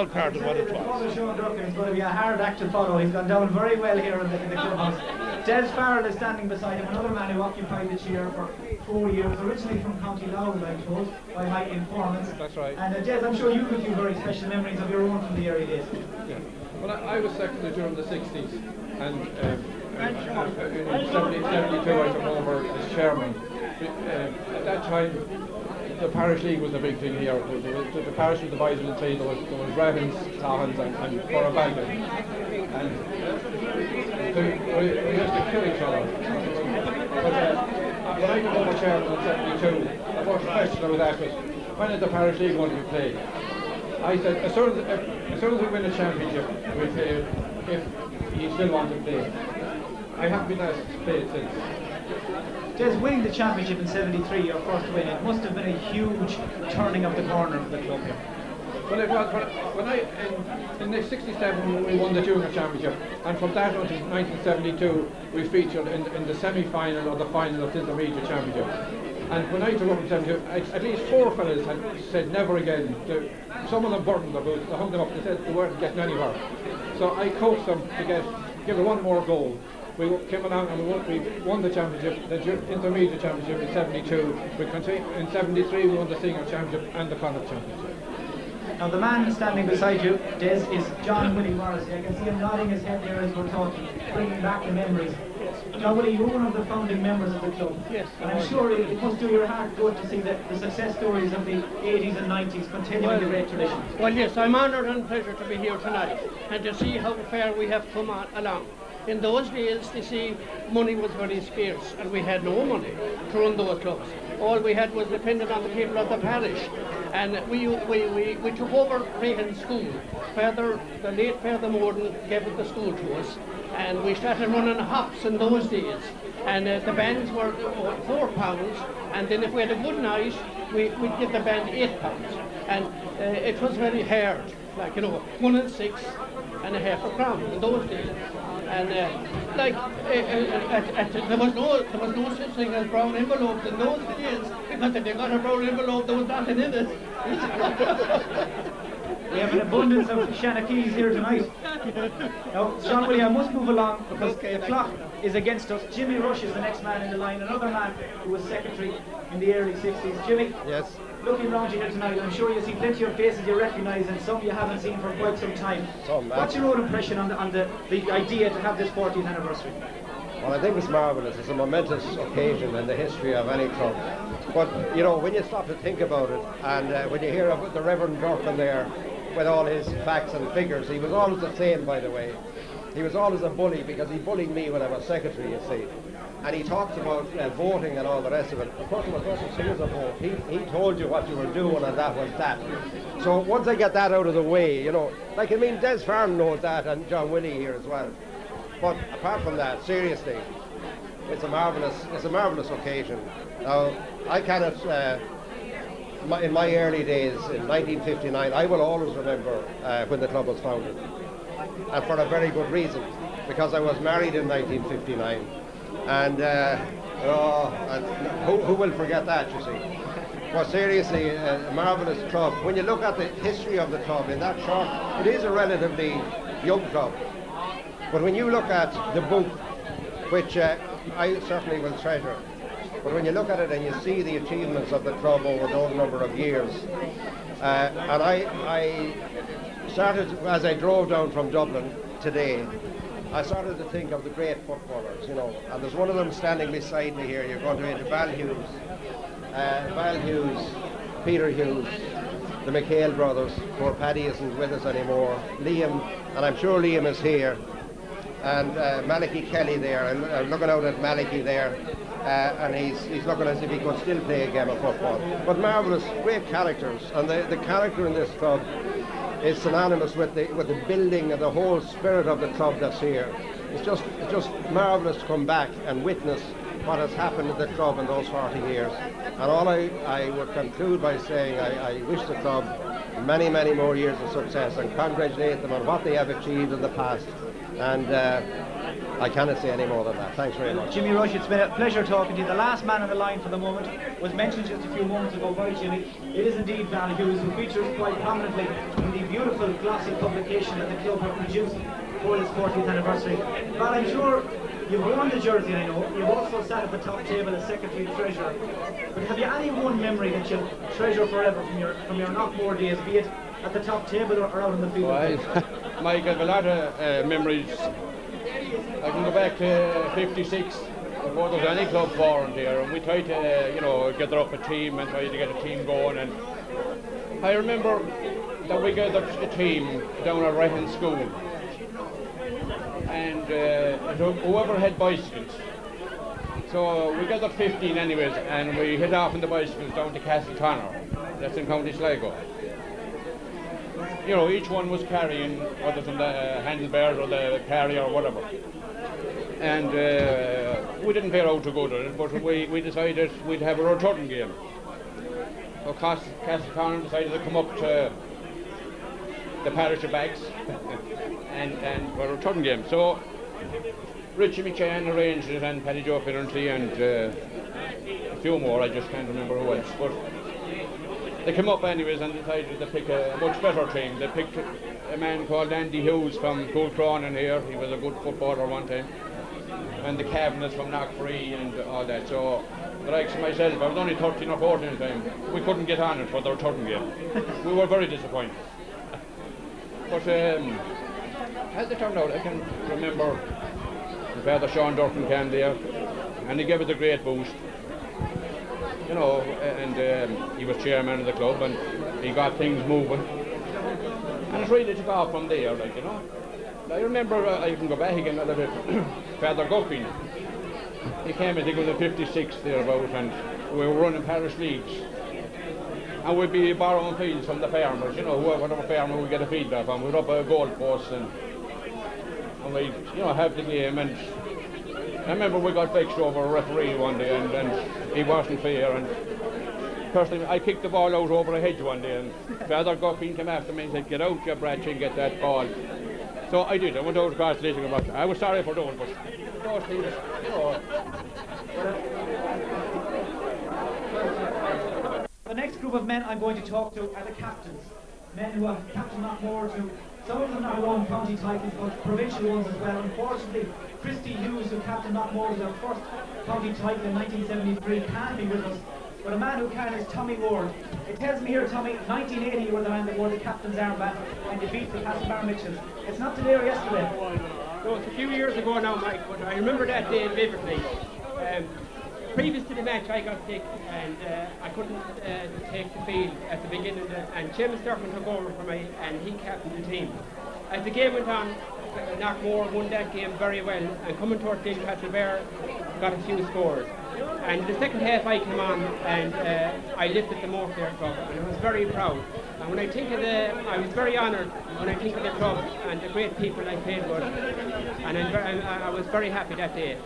part of what it was. Father Sean Durkin is going to be a hard act to follow. He's gone down very well here in the clubhouse. Des Farrell is standing beside him, another man who occupied the chair for 4 years, originally from County Louth, I suppose, by my informants. That's right. And Des, I'm sure you've a few very special memories of your own from the early days. Yeah. Well, I was secretary during the 60s, and in 72 I took over as chairman. At that time, the parish league was the big thing here. The parish was divided into three. There was Ravens, Tahans and Corabaggan. And we used to kill each other. But when I took over chairman in 72, the first question I was asked was, when is the parish league going to be played? I said, as soon as we win a championship, we play if you still want to play. I haven't been asked to play it since. Des, winning the championship in 73, your first win, it must have been a huge turning of the corner for the club here. Well, it was. When in the 67 we won the junior championship, and from that until 1972 we featured in the semi-final or the final of the intermediate championship. And when I took up in 72, at least 4 fellas had said never again. Some of them burned their boots, they hung them up, they said they weren't getting anywhere. So I coaxed them to give it one more goal. We came along and we won the championship, the intermediate championship in 72. We continued in 73. We won the senior championship and the Connacht championship. Now the man standing beside you, Des, is John Willie Morrissey. I can see him nodding his head there as we're talking, bringing back the memories. John Willie, you're one of the founding members of the club. Yes. And I'm sure it must do your heart good to see the success stories of the 80s and 90s continuing the great tradition. Well, yes, I'm honoured and pleasure to be here tonight and to see how far we have come along. In those days, you see, money was very scarce and we had no money to run those clubs. All we had was dependent on the people of the parish. And we took over Crahan School. The late Father Morden gave the school to us. And we started running hops in those days. And the bands were £4. And then if we had a good night, we'd give the band £8. And it was very hard. Like, 1 and 6 and a half a crown in those days. And there was no such thing as brown envelopes in those days, because if they got a brown envelope, there was nothing in it. We have an abundance of Shanakees here tonight. Now, John Willie, I must move along because the clock is against us. Jimmy Rush is the next man in the line, another man who was secretary in the early 60s. Jimmy? Yes. Looking around you here tonight, I'm sure you see plenty of faces you recognise and some you haven't seen for quite some time. What's your own impression on the idea to have this 40th anniversary? Well, I think it's marvellous. It's a momentous occasion in the history of any club. But, when you stop to think about it, and when you hear about the Reverend Durkin there, with all his facts and figures, he was always the same, by the way. He was always a bully, because he bullied me when I was secretary, you see. And he talked about voting and all the rest of it. Of course, there was no such thing as a vote. He told you what you were doing, and that was that. So once I get that out of the way, Des Farrell knows that, and John Willie here as well. But apart from that, seriously, it's a marvellous occasion. Now, I cannot, in my early days, in 1959, I will always remember when the club was founded. And for a very good reason, because I was married in 1959. And who will forget that, you see? But seriously, a marvellous club. When you look at the history of the club in that short, it is a relatively young club. But when you look at the book, which I certainly will treasure, but when you look at it and you see the achievements of the club over those number of years, and I started, as I drove down from Dublin today, I started to think of the great footballers, you know, and there's one of them standing beside me here. You're going to meet Val Hughes, Peter Hughes, the McHale brothers. Poor Paddy isn't with us anymore. Liam, and I'm sure Liam is here, and Malachy Kelly there. I'm looking out at Malachy there, and he's looking as if he could still play a game of football. But marvellous, great characters, and the character in this club is synonymous with the building and the whole spirit of the club that's here. It's just marvellous to come back and witness what has happened to the club in those 40 years. And all I would conclude by saying I wish the club many, many more years of success and congratulate them on what they have achieved in the past. And I cannot say any more than that. Thanks very much. Jimmy Rush, it's been a pleasure talking to you. The last man on the line for the moment was mentioned just a few moments ago by Jimmy. It is indeed Val Hughes, who features quite prominently in the beautiful glossy publication that the club have produced for this 40th anniversary. Val, I'm sure you've worn the jersey, I know. You've also sat at the top table as Secretary Treasurer. But have you any one memory that you'll treasure forever from your Knockmore days, be it at the top table or out on the field? Well, Mike, I have a lot of memories. I can go back to 56, before there was any club formed here, and we tried to, gather up a team and try to get a team going. And I remember that we gathered a team down at Rehan School, and whoever had bicycles. So we gathered 15 anyways, and we hit off on the bicycles down to Castletonner, that's in County Sligo. You know, each one was carrying, whether it's on the handlebars or the carrier or whatever. And we didn't figure out to go to it, but we decided we'd have a return game. So Castletonner decided to come up to the parish of Backs and for a return game. So Richie McShane arranged it, and Paddy Joe Finnerty and a few more, I just can't remember who else. But they came up anyways and decided to pick a much better team. They picked a man called Andy Hughes from Coolcronin here. He was a good footballer one time. And the cabinets from Knockfree and all that. So the likes of myself, I was only 13 or 14 at the time. We couldn't get on it for the return game. We were very disappointed. But as it turned out, I can remember Father Sean Durkin came there and he gave it a great boost. You know, and he was chairman of the club and he got things moving. And it really took off from there, like, you know. I remember, I can go back again a little bit, Father Guffin. He came, I think it was in 56 thereabout, and we were running parish leagues. And we'd be borrowing fields from the farmers, you know, whatever farmer we get a field from. We'd up a goalpost and we'd, have the game. And I remember we got vexed over a referee one day and he wasn't fair. And personally, I kicked the ball out over a hedge one day and Father Guffin came after me and said, "Get out, you brat, and get that ball." So I did. I went out across the leading about. I was sorry for doing, but those things, The next group of men I'm going to talk to are the captains. Men who have captained Knockmore to some of them not won county titles, but provincial ones as well. Unfortunately, Christy Hughes, who captained Knockmore to their first county title in 1973, can't be with us. But a man who can is Tommy Ward. It tells me here, Tommy, 1980 you were the man that wore the captain's armband and defeated the Castlebar Mitchells. It's not today or yesterday. No, it's a few years ago now, Mike, but I remember that day vividly. Previous to the match, I got sick and I couldn't take the field at the beginning, and Seamus Durkin took over for me and he captained the team. As the game went on, Knockmore won that game very well, and coming towards the end, Castlebar got a few scores. And in the second half I came on and I lifted the Moorcare club, and I was very proud. And when I think of I was very honoured when I think of the club and the great people I played with, and I was very happy that day.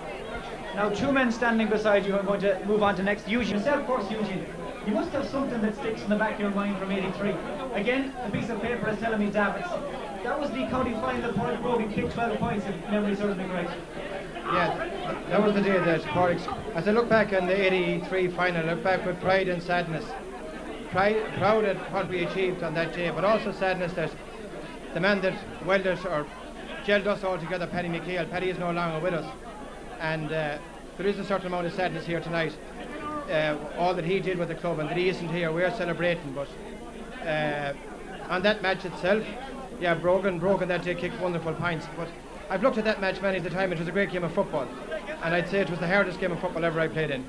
Now, two men standing beside you, I'm going to move on to next. Eugene. Yourself first, Eugene. You must have something that sticks in the back of your mind from 83. Again, the piece of paper is telling me Davits. That was the county final point Brogan kicked 12 points, if memory serves me correct. Yeah, that was the day that Porrick. As I look back on the 83 final, I look back with pride and sadness. Proud at what we achieved on that day, but also sadness that the man that welded or gelled us all together, Paddy McHale, Paddy is no longer with us. And there is a certain amount of sadness here tonight. All that he did with the club, and that he isn't here, we're celebrating. But on that match itself, Yeah, Brogan that day kicked wonderful points. But I've looked at that match many a time. It was a great game of football. And I'd say it was the hardest game of football ever I played in.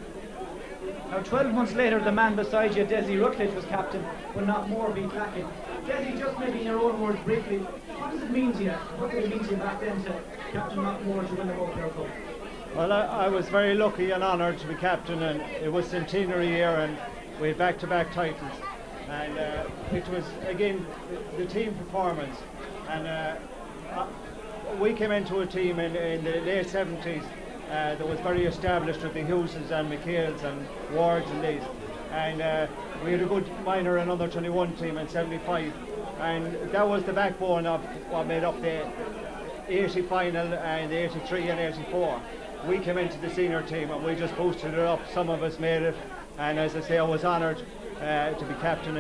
Now 12 months later, the man beside you, Desi Rutledge, was captain, will Knockmore beat Clackett. Desi, just maybe in your own words briefly, what does it mean to you? What did it mean to you back then to captain Knockmore to win the World Cup? Well, I was very lucky and honoured to be captain, and it was centenary year and we had back-to-back titles. And it was, again, the team performance. And we came into a team in the late 70s that was very established with the Hugheses and McHale's and Wards and these. And we had a good minor and under 21 team in 75. And that was the backbone of what made up the 80 final and the 83 and 84. We came into the senior team and we just boosted it up. Some of us made it. And as I say, I was honoured to be captain,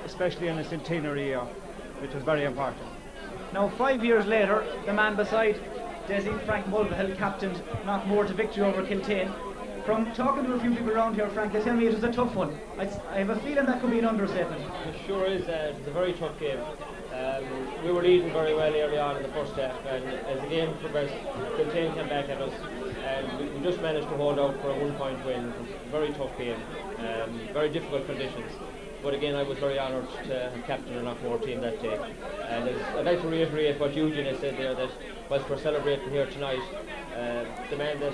especially in a centenary year, which was very important. Now 5 years later, the man beside Desi, Frank Mulvihill, captained Knockmore to victory over Kiltane. From talking to a few people around here, Frank, they tell me it was a tough one. I have a feeling that could be an understatement. It sure is. It's a very tough game. We were leading very well early on in the first half, and as the game progressed, Kiltane came back at us, and we just managed to hold out for a 1-point win. It was a very tough game, very difficult conditions. But again, I was very honoured to have captained a Knockmore team that day. And I'd like to reiterate what Eugene has said there, that whilst we're celebrating here tonight, the man that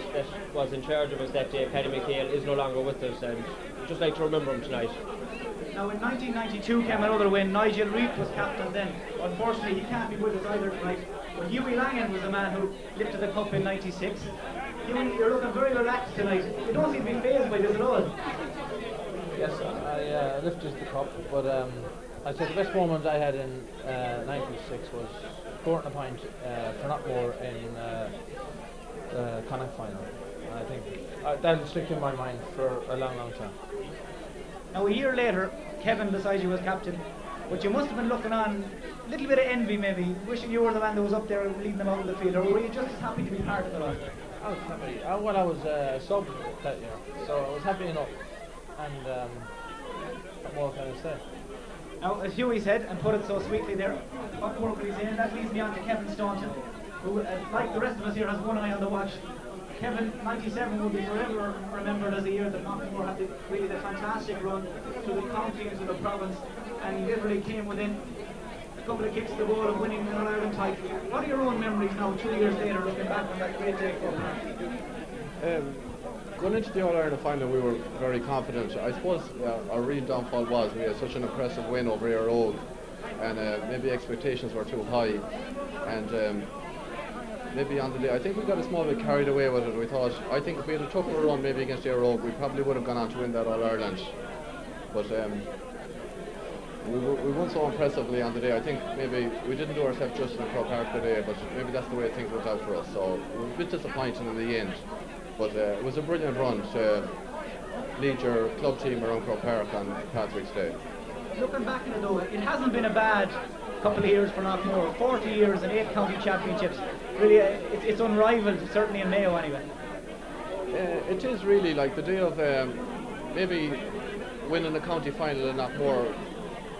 was in charge of us that day, Paddy McHale, is no longer with us, and I'd just like to remember him tonight. Now in 1992 came another win. Nigel Reid was captain then. Unfortunately, he can't be with us either tonight. But Hughie Langan was the man who lifted the cup in 96. Hughie, you're looking very relaxed tonight. You don't seem to be fazed by this at all. Yes, I lifted the cup, but I'd say the best moment I had in 96 was scoring a point for Knockmore in the Connacht final. I think that'll stick in my mind for a long, long time. Now a year later, Kevin beside you was captain, but you must have been looking on a little bit of envy maybe, wishing you were the man that was up there leading them out in the field, or were you just as happy to be part of it all? I was happy. I was sub that year, so I was happy enough. And what more can I say? Now, as Hughie said, and put it so sweetly there, what more could he say? And that leads me on to Kevin Staunton, who, like the rest of us here, has one eye on the watch. Kevin, 97 will be forever remembered as a year that Knockmore had really the fantastic run through the county and through the province, and he literally came within a couple of kicks to the ball of winning an All-Ireland title. What are your own memories now, 2 years later, looking back on that great day for Going into the All-Ireland final, we were very confident. I suppose our real downfall was we had such an impressive win over Éire Óg, and maybe expectations were too high. And maybe on the day, I think we got a small bit carried away with it. We thought, I think if we had a tougher run maybe against Éire Óg, we probably would have gone on to win that All-Ireland. But we won so impressively on the day. I think maybe we didn't do ourselves justice in Croke Park today, but maybe that's the way things worked out for us. So it was a bit disappointing in the end. But it was a brilliant run to lead your club team around Croke Park on Patrick's Day. Looking back at it though, it hasn't been a bad couple of years for Knockmore. 40 years and 8 county championships. Really, it's unrivaled, certainly in Mayo anyway. It is really like the day of maybe winning a county final in Knockmore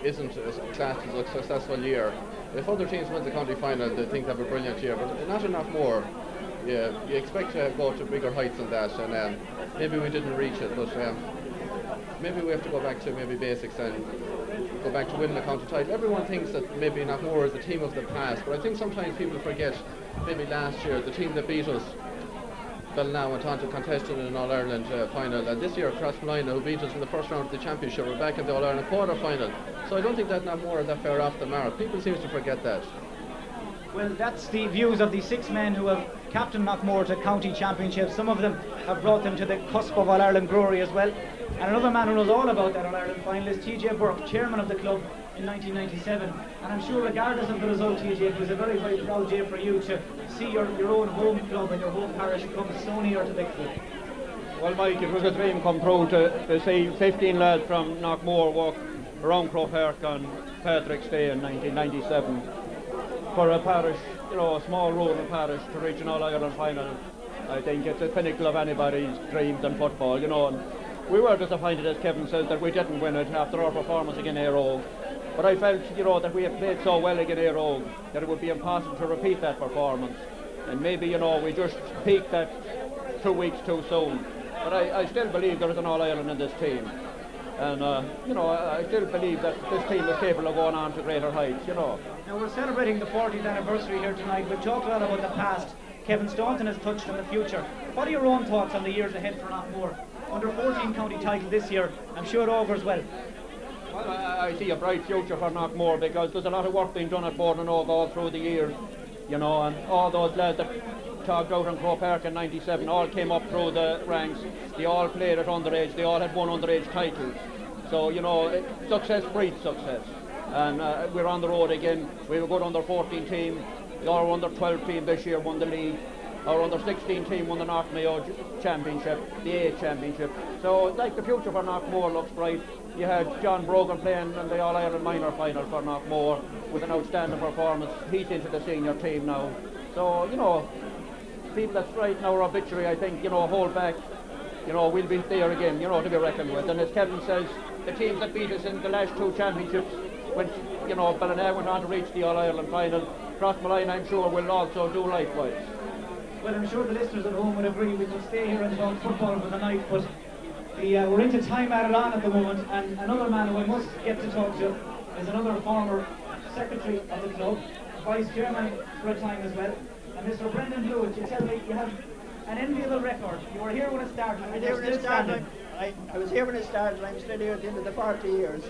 isn't classed as a successful year. If other teams win the county final, they think they have a brilliant year, but not in Knockmore. Yeah, you expect to go to bigger heights than that, and maybe we didn't reach it, but maybe we have to go back to maybe basics and go back to winning a county title. Everyone thinks that maybe Knockmore is the team of the past, but I think sometimes people forget maybe last year the team that beat us, Ballina, went on to contest in an All-Ireland final, and this year Crossmolina, who beat us in the first round of the championship, were back in the All-Ireland quarter-final. So I don't think that Knockmore is that far off the mark. People seem to forget that. Well, that's the views of the 6 men who have captained Knockmore to county championships. Some of them have brought them to the cusp of All-Ireland glory as well. And another man who knows all about that All-Ireland final is TJ Burke, chairman of the club in 1997. And I'm sure regardless of the result, TJ, it was a very, very proud day for you to see your own home club and your home parish come so near to victory. Well, Mike, it was a dream come true to see 15 lads from Knockmore walk around Croke Park on Patrick's Day in 1997. For a parish, a small rural parish, to reach an All-Ireland final, I think it's a pinnacle of anybody's dreams in football, And we were disappointed, as Kevin says, that we didn't win it after our performance against Éire Óg. But I felt, you know, that we had played so well against Éire Óg that it would be impossible to repeat that performance. And maybe, you know, we just peaked that 2 weeks too soon. But I still believe there is an All-Ireland in this team. And, you know, I still believe that this team is capable of going on to greater heights, you know. Now we're celebrating the 40th anniversary here tonight. We've talked a lot about the past. Kevin Staunton has touched on the future. What are your own thoughts on the years ahead for Knockmore? Under 14 county title this year, I'm sure it augurs well. Well, I see a bright future for Knockmore because there's a lot of work being done at Borden and Óg all through the years, you know, and all those lads that talked out in Croke Park in '97 all came up through the ranks. They all played at underage. They all had won underage titles. So, you know, success breeds success. And we're on the road again. We have a good under 14 team. Our under 12 team this year won the league. Our under 16 team won the North Mayo Championship, the A Championship. So, like, the future for Knockmore looks bright. You had John Brogan playing in the All-Ireland minor final for Knockmore with an outstanding performance. He's into the senior team now. So, you know, people that's right now are obituary, I think, you know, hold back. You know, we'll be there again, you know, to be reckoned with. And as Kevin says, the teams that beat us in the last 2 championships, when, you know, Ballina went on to reach the All-Ireland final, Crossmalline, I'm sure, will also do likewise. Well, I'm sure the listeners at home would agree. We could stay here and talk football for the night, but we're into time added on at the moment, and another man who I must get to talk to is another former secretary of the club, vice chairman for a time as well, and Mr. Brendan Blewett. You tell me you have an enviable record. You were here when it started. I was here when it started. I was here when it started, and I'm still here at the end of the 40 years.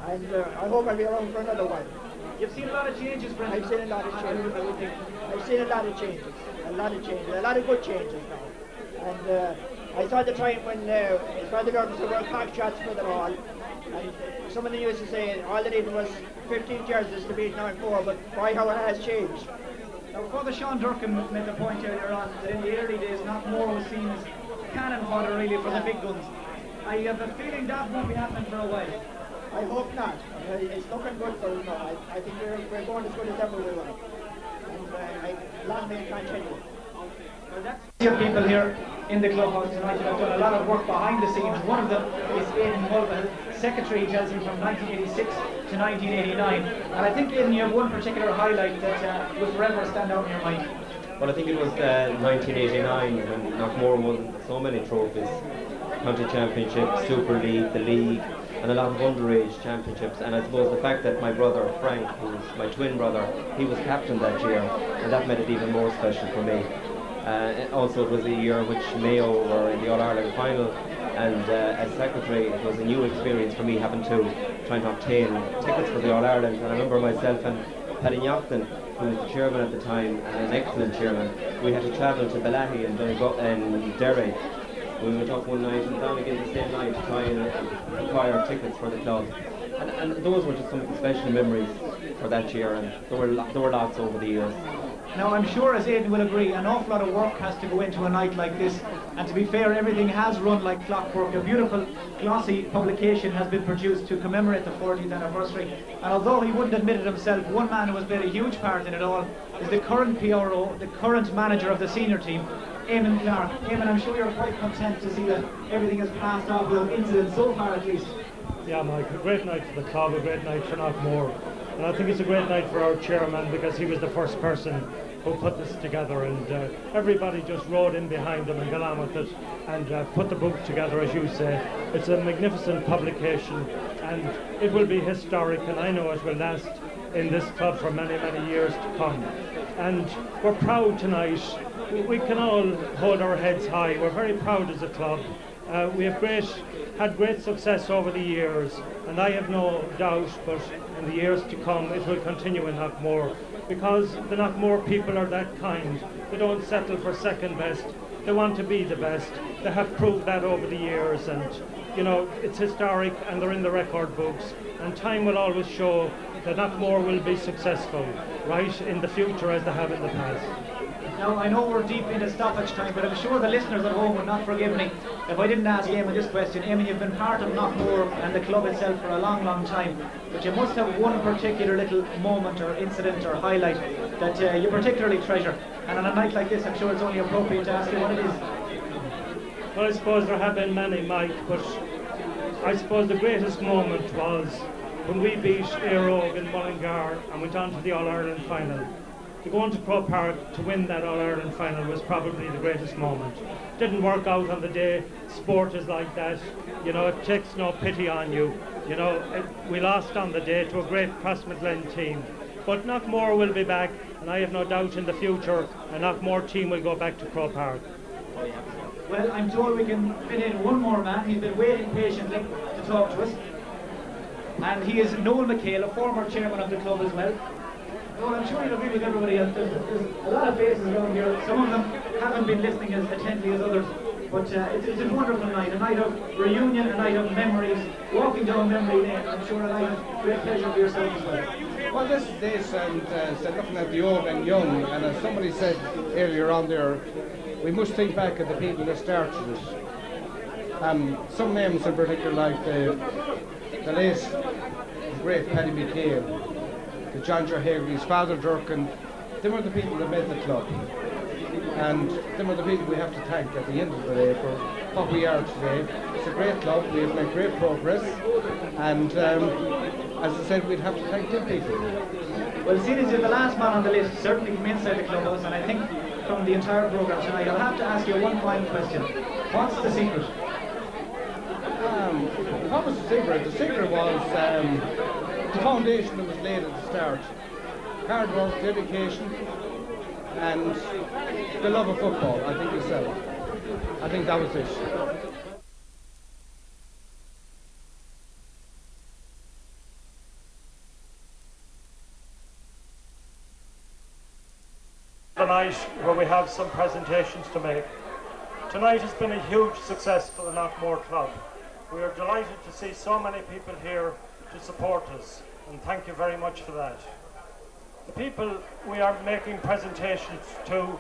And I hope I'll be around for another one. You've seen a lot of changes, Brendan. I've seen a lot of changes. I've seen a lot of changes. A lot of good changes now. And I saw the time when Father Gordon said, well, cock shots for them all. And some of them used to say all they needed was 15 jerseys to beat Knockmore, but boy, how it has changed. Now, Father Sean Durkin made the point earlier on that in the early days, Knockmore was seen as cannon fodder really for the big guns. I have a feeling that won't be happening for a while. I hope not. It's looking good for us now. I think we're going as good as ever we will. And long may it continue. Well, that's your people here in the clubhouse tonight that have done a lot of work behind the scenes. One of them is Aidan Mulvihill, secretary, he tells me, from 1986 to 1989. And I think, Aidan, you have one particular highlight that will forever stand out in your mind. Well, I think it was 1989 when Knockmore won so many trophies. County Championship, Super League, the League, and a lot of underage championships. And I suppose the fact that my brother Frank, who's my twin brother, he was captain that year, and that made it even more special for me. Also, it was a year which Mayo were in the All-Ireland final, and as secretary it was a new experience for me having to try and obtain tickets for the All-Ireland. And I remember myself and Paddy Nocton, who was the chairman at the time and an excellent chairman, we had to travel to Balahi and Derry. We went up one night and down again the same night to try and acquire tickets for the club. And those were just some of the special memories for that year, and there were lots over the years. Now, I'm sure, as Aidan will agree, an awful lot of work has to go into a night like this. And to be fair, everything has run like clockwork. A beautiful, glossy publication has been produced to commemorate the 40th anniversary. And although he wouldn't admit it himself, one man who has played a huge part in it all is the current PRO, the current manager of the senior team, Eamon Clark. Eamon, I'm sure you're quite content to see that everything has passed off without incident so far at least. Yeah, Mike, a great night for the club, a great night for Knockmore. And I think it's a great night for our chairman because he was the first person who put this together, and everybody just rode in behind him and got on with it and put the book together, as you say. It's a magnificent publication and it will be historic, and I know it will last in this club for many, many years to come. And we're proud tonight. We can all hold our heads high. We're very proud as a club. We have had great success over the years, and I have no doubt, but in the years to come it will continue in Knockmore, because the Knockmore people are that kind. They don't settle for second best. They want to be the best. They have proved that over the years, and you know, it's historic and they're in the record books, and time will always show that Knockmore will be successful right in the future as they have in the past. Now, I know we're deep into stoppage time, but I'm sure the listeners at home would not forgive me if I didn't ask Eamon this question. Eamon, you've been part of Knockmore and the club itself for a long, long time, but you must have one particular little moment or incident or highlight that you particularly treasure. And on a night like this, I'm sure it's only appropriate to ask you what it is. Well, I suppose there have been many, Mike, but I suppose the greatest moment was when we beat Éire Óg and Mullingar and went on to the All-Ireland final. To go into Croke Park to win that All-Ireland final was probably the greatest moment. Didn't work out on the day. Sport is like that. You know, it takes no pity on you. You know, we lost on the day to a great Crossmaglen team. But Knockmore will be back, and I have no doubt in the future a Knockmore team will go back to Croke Park. Well, I'm told we can fit in one more man. He's been waiting patiently to talk to us. And he is Noel McHale, a former chairman of the club as well. Noel, I'm sure you'll agree with everybody else. There's a lot of faces around here. Some of them haven't been listening as attentively as others. But it's a wonderful night, a night of reunion, a night of memories, walking down memory lane. I'm sure a night of great pleasure for yourself as well. Well, this is this, and said looking at the old and young, and as somebody said earlier on there, we must think back at the people that started it. Some names in particular, like the late great Paddy McHale, the John Hagley's father Durkin, them are the people that made the club. And them are the people we have to thank at the end of the day for what we are today. It's a great club, we have made great progress, and as I said, we'd have to thank them people. Well, seeing as you're the last man on the list, certainly from inside the clubhouse, and I think from the entire programme tonight, I'll have to ask you one final question. What's the secret? What was the secret? The secret was the foundation that was laid at the start. Hard work, dedication, and the love of football, I think yourself. I think that was it. The night where we have some presentations to make. Tonight has been a huge success for the Knockmore Club. We are delighted to see so many people here to support us, and thank you very much for that. The people we are making presentations to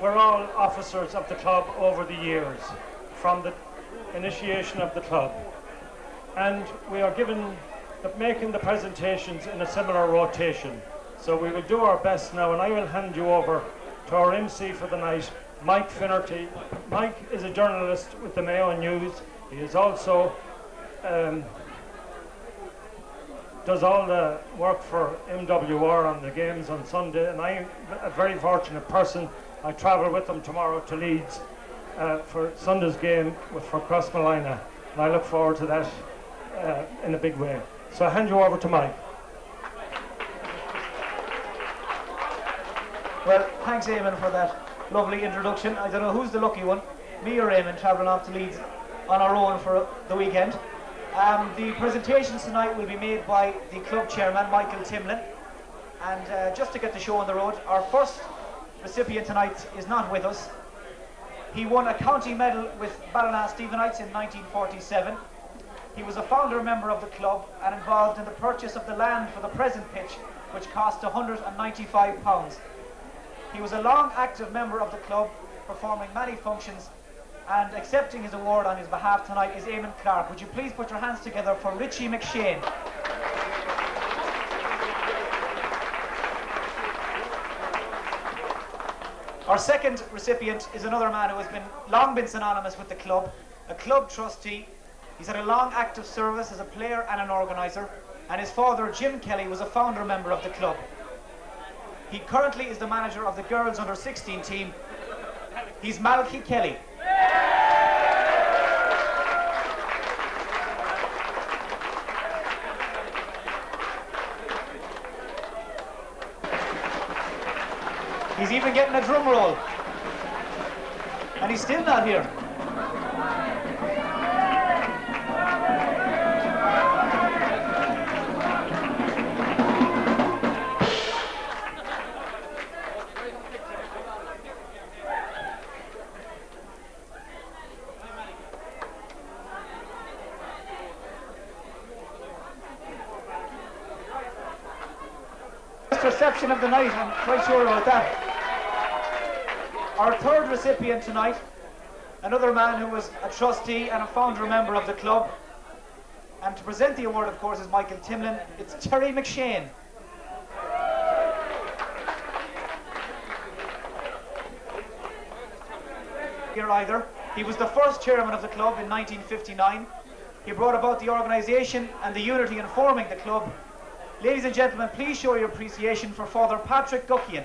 were all officers of the club over the years, from the initiation of the club. And we are making the presentations in a similar rotation. So we will do our best now, and I will hand you over to our MC for the night, Mike Finnerty. Mike is a journalist with the Mayo News. He is also does all the work for MWR on the games on Sunday, and I'm a very fortunate person. I travel with them tomorrow to Leeds for Sunday's game for Crossmaglen, and I look forward to that in a big way. So I hand you over to Mike. Well, thanks Eamon for that lovely introduction. I don't know who's the lucky one, me or Eamon, travelling off to Leeds on our own for the weekend. The presentations tonight will be made by the club chairman, Michael Timlin. And just to get the show on the road, our first recipient tonight is not with us. He won a county medal with Ballina-Stephenites in 1947. He was a founder member of the club and involved in the purchase of the land for the present pitch, which cost £195. He was a long active member of the club, performing many functions, and accepting his award on his behalf tonight is Eamon Clark. Would you please put your hands together for Richie McShane. Our second recipient is another man who has long been synonymous with the club, a club trustee. He's had a long active service as a player and an organiser, and his father, Jim Kelly, was a founder member of the club. He currently is the manager of the girls under-16 team. He's Malky Kelly. He's even getting a drum roll. And he's still not here. Reception of the night, I'm quite sure about that. Our third recipient tonight, another man who was a trustee and a founder member of the club, and to present the award, of course, is Michael Timlin. It's Terry McShane. Here either. He was the first chairman of the club in 1959. He brought about the organisation and the unity in forming the club. Ladies and gentlemen, please show your appreciation for Father Patrick Guckian.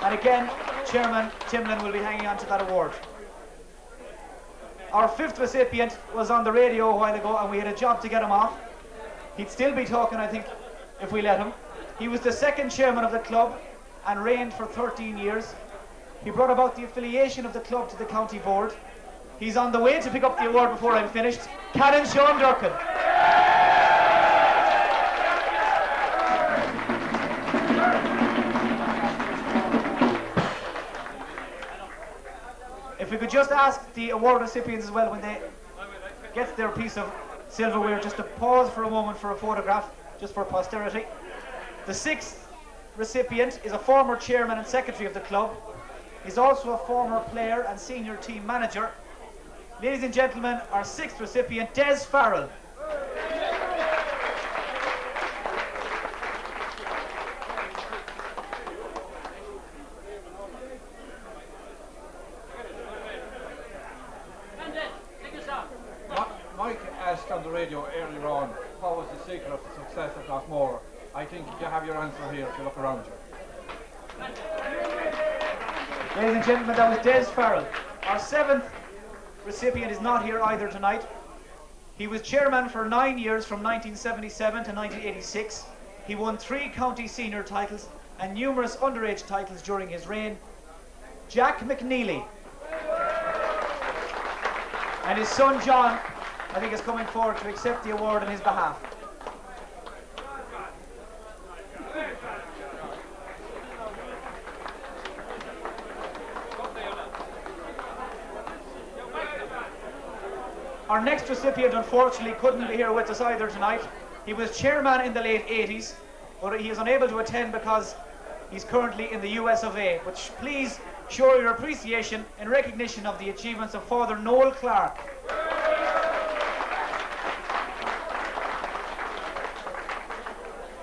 And again, Chairman Timlin will be hanging on to that award. Our fifth recipient was on the radio a while ago, and we had a job to get him off. He'd still be talking, I think, if we let him. He was the second chairman of the club and reigned for 13 years. He brought about the affiliation of the club to the county board. He's on the way to pick up the award before I'm finished. Canon Sean Durkin. If we could just ask the award recipients as well, when they get their piece of silverware, just to pause for a moment for a photograph, just for posterity. The sixth recipient is a former chairman and secretary of the club. He's also a former player and senior team manager. Ladies and gentlemen, our sixth recipient, Des Farrell. Mike asked on the radio earlier on, what was the secret of the success of Knockmore? I think you have your answer here if you look around you. Ladies and gentlemen, that was Des Farrell. Our seventh recipient is not here either tonight. He was chairman for 9 years from 1977 to 1986. He won 3 county senior titles and numerous underage titles during his reign. Jack McNeely. And his son John, I think, is coming forward to accept the award on his behalf. Our next recipient, unfortunately, couldn't be here with us either tonight. He was chairman in the late 80s, but he is unable to attend because he's currently in the US of A. But please show your appreciation in recognition of the achievements of Father Noel Clark.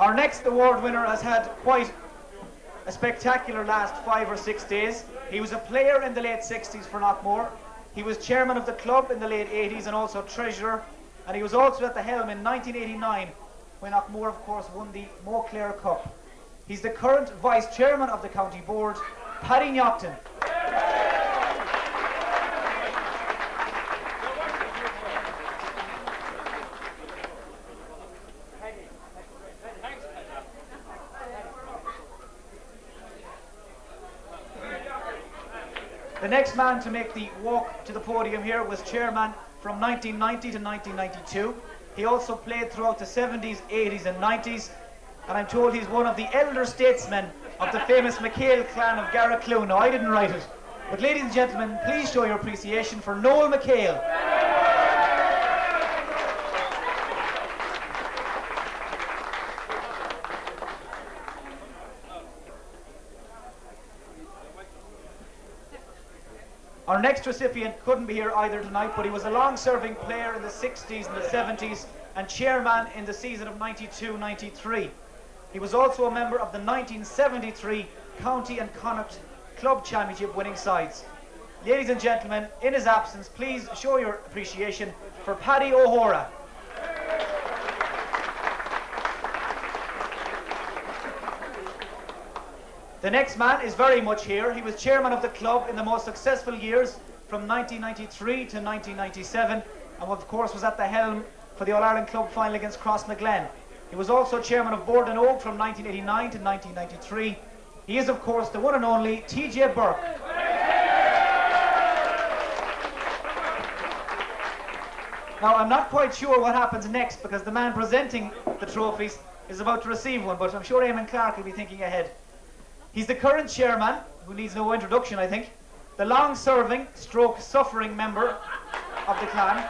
Our next award winner has had quite a spectacular last 5 or 6 days. He was a player in the late 60s for Knockmore. He was chairman of the club in the late 80s and also treasurer. And he was also at the helm in 1989 when Knockmore, of course, won the Moclair Cup. He's the current vice chairman of the county board, Paddy Nocton. The next man to make the walk to the podium here was chairman from 1990 to 1992. He also played throughout the 70s, 80s and 90s, and I'm told he's one of the elder statesmen of the famous McHale clan of Garraclough. Now, I didn't write it, but ladies and gentlemen, please show your appreciation for Noel McHale. Our next recipient couldn't be here either tonight, but he was a long-serving player in the 60s and the 70s and chairman in the season of 92-93. He was also a member of the 1973 County and Connacht Club Championship winning sides. Ladies and gentlemen, in his absence, please show your appreciation for Paddy O'Hora. The next man is very much here. He was chairman of the club in the most successful years from 1993 to 1997, and of course was at the helm for the All-Ireland Club final against Crossmaglen. He was also chairman of Borden Oak from 1989 to 1993. He is, of course, the one and only TJ Burke. Now, I'm not quite sure what happens next because the man presenting the trophies is about to receive one, but I'm sure Eamon Clark will be thinking ahead. He's the current chairman, who needs no introduction, I think, the long-serving, suffering member of the clan.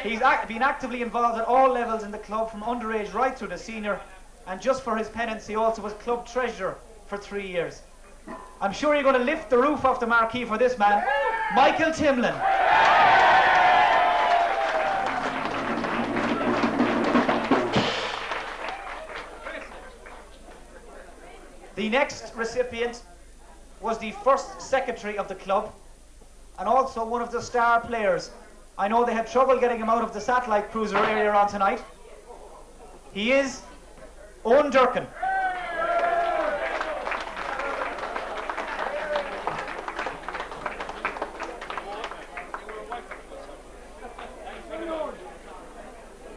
He's been actively involved at all levels in the club, from underage right through to senior, and just for his penance, he also was club treasurer for 3 years. I'm sure you're going to lift the roof off the marquee for this man, Michael Timlin. The next recipient was the first secretary of the club and also one of the star players. I know they had trouble getting him out of the satellite cruiser earlier on tonight. He is Owen Durkin.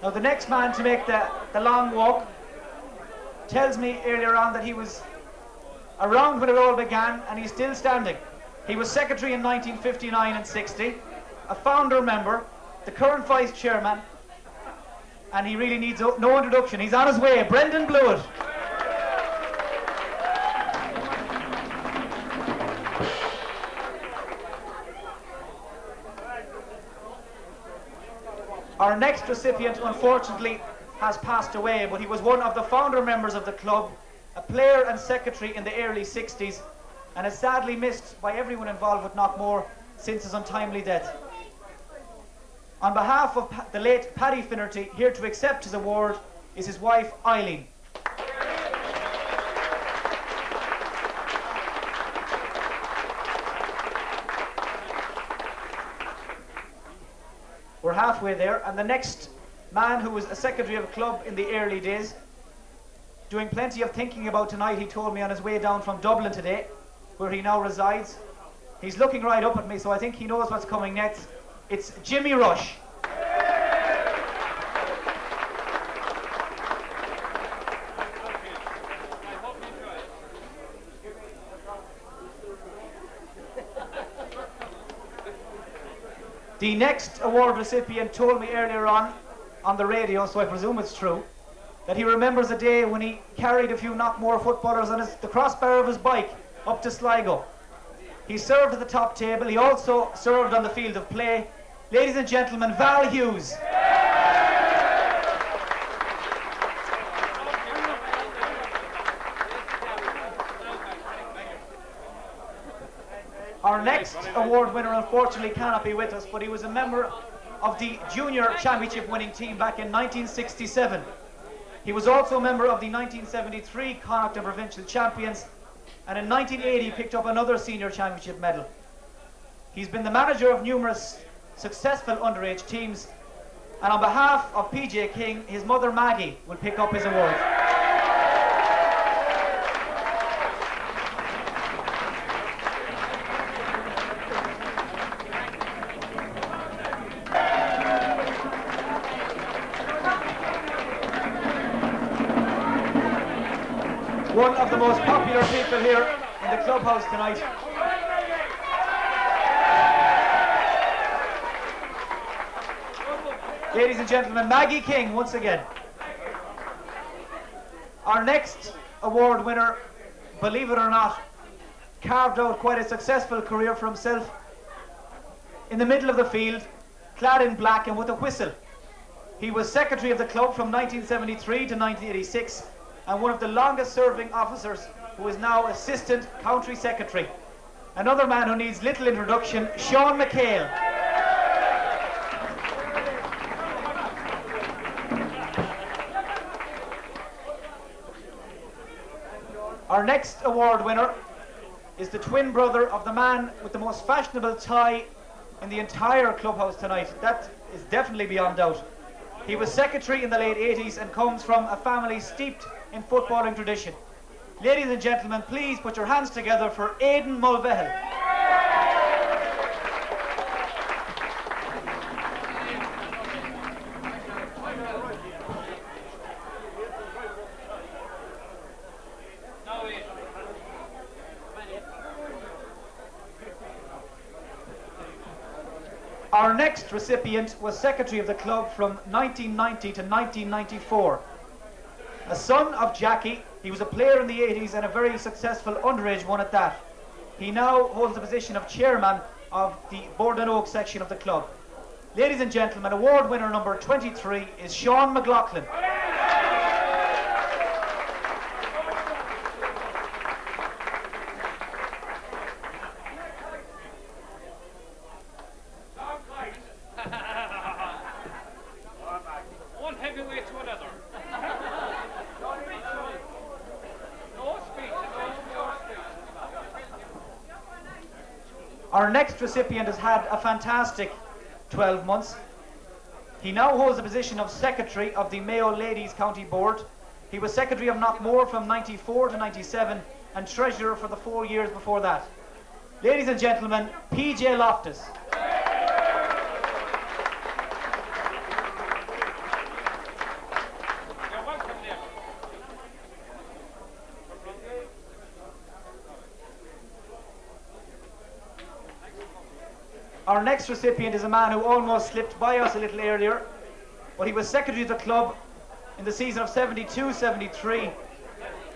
Now the next man to make the long walk tells me earlier on that he was around when it all began and he's still standing. He was secretary in 1959 and 60, a founder member, the current vice chairman, and he really needs no introduction. He's on his way, Brendan Blewett. Our next recipient, unfortunately, has passed away, but he was one of the founder members of the club, a player and secretary in the early 60s, and is sadly missed by everyone involved with Knockmore since his untimely death. On behalf of the late Paddy Finnerty, here to accept his award is his wife, Eileen. We're halfway there, and the next man who was a secretary of a club in the early days, doing plenty of thinking about tonight, he told me on his way down from Dublin today, where he now resides. He's looking right up at me, so I think he knows what's coming next. It's Jimmy Rush. The next award recipient told me earlier on the radio, so I presume it's true, that he remembers a day when he carried a few Knockmore footballers on the crossbar of his bike up to Sligo. He served at the top table. He also served on the field of play. Ladies and gentlemen, Val Hughes. Our next award winner unfortunately cannot be with us, but he was a member of the junior championship winning team back in 1967. He was also a member of the 1973 Connacht provincial champions, and in 1980 picked up another senior championship medal. He's been the manager of numerous successful underage teams, and on behalf of PJ King, his mother Maggie will pick up his award. One of the most popular people here in the clubhouse tonight. Ladies and gentlemen, Maggie King once again. Our next award winner, believe it or not, carved out quite a successful career for himself in the middle of the field, clad in black and with a whistle. He was secretary of the club from 1973 to 1986 and one of the longest serving officers, who is now assistant country secretary. Another man who needs little introduction, Sean McHale. Our next award winner is the twin brother of the man with the most fashionable tie in the entire clubhouse tonight. That is definitely beyond doubt. He was secretary in the late 80s and comes from a family steeped in footballing tradition. Ladies and gentlemen, please put your hands together for Aidan Mulvehel. Our next recipient was secretary of the club from 1990 to 1994. A son of Jackie, he was a player in the 80s and a very successful underage one at that. He now holds the position of chairman of the Borden Oak section of the club. Ladies and gentlemen, award winner number 23 is Sean McLaughlin. One heavyweight to another. Our next recipient has had a fantastic 12 months. He now holds the position of Secretary of the Mayo Ladies County Board. He was Secretary of Knockmore from 94 to 97 and Treasurer for the 4 years before that. Ladies and gentlemen, PJ Loftus. Our next recipient is a man who almost slipped by us a little earlier, but he was secretary of the club in the season of 72-73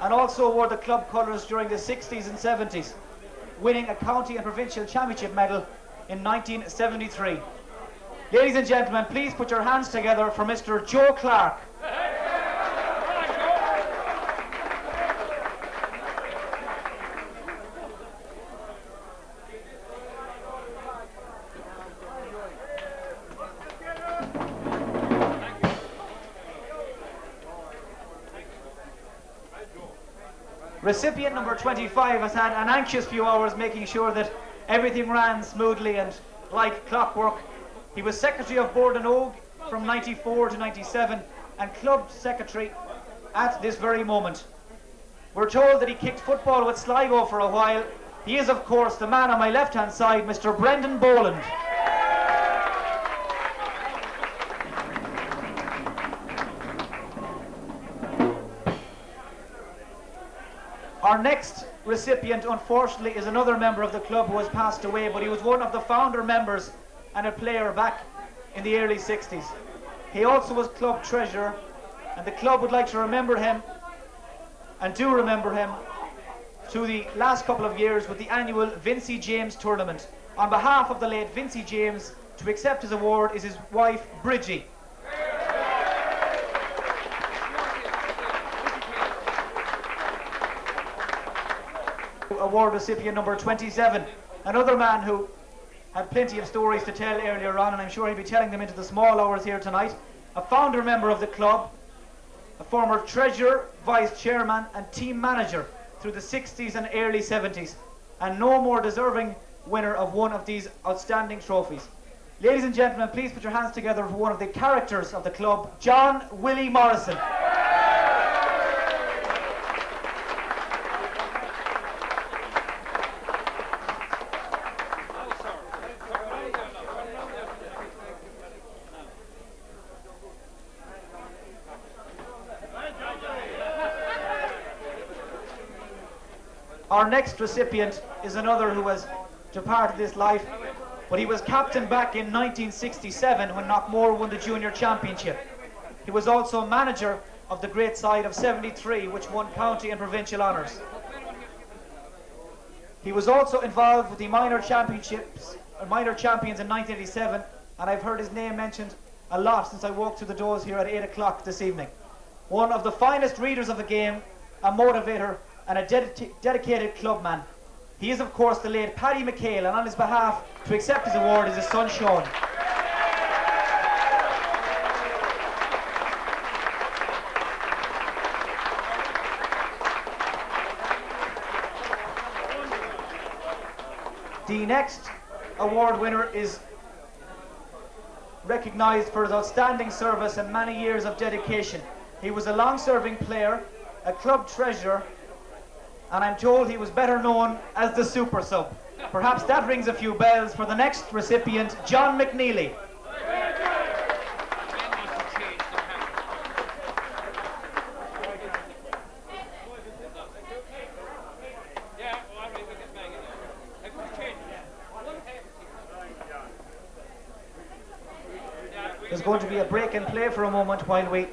and also wore the club colours during the 60s and 70s, winning a county and provincial championship medal in 1973. Ladies and gentlemen, please put your hands together for Mr. Joe Clark. Recipient number 25 has had an anxious few hours making sure that everything ran smoothly and like clockwork. He was Secretary of Board and Og from 94 to 97 and Club Secretary at this very moment. We're told that he kicked football with Sligo for a while. He is, of course, the man on my left-hand side, Mr. Brendan Boland. Our next recipient, unfortunately, is another member of the club who has passed away, but he was one of the founder members and a player back in the early 60s. He also was club treasurer, and the club would like to remember him, and do remember him, to the last couple of years with the annual Vincey James tournament. On behalf of the late Vincey James, to accept his award is his wife, Bridgie. Award recipient number 27, another man who had plenty of stories to tell earlier on, and I'm sure he'll be telling them into the small hours here tonight. A founder member of the club, a former treasurer, vice chairman and team manager through the 60s and early 70s, and no more deserving winner of one of these outstanding trophies. Ladies and gentlemen, please put your hands together for one of the characters of the club, John Willie Morrison. Our next recipient is another who has departed this life, but he was captain back in 1967 when Knockmore won the junior championship. He was also manager of the great side of 73, which won county and provincial honours. He was also involved with the minor champions in 1987, and I've heard his name mentioned a lot since I walked through the doors here at 8 o'clock this evening. One of the finest readers of the game, a motivator, and a dedicated clubman. He is, of course, the late Paddy McHale, and on his behalf, to accept his award is his son, Sean. The next award winner is recognised for his outstanding service and many years of dedication. He was a long-serving player, a club treasurer, and I'm told he was better known as the Super Sub. Perhaps that rings a few bells for the next recipient, John McNeely. There's going to be a break and play for a moment while we...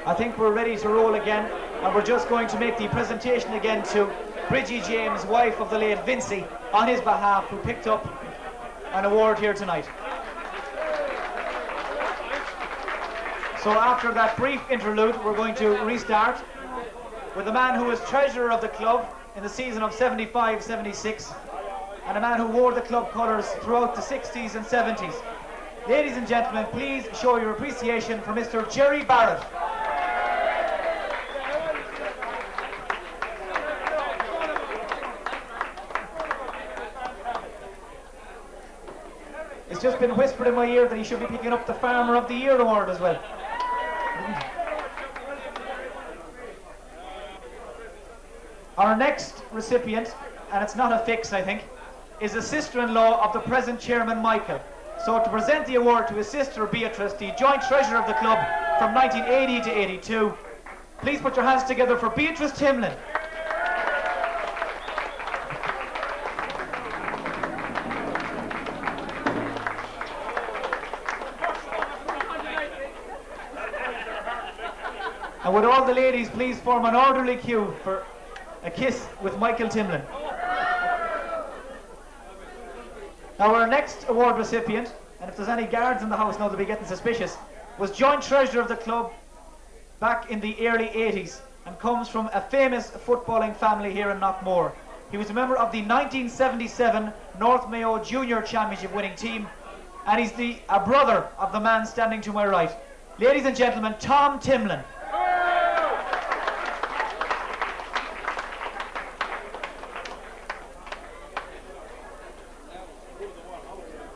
I think we're ready to roll again, and we're just going to make the presentation again to Bridgie James, wife of the late Vincey, on his behalf, who picked up an award here tonight. So after that brief interlude, we're going to restart with a man who was treasurer of the club in the season of 75-76, and a man who wore the club colours throughout the 60s and 70s. Ladies and gentlemen, please show your appreciation for Mr. Jerry Barrett. Is It's just been whispered in my ear that he should be picking up the Farmer of the Year award as well. Our next recipient, and it's not a fix I think, is a sister-in-law of the present chairman Michael. So to present the award to his sister Beatrice, the joint treasurer of the club from 1980 to 82, please put your hands together for Beatrice Timlin. And would all the ladies please form an orderly queue for a kiss with Michael Timlin. Now our next award recipient, and if there's any guards in the house now they'll be getting suspicious, was joint treasurer of the club back in the early 80s and comes from a famous footballing family here in Knockmore. He was a member of the 1977 North Mayo Junior Championship winning team, and he's a brother of the man standing to my right. Ladies and gentlemen, Tom Timlin.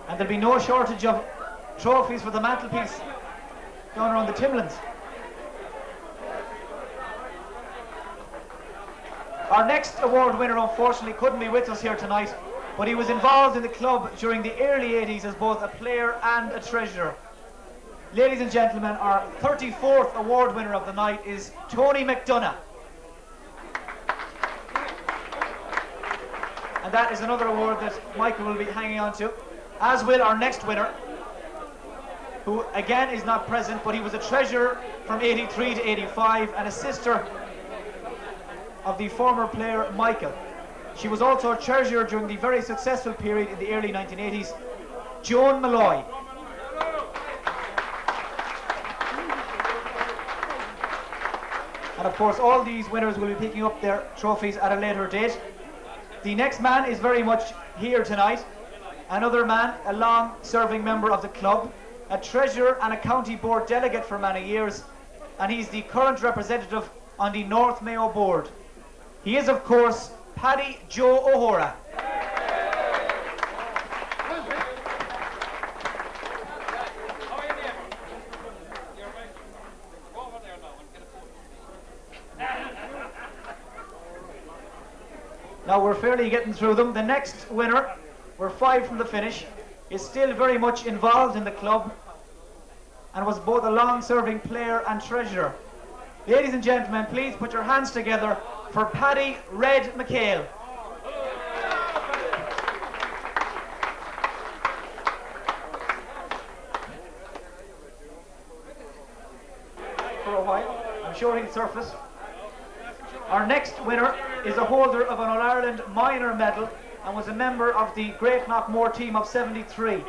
And there'll be no shortage of trophies for the mantelpiece down around the Timlins. Our next award winner unfortunately couldn't be with us here tonight, but he was involved in the club during the early 80s as both a player and a treasurer. Ladies and gentlemen, our 34th award winner of the night is Tony McDonough. And that is another award that Michael will be hanging on to, as will our next winner, who again is not present, but he was a treasurer from 83 to 85 and a sister of the former player Michael. She was also a treasurer during the very successful period in the early 1980s, Joan Malloy. And of course all these winners will be picking up their trophies at a later date. The next man is very much here tonight. Another man, a long-serving member of the club, a treasurer and a county board delegate for many years, and he's the current representative on the North Mayo board. He is, of course, Paddy Joe O'Hora. Now we're fairly getting through them. The next winner, we're 5 from the finish, is still very much involved in the club and was both a long-serving player and treasurer. Ladies and gentlemen, please put your hands together for Paddy Red McHale. For a while, I'm sure he'll surface. Our next winner is a holder of an All-Ireland minor medal and was a member of the Great Knockmore team of 73.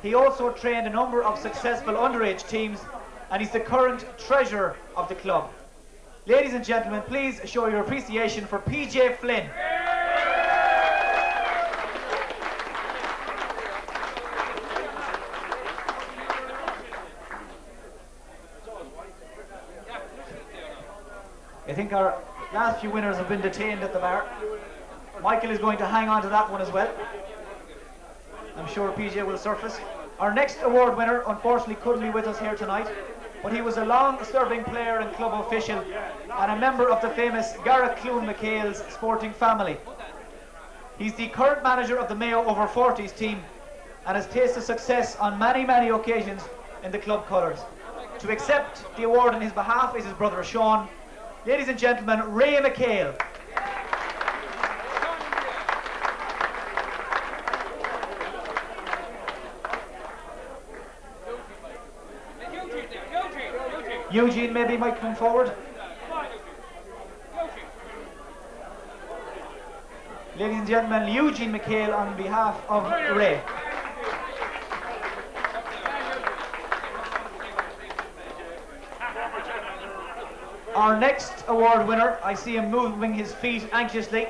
He also trained a number of successful underage teams, and he's the current treasurer of the club. Ladies and gentlemen, please show your appreciation for PJ Flynn. I think our last few winners have been detained at the bar. Michael is going to hang on to that one as well. I'm sure PJ will surface. Our next award winner unfortunately couldn't be with us here tonight, but he was a long-serving player and club official and a member of the famous Gareth Clune McHale's sporting family. He's the current manager of the Mayo over 40s team and has tasted success on many, many occasions in the club colours. To accept the award on his behalf is his brother Sean. Ladies and gentlemen, Ray McHale. Eugene maybe might come forward. Ladies and gentlemen, Eugene McHale on behalf of Ray. Our next award winner, I see him moving his feet anxiously,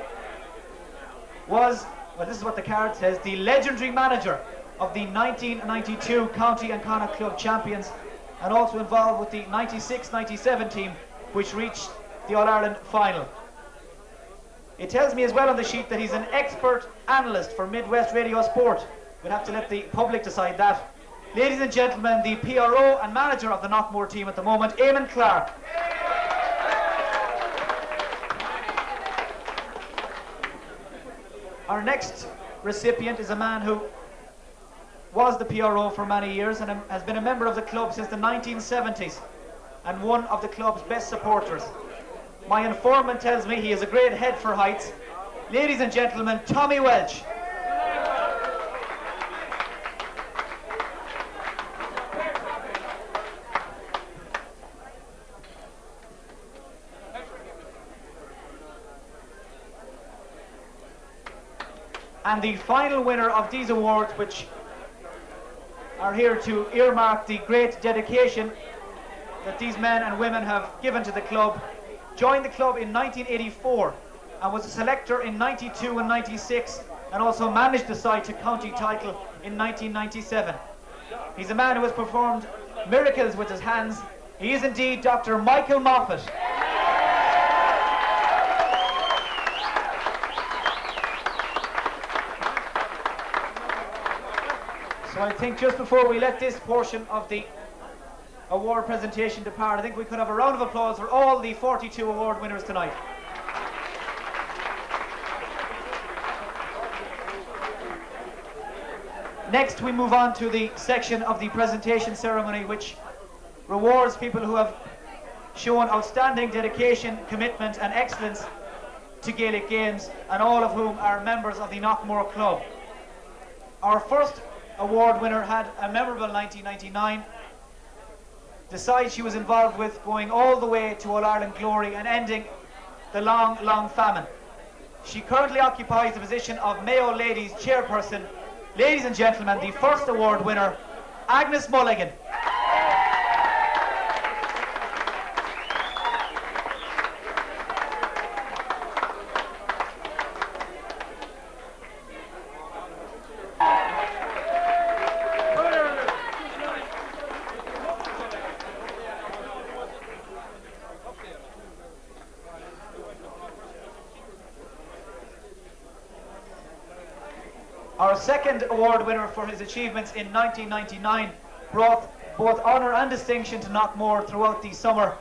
was, well, this is what the card says, the legendary manager of the 1992 County and Connacht Club champions, and also involved with the 96-97 team, which reached the All-Ireland final. It tells me as well on the sheet that he's an expert analyst for Midwest Radio Sport. We'll have to let the public decide that. Ladies and gentlemen, the PRO and manager of the Knockmore team at the moment, Eamon Clark. Our next recipient is a man who was the PRO for many years and has been a member of the club since the 1970s and one of the club's best supporters. My informant tells me he has a great head for heights. Ladies and gentlemen, Tommy Welch. And the final winner of these awards, which are here to earmark the great dedication that these men and women have given to the club, joined the club in 1984 and was a selector in 92 and 96 and also managed the side to county title in 1997. He's a man who has performed miracles with his hands. He is indeed Dr. Michael Moffat. So I think just before we let this portion of the award presentation depart, I think we could have a round of applause for all the 42 award winners tonight. Next we move on to the section of the presentation ceremony which rewards people who have shown outstanding dedication, commitment and excellence to Gaelic games, and all of whom are members of the Knockmore Club. Our first award winner had a memorable 1999. The side she was involved with going all the way to All-Ireland glory and ending the long, long famine. She currently occupies the position of Mayo Ladies Chairperson. Ladies and gentlemen, the first award winner, Agnes Mulligan. Our second award winner for his achievements in 1999 brought both honour and distinction to Knockmore throughout the summer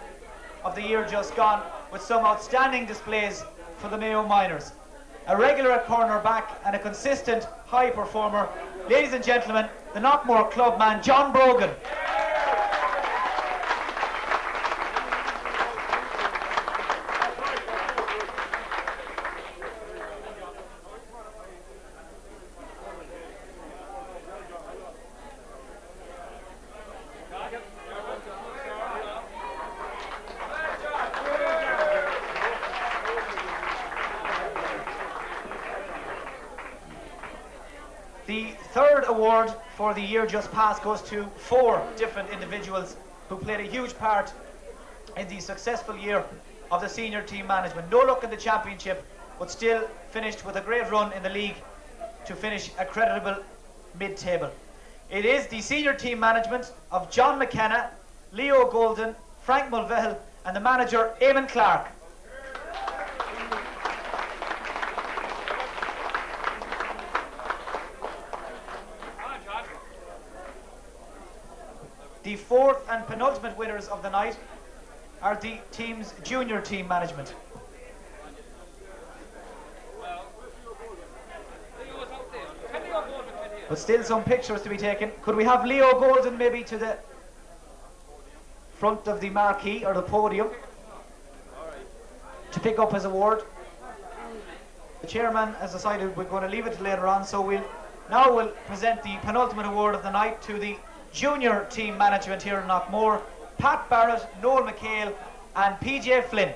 of the year just gone, with some outstanding displays for the Mayo Miners. A regular at cornerback and a consistent high performer. Ladies and gentlemen, the Knockmore club man, John Brogan. The third award for the year just past goes to 4 different individuals who played a huge part in the successful year of the senior team management. No luck in the championship, but still finished with a great run in the league to finish a creditable mid-table. It is the senior team management of John McKenna, Leo Golden, Frank Mulvihill and the manager Eamon Clark. The fourth and penultimate winners of the night are the team's junior team management. But still some pictures to be taken. Could we have Leo Golden maybe to the front of the marquee or the podium to pick up his award? The chairman has decided we're going to leave it later on, so we'll present the penultimate award of the night to the junior team management here in Knockmore, Pat Barrett, Noel McHale and PJ Flynn.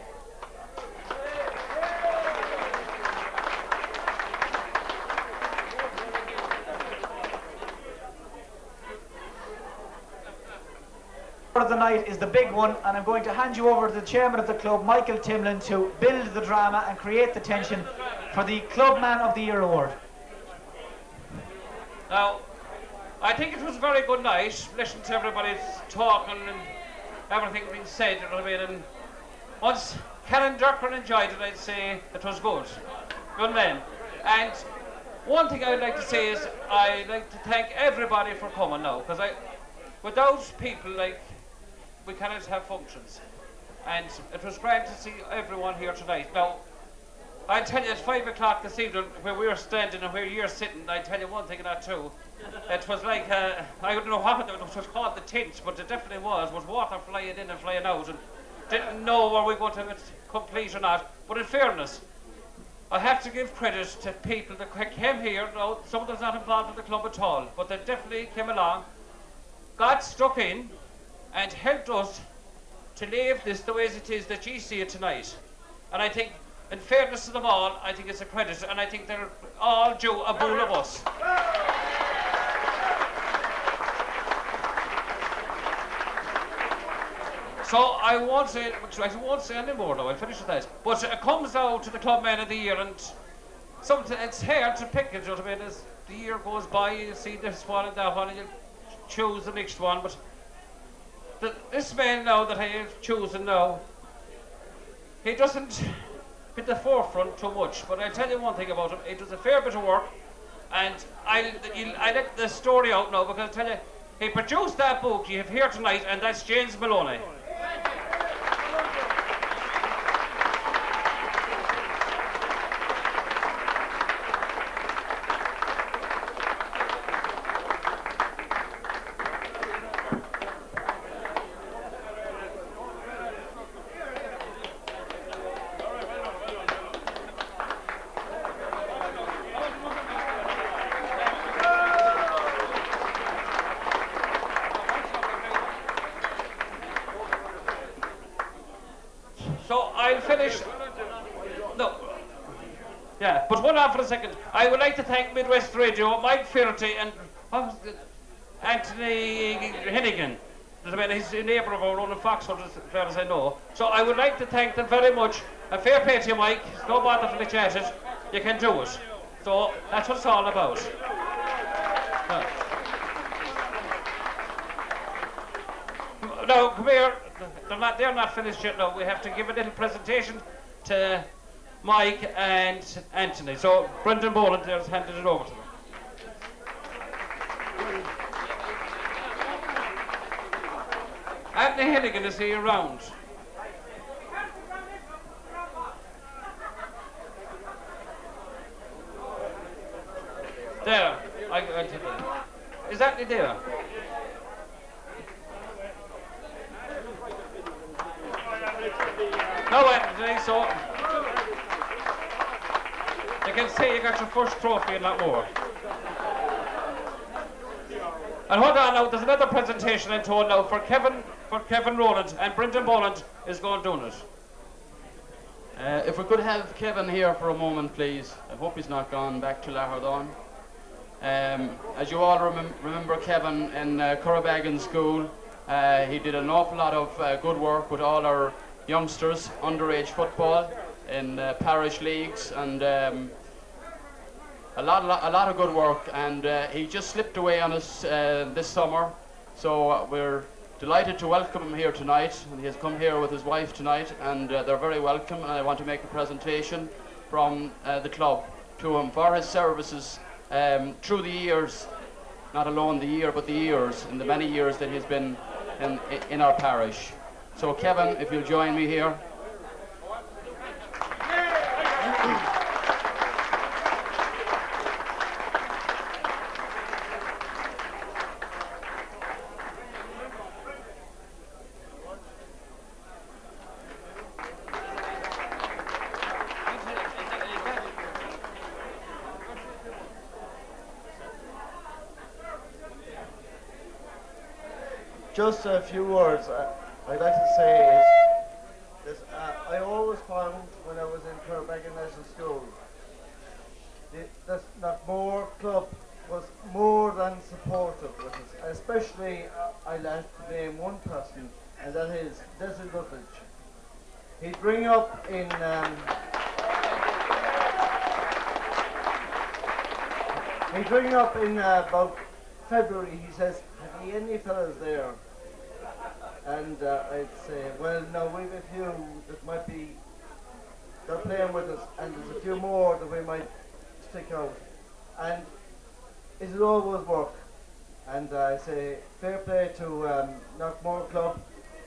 Of the night is the big one, and I'm going to hand you over to the chairman of the club, Michael Timlin, to build the drama and create the tension for the Club Man of the Year award. Now, I think it was a very good night. Listen to everybody's talking and everything being said, you know what I mean? And once Karen Durkin enjoyed it, I'd say it was good. Good men. And one thing I'd like to say is I'd like to thank everybody for coming now, because without people, like, we cannot have functions. And it was great to see everyone here tonight. Now, I'll tell you, at 5 o'clock this evening, where we were standing and where you're sitting, I'll tell you one thing and that too. It was like, I don't know what it was called, the tent, but it definitely was water flying in and flying out, and didn't know were we going to complete or not. But in fairness, I have to give credit to people that came here. Now, some of them's not involved in the club at all, but they definitely came along, got stuck in, and helped us to leave this the way it is that you see it tonight. And I think, in fairness to them all, I think it's a credit, and I think they're all due a bowl of us. So I won't say any more now, I'll finish with that. But it comes out to the Club Man of the Year, and it's hard to pick it, you know what I mean? As the year goes by, you see this one and that one, and you choose the next one. But this man now that I have chosen now, he doesn't hit the forefront too much, but I'll tell you one thing about him. He does a fair bit of work, and I let the story out now, because I'll tell you, he produced that book you have here tonight, and that's James Maloney. But hold on for a second. I would like to thank Midwest Radio, Mike Fearty, and Anthony Hennigan. He's a neighbour of our own in Foxford, as far as I know. So I would like to thank them very much. A fair play to you, Mike. It's no bother for the chatted. You can do it. So that's what it's all about. Now, come here. They're not finished yet now. We have to give a little presentation to Mike and Anthony. So Brendan Boland there's handed it over to them. Anthony Hennigan is here around. There. Is Anthony there? No, Anthony, so you can say you got your first trophy and not more. And hold on now, there's another presentation I'm told now for Kevin Rowland, and Brendan Boland is going doing it. If we could have Kevin here for a moment, please. I hope he's not gone back to Lahardon. As you all remember Kevin in Currabagan School, he did an awful lot of good work with all our youngsters, underage football in parish leagues, and a lot of good work, and he just slipped away on us this summer, so we're delighted to welcome him here tonight. And he has come here with his wife tonight, and they're very welcome, and I want to make a presentation from the club to him for his services through the years, not alone the year, but the years, in the many years that he's been in our parish. So Kevin, if you'll join me here. Just a few words I'd like to say is this, I always found when I was in Currabagan National School, this Knockmore club was more than supportive with us. Especially, I like to name one person, and that is Desert Rutledge. He'd ring up in about February. He says, "Have you any fellas there?" And I'd say, "Well, no, we've a few that might be, they're playing with us, and there's a few more that we might stick out." and it'll always work. And I say fair play to Knockmore Club,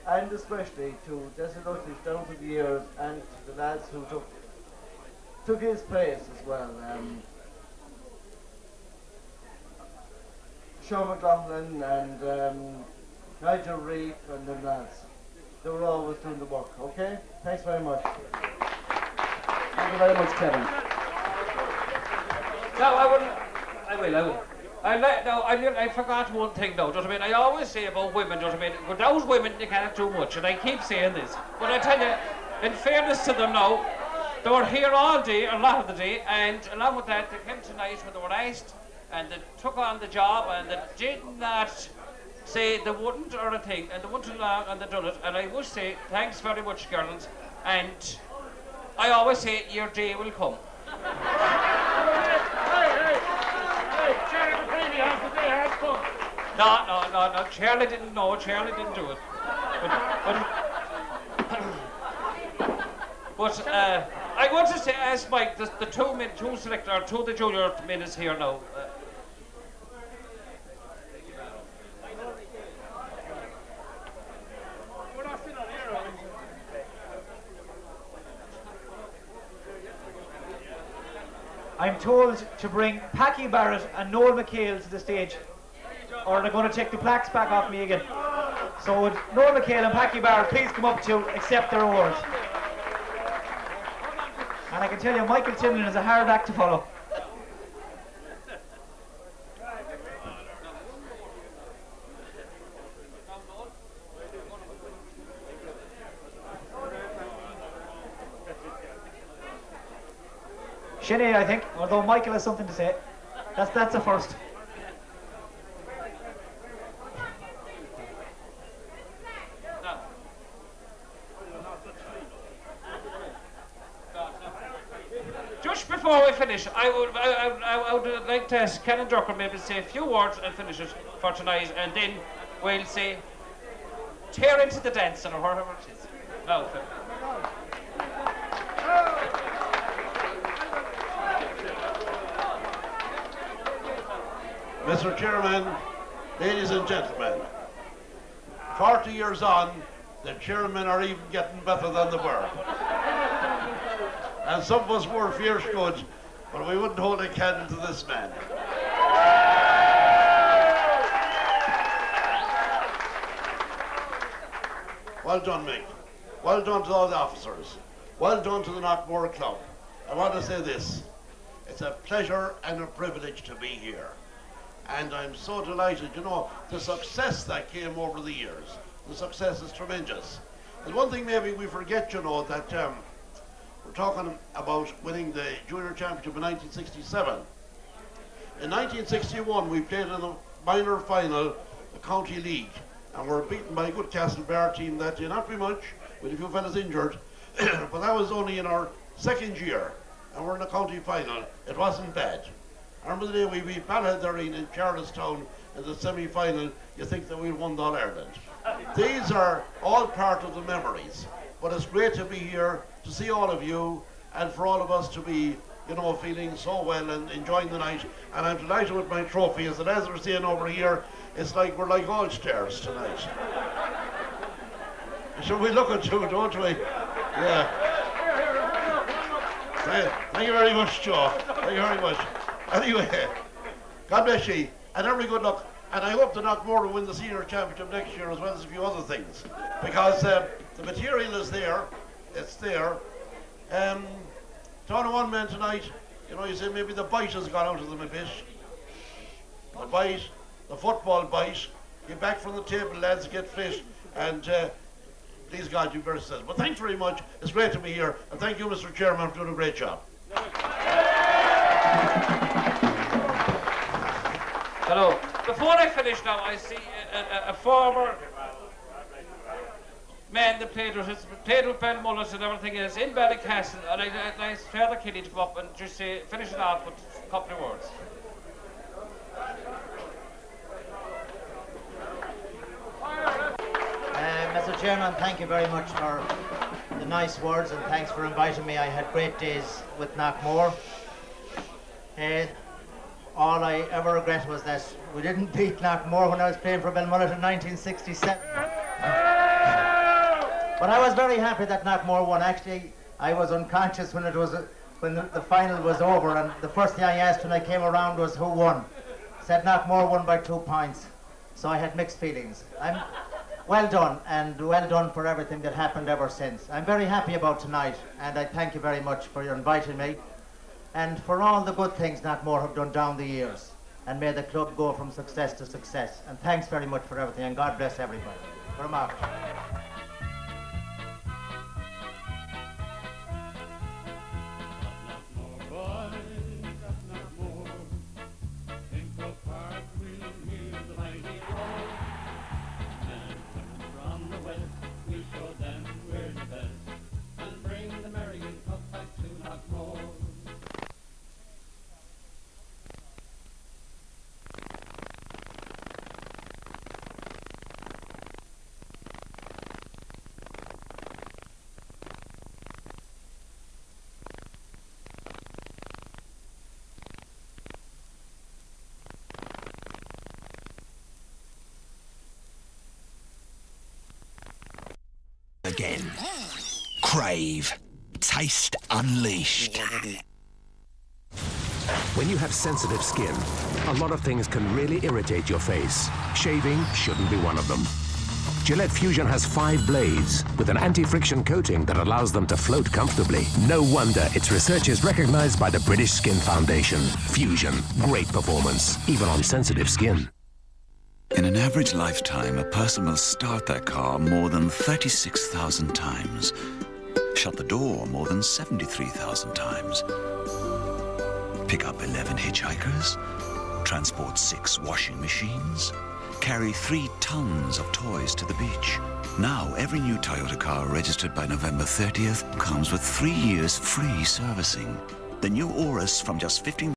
and especially to Desert Rutledge down to the years, and to the lads who took his place as well. Sean McLaughlin and Nigel Reef and them lads. They were always doing the work, okay? Thanks very much. Thank you very much, Kevin. No, I forgot one thing now, do you know what I mean? I always say about women, do you know what I mean? Without women, you can't do much, and I keep saying this. But I tell you, in fairness to them now, they were here all day, a lot of the day, and along with that, they came tonight when they were asked, and they took on the job, and they did not say they wouldn't or a thing, and they went along and they done it, and I would say thanks very much, girls, and I always say your day will come. No, Charlie didn't know, Charlie didn't do it. But I want to say, ask Mike, the two selector, two of the junior men is here now. I'm told to bring Packy Barrett and Noel McHale to the stage, or they're going to take the plaques back off me again. So would Noel McHale and Packy Barrett please come up to accept their awards. And I can tell you, Michael Timlin is a hard act to follow. Sinead, I think, although Michael has something to say. That's a first. Just before we finish, I would like to ask Canon Durker maybe say a few words and finish it for tonight, and then we'll say tear into the dance or whatever it is. No, Mr. Chairman, ladies and gentlemen, 40 years on, the chairmen are even getting better than they were. And some of us were fierce good, but we wouldn't hold a candle to this man. Well done, Mick. Well done to all the officers. Well done to the Knockmore Club. I want to say this. It's a pleasure and a privilege to be here. And I'm so delighted, you know, the success that came over the years. The success is tremendous. And one thing maybe we forget, you know, that we're talking about winning the junior championship in 1967. In 1961, we played in a minor final, the county league, and were beaten by a good Castlebar team that day. Not very much, with a few fellas injured, but that was only in our second year, and we're in a county final. It wasn't bad. I remember the day we beat Balladureen in Charlestown in the semi-final. You think that we won All Ireland. These are all part of the memories, but it's great to be here, to see all of you, and for all of us to be, you know, feeling so well and enjoying the night. And I'm delighted with my trophies, and as we're seeing over here, it's like we're like all stars tonight. So we look at you, don't we? Yeah. Thank you very much, Joe. Thank you very much. Anyway, God bless you, and every good luck. And I hope the Knockmore will win the senior championship next year, as well as a few other things, because the material is there. It's there. Talking to one man tonight, you know, you say maybe the bite has gone out of them a bit. The bite, the football bite. Get back from the table, lads, get fit, and please God, you better say. But thanks very much. It's great to be here, and thank you, Mr. Chairman, for doing a great job. Hello. Before I finish now, I see a former man that played with Ben Mullis and everything is in Ballycastle, and I'd ask Father Kelly to come up and just say, finish it off with a couple of words. Mr. Chairman, thank you very much for the nice words, and thanks for inviting me. I had great days with Knockmore. all I ever regret was that we didn't beat Knockmore when I was playing for Belmullet in 1967. But I was very happy that Knockmore won. Actually, I was unconscious when the final was over, and the first thing I asked when I came around was who won. Said Knockmore won by 2 points. So I had mixed feelings. I'm well done, and well done for everything that happened ever since. I'm very happy about tonight, and I thank you very much for inviting me, and for all the good things Knockmore have done down the years, and may the club go from success to success. And thanks very much for everything, and God bless everybody. Vermont. Again. Crave. Taste unleashed. When you have sensitive skin, a lot of things can really irritate your face. Shaving shouldn't be one of them. Gillette Fusion has 5 blades with an anti-friction coating that allows them to float comfortably. No wonder its research is recognized by the British Skin Foundation. Fusion, great performance, even on sensitive skin. In an average lifetime, a person will start their car more than 36,000 times, shut the door more than 73,000 times, pick up 11 hitchhikers, transport 6 washing machines, carry 3 tons of toys to the beach. Now, every new Toyota car registered by November 30th comes with 3 years free servicing. The new Urus from just 15